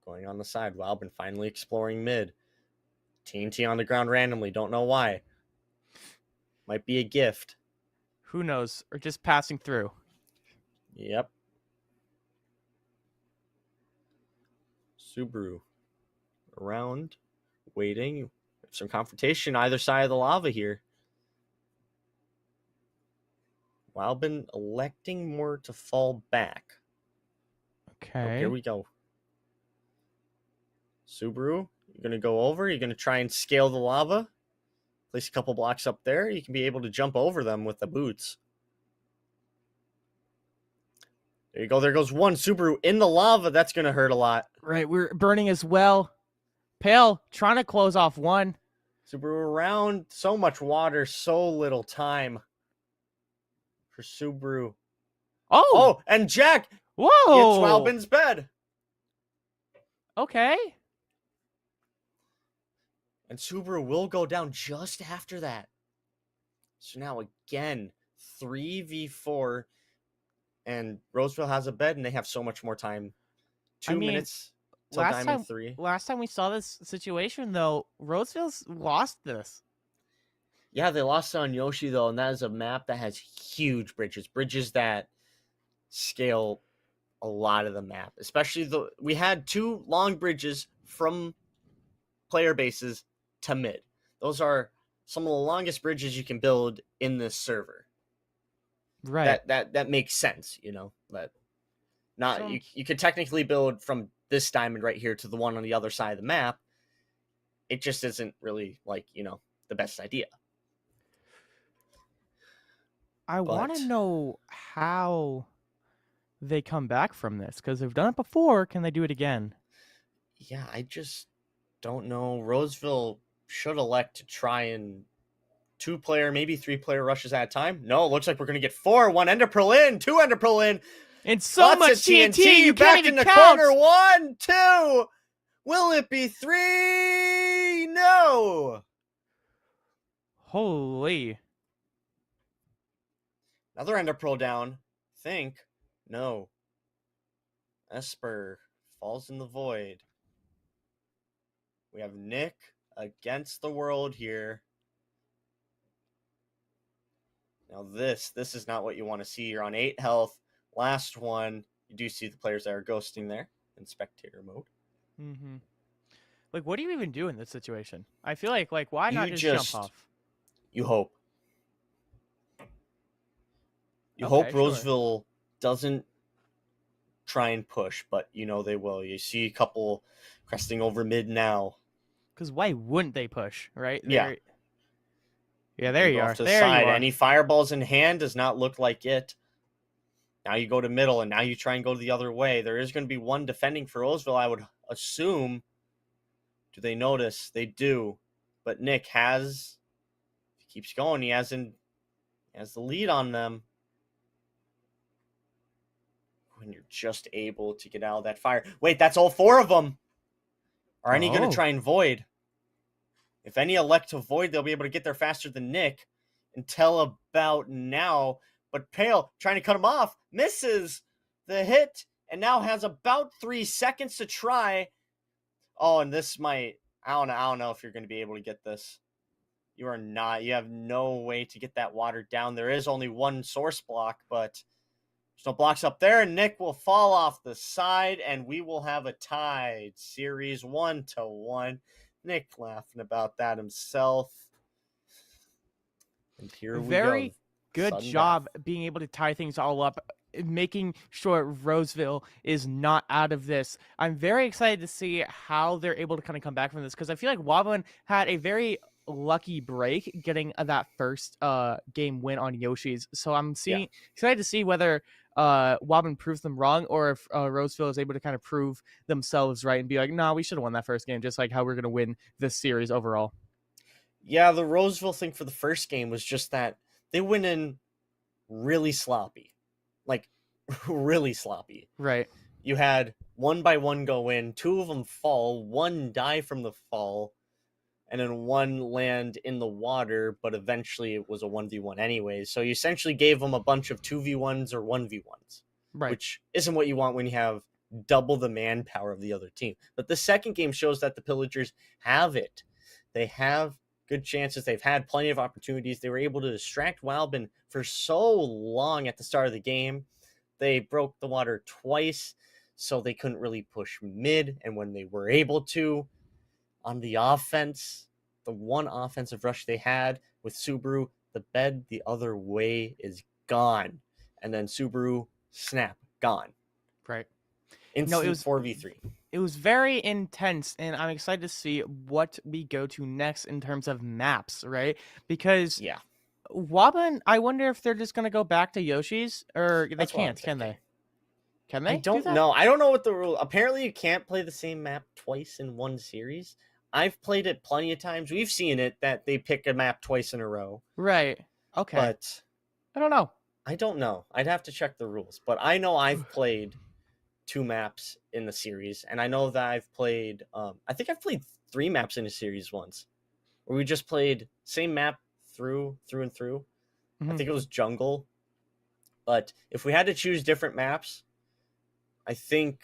Speaker 11: Going on the side. Wildman finally exploring mid. TNT on the ground randomly. Don't know why. Might be a gift.
Speaker 2: Who knows? Or just passing through.
Speaker 11: Yep. Ssbu around. Waiting. Some confrontation either side of the lava here. Wildman electing more to fall back.
Speaker 2: Okay.
Speaker 11: Oh, here we go. Ssbu, you're going to go over. You're going to try and scale the lava. Place a couple blocks up there. You can be able to jump over them with the boots. There you go. There goes one. Ssbu in the lava. That's going to hurt a lot.
Speaker 2: Right. We're burning as well. Pale trying to close off one.
Speaker 11: Ssbu around. So much water. So little time for Ssbu. Oh, and Jack.
Speaker 2: Whoa.
Speaker 11: Gets Wildman's bed.
Speaker 2: Okay.
Speaker 11: And Ssbu will go down just after that. So now again, 3v4. And Roseville has a bed, and they have so much more time. 2 minutes till Diamond 3.
Speaker 2: Last time we saw this situation, though, Roseville's lost this.
Speaker 11: Yeah, they lost on Yoshi, though, and that is a map that has huge bridges. Bridges that scale a lot of the map. Especially we had 2 long bridges from player bases to mid. Those are some of the longest bridges you can build in this server.
Speaker 2: Right.
Speaker 11: That makes sense, you know. That you could technically build from this diamond right here to the one on the other side of the map. It just isn't really the best idea.
Speaker 2: I want to know how they come back from this, because they've done it before. Can they do it again?
Speaker 11: Yeah, I just don't know. Roseville should elect to try and 2-player, maybe 3-player rushes at a time. No, it looks like we're going to get 4. 1 Ender Pearl in, 2 Ender Pearl in.
Speaker 2: And so much TNT, you
Speaker 11: back
Speaker 2: can't even
Speaker 11: in the
Speaker 2: count.
Speaker 11: corner. 1, 2. Will it be 3? No.
Speaker 2: Holy.
Speaker 11: Another Ender Pearl down. Think. No. Esper falls in the void. We have Nick against the world here. Now this is not what you want to see. You're on 8 health. Last one. You do see the players that are ghosting there in spectator mode.
Speaker 2: Mm-hmm. Like, what do you even do in this situation? I feel like why not
Speaker 11: You
Speaker 2: just jump off?
Speaker 11: You hope. You
Speaker 2: Okay,
Speaker 11: hope
Speaker 2: sure.
Speaker 11: Roseville doesn't try and push, but you know they will. You see a couple cresting over mid now.
Speaker 2: Because why wouldn't they push, right?
Speaker 11: Yeah.
Speaker 2: Yeah, there you
Speaker 11: go
Speaker 2: are.
Speaker 11: off to the
Speaker 2: There
Speaker 11: side.
Speaker 2: you are.
Speaker 11: Any fireballs in hand does not look like it. Now you go to middle, and now you try and go the other way. There is going to be one defending for Roseville, I would assume. Do they notice? They do. But Nick has... If he keeps going, he has the lead on them. When you're just able to get out of that fire. Wait, that's all 4 of them. Are any going to try and void? If any elect to void, they'll be able to get there faster than Nick until about now. But Pale, trying to cut him off, misses the hit and now has about 3 seconds to try. Oh, and this might... I don't know if you're going to be able to get this. You are not. You have no way to get that water down. There is only one source block, but there's no blocks up there. And Nick will fall off the side, and we will have a tied series 1-1. Nick laughing about that himself. And here we go.
Speaker 2: Very good job being able to tie things all up, making sure Roseville is not out of this. I'm very excited to see how they're able to kind of come back from this, because I feel like Woblin had a very lucky break getting that first game win on Yoshi's. So I'm excited to see whether Woblin proves them wrong, or if Roseville is able to kind of prove themselves right and be like, nah, we should have won that first game, just like how we're going to win this series overall.
Speaker 11: Yeah, the Roseville thing for the first game was just that they went in really sloppy. Like, really sloppy.
Speaker 2: Right.
Speaker 11: You had 1 by 1 go in, 2 of them fall, 1 die from the fall, and then 1 land in the water, but eventually it was a 1v1 anyways. So you essentially gave them a bunch of 2v1s or 1v1s.
Speaker 2: Right.
Speaker 11: Which isn't what you want when you have double the manpower of the other team. But the second game shows that the Pillagers have it. They have good chances. They've had plenty of opportunities. They were able to distract Wildman for so long at the start of the game. They broke the water twice, so they couldn't really push mid. And when they were able to, on the offense, the one offensive rush they had with Ssbu, the bed the other way is gone. And then Ssbu, snap, gone.
Speaker 2: Right.
Speaker 11: Instant 4v3.
Speaker 2: It was very intense, and I'm excited to see what we go to next in terms of maps, right? Because Woblin, I wonder if they're just going to go back to Yoshi's, or they can't, can they? Can they?
Speaker 11: I don't know. I don't know what the rule... Apparently, you can't play the same map twice in one series. I've played it plenty of times. We've seen it that they pick a map twice in a row.
Speaker 2: Right. Okay.
Speaker 11: But
Speaker 2: I don't know.
Speaker 11: I don't know. I'd have to check the rules. But I know I've played 2 maps in the series, and I know that I've played... I think I've played 3 maps in a series once, where we just played same map through and through.
Speaker 2: Mm-hmm.
Speaker 11: I think it was jungle. But if we had to choose different maps, I think...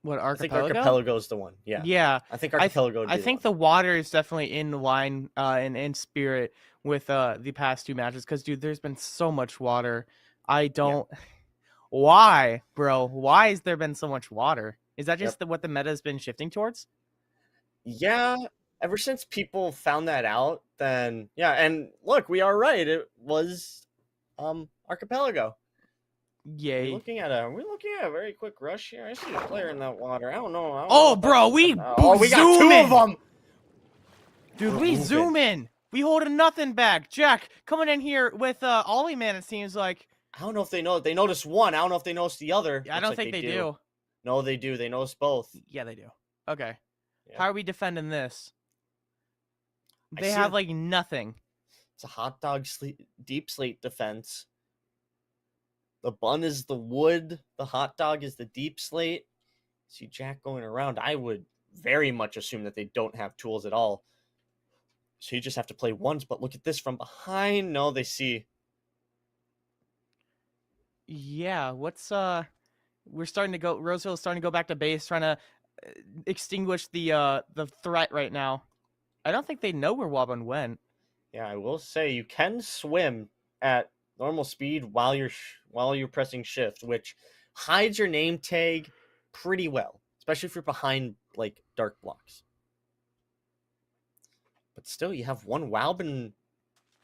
Speaker 2: What, Archipelago?
Speaker 11: I think Archipelago is the one. Yeah.
Speaker 2: Yeah.
Speaker 11: I think Archipelago.
Speaker 2: I think the water is definitely in line and in spirit with the past 2 matches, because dude, there's been so much water. I don't. Yeah. Why, bro? Why has there been so much water? Is that just what the meta has been shifting towards?
Speaker 11: Yeah. Ever since people found that out, then yeah. And look, we are right. It was Archipelago.
Speaker 2: Yay.
Speaker 11: Are we looking at a very quick rush here? I see a player in that water. I don't know.
Speaker 2: Oh, bro, we
Speaker 11: got 2 of them.
Speaker 2: Dude, we zoom in. We holding nothing back. Jack coming in here with Ollie Man, it seems like.
Speaker 11: I don't know if they know. They noticed one. I don't know if they noticed the other.
Speaker 2: I don't think they do.
Speaker 11: No, they do. They notice both.
Speaker 2: Yeah, they do. Okay.
Speaker 11: Yeah.
Speaker 2: How are we defending this? They have like nothing.
Speaker 11: It's a hot dog deep slate defense. The bun is the wood. The hot dog is the deep slate. See Jack going around. I would very much assume that they don't have tools at all. So you just have to play once. But look at this from behind. No, they see.
Speaker 2: Yeah, what's we're starting to go. Roseville's starting to go back to base, trying to extinguish the threat right now. I don't think they know where Woblin went.
Speaker 11: Yeah, I will say you can swim at normal speed while you're pressing shift, which hides your name tag pretty well, especially if you're behind like dark blocks. But still, you have one Walben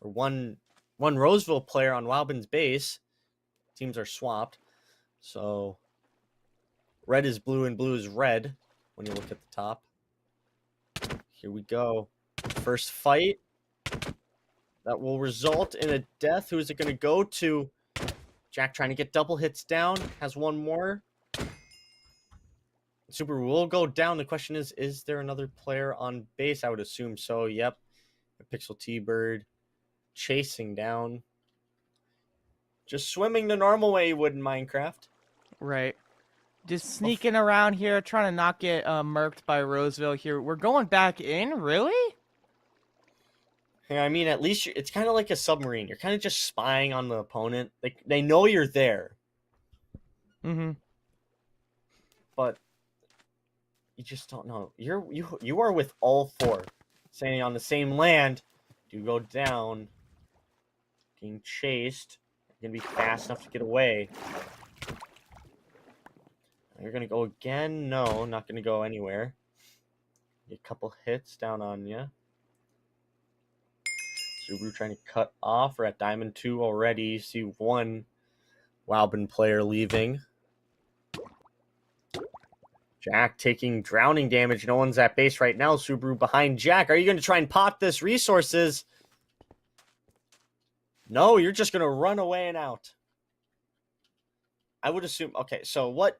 Speaker 11: or one Roseville player on Walben's base. Teams are swapped. So red is blue and blue is red when you look at the top. Here we go. First fight. That will result in a death. Who is it going to go to? Jack trying to get double hits down. Has one more. Super will go down. The question is there another player on base? I would assume so. Yep. Pixel T-Bird chasing down. Just swimming the normal way you would in Minecraft.
Speaker 2: Right. Just sneaking around here, trying to not get murked by Roseville here. We're going back in? Really?
Speaker 11: Yeah, I mean, at least it's kind of like a submarine. You're kind of just spying on the opponent. They know you're there.
Speaker 2: Mm-hmm.
Speaker 11: But you just don't know. You are with all four. Standing on the same land. You go down. Being chased. You're going to be fast enough to get away. You're going to go again? No, not going to go anywhere. Get a couple hits down on you. Ssbu trying to cut off. We're at Diamond 2 already. You see one Walben player leaving. Jack taking drowning damage. No one's at base right now. Ssbu behind Jack. Are you going to try and pop this resources? No, you're just going to run away and out. I would assume... Okay, so what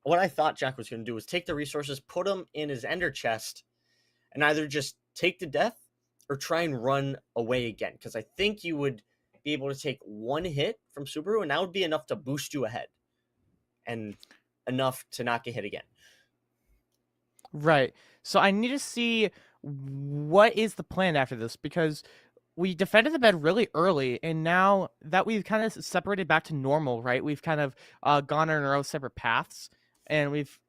Speaker 11: I thought Jack was going to do was take the resources, put them in his ender chest, and either just take the death or try and run away again. Because I think you would be able to take one hit from Ssbu, and that would be enough to boost you ahead. And enough to not get hit again.
Speaker 2: Right. So I need to see what is the plan after this, because we defended the bed really early, and now that we've kind of separated back to normal, right? We've kind of gone on our own separate paths, and we've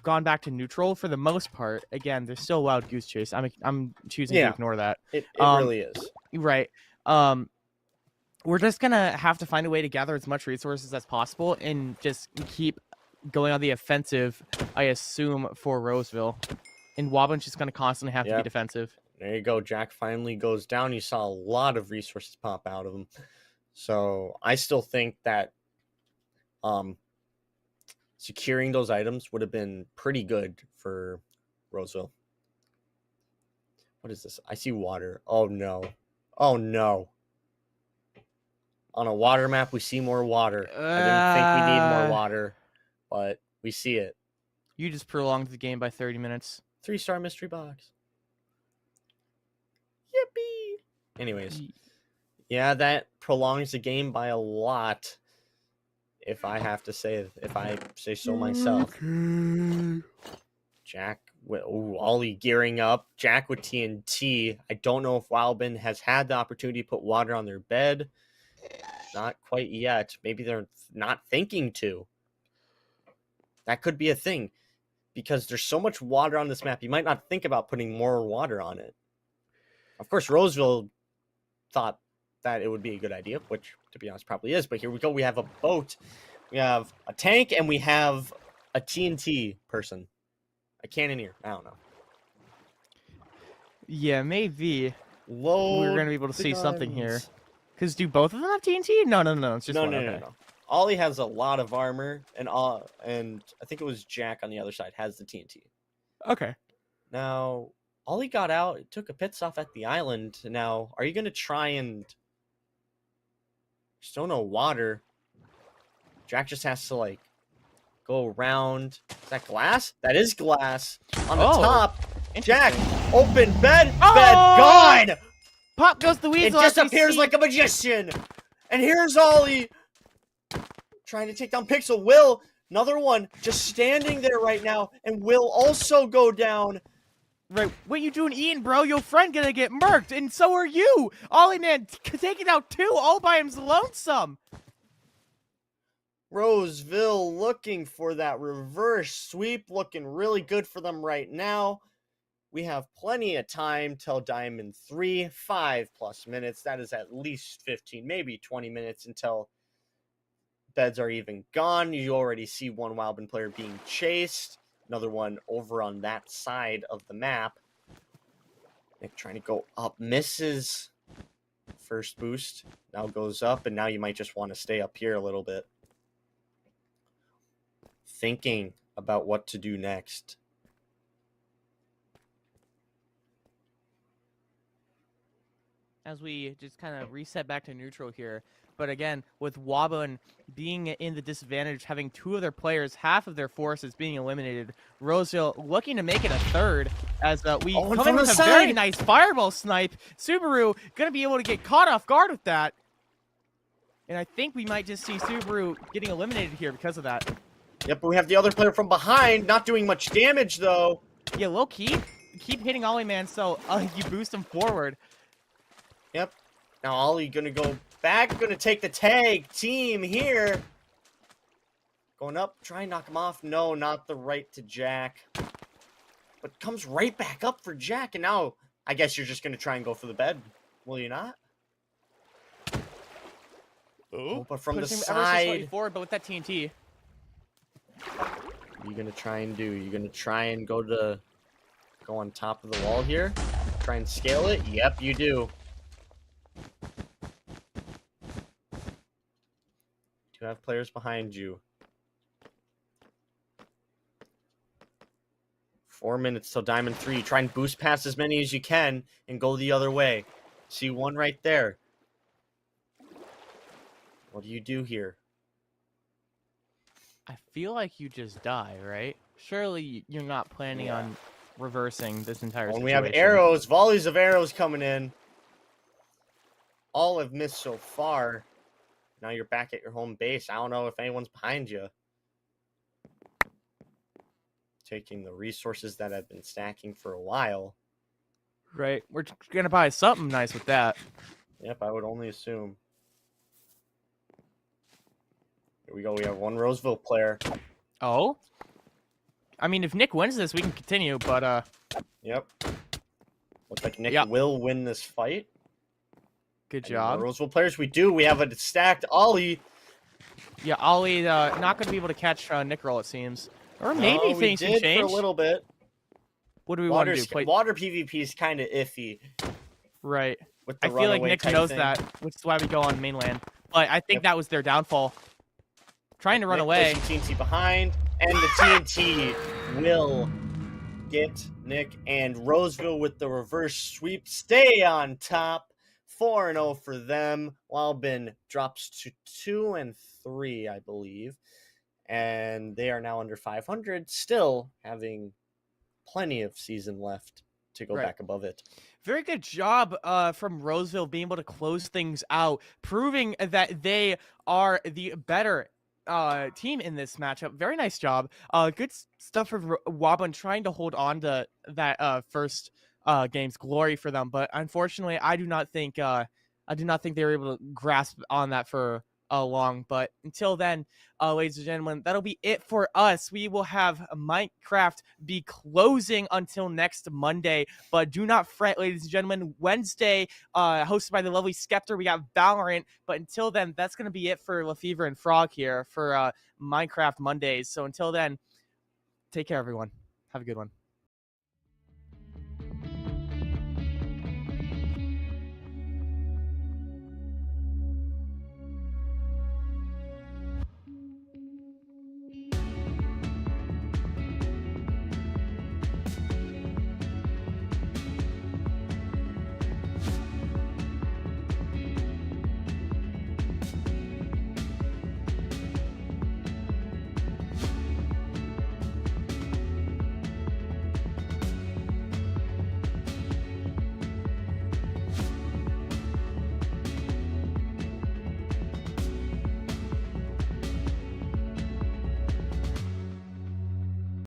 Speaker 2: gone back to neutral for the most part. Again, there's still a wild goose chase. I'm choosing to ignore that.
Speaker 11: It really is.
Speaker 2: Right. We're just gonna have to find a way to gather as much resources as possible and just keep going on the offensive, I assume, for Roseville. And Walben's just gonna constantly have to be defensive.
Speaker 11: There you go. Jack finally goes down. You saw a lot of resources pop out of him. So I still think that securing those items would have been pretty good for Roseville. What is this? I see water. Oh, no. Oh, no. On a water map, we see more water. I didn't think we need more water, but we see it.
Speaker 2: You just prolonged the game by 30 minutes.
Speaker 11: 3-star mystery box. Yippee! Anyways. Yeah, that prolongs the game by a lot. If I say so myself. Jack with Ollie gearing up. Jack with TNT. I don't know if Walben has had the opportunity to put water on their bed. Not quite yet. Maybe they're not thinking to. That could be a thing. Because there's so much water on this map, you might not think about putting more water on it. Of course, Roseville thought that it would be a good idea, which, to be honest, probably is. But here we go. We have a boat. We have a tank, and we have a TNT person. A cannoneer. I don't know.
Speaker 2: Yeah, maybe.
Speaker 11: We're
Speaker 2: going to be able to see something here. Because do both of them have TNT? No. It's just one.
Speaker 11: No. Ollie has a lot of armor, and I think it was Jack on the other side has the TNT.
Speaker 2: Okay.
Speaker 11: Now, Ollie got out, took a pit stop at the island. Now, are you going to try and... Still no water. Jack just has to, like, go around. Is that glass? That is glass. On the top. Jack, open bed. Bed gone.
Speaker 2: Pop goes the weasel.
Speaker 11: It disappears like a magician. And here's Ollie trying to take down Pixel. Will, another one, just standing there right now. And will also go down.
Speaker 2: Right, what you doing eating, bro? Your friend gonna get murked, and so are you. Ollie, man, taking out 2 all by him's lonesome.
Speaker 11: Roseville looking for that reverse sweep, looking really good for them right now. We have plenty of time till Diamond 3, 5+ minutes. That is at least 15, maybe 20 minutes until beds are even gone. You already see one Walben player being chased. Another one over on that side of the map. Nick trying to go up, misses. First boost, now goes up, and now you might just want to stay up here a little bit. Thinking about what to do next.
Speaker 2: As we just kind of reset back to neutral here. But again, with Wabun being in the disadvantage, having 2 of their players, half of their forces being eliminated, Roseville looking to make it a third as we come in with a very nice fireball snipe. Ssbu going to be able to get caught off guard with that. And I think we might just see Ssbu getting eliminated here because of that.
Speaker 11: Yep, but we have the other player from behind, not doing much damage, though.
Speaker 2: Yeah, low key. Keep hitting Ollie, man, so you boost him forward.
Speaker 11: Yep. Now Ollie going to go back, going to take the tag team here. Going up, try and knock him off. No, not the right to Jack. But comes right back up for Jack, and now I guess you're just going to try and go for the bed. Will you not? Oh, but from the side.
Speaker 2: Forward, but with that TNT.
Speaker 11: What are you going to try and do? You're going to try and go on top of the wall here? Try and scale it? Yep, you do. You have players behind you. 4 minutes till Diamond 3. Try and boost past as many as you can and go the other way. See one right there. What do you do here?
Speaker 2: I feel like you just die, right? Surely you're not planning on reversing this entire situation.
Speaker 11: We have arrows, volleys of arrows coming in. All have missed so far. Now you're back at your home base. I don't know if anyone's behind you. Taking the resources that have been stacking for a while.
Speaker 2: Right. We're going to buy something nice with that.
Speaker 11: Yep, I would only assume. Here we go. We have one Roseville player.
Speaker 2: Oh? I mean, if Nick wins this, we can continue, but...
Speaker 11: Yep. Looks like Nick will win this fight.
Speaker 2: Good job.
Speaker 11: Roseville players, we do. We have a stacked Ollie.
Speaker 2: Yeah, Ollie not going to be able to catch Nick roll, it seems. Or maybe things can change.
Speaker 11: For a little bit.
Speaker 2: What do we want to do?
Speaker 11: Water PvP is kind of iffy.
Speaker 2: Right.
Speaker 11: With the
Speaker 2: I feel like Nick knows
Speaker 11: thing.
Speaker 2: that, which is why we go on mainland. But I think that was their downfall. Trying to run away.
Speaker 11: TNT behind, and the TNT will get Nick, and Roseville with the reverse sweep stay on top. 4-0 for them. Wildbin drops to 2-3, I believe. And they are now under 500, still having plenty of season left to go back above it.
Speaker 2: Very good job from Roseville being able to close things out, proving that they are the better team in this matchup. Very nice job. Good stuff from Wabun trying to hold on to that first game's glory for them, but unfortunately, I do not think they were able to grasp on that for long. But until then, ladies and gentlemen, that'll be it for us. We will have Minecraft be closing until next Monday, but do not fret, ladies and gentlemen. Wednesday, hosted by the lovely Skeptor, we got Valorant. But until then, that's going to be it for Lefevre and Frog here for Minecraft Mondays. So until then, take care, everyone. Have a good one.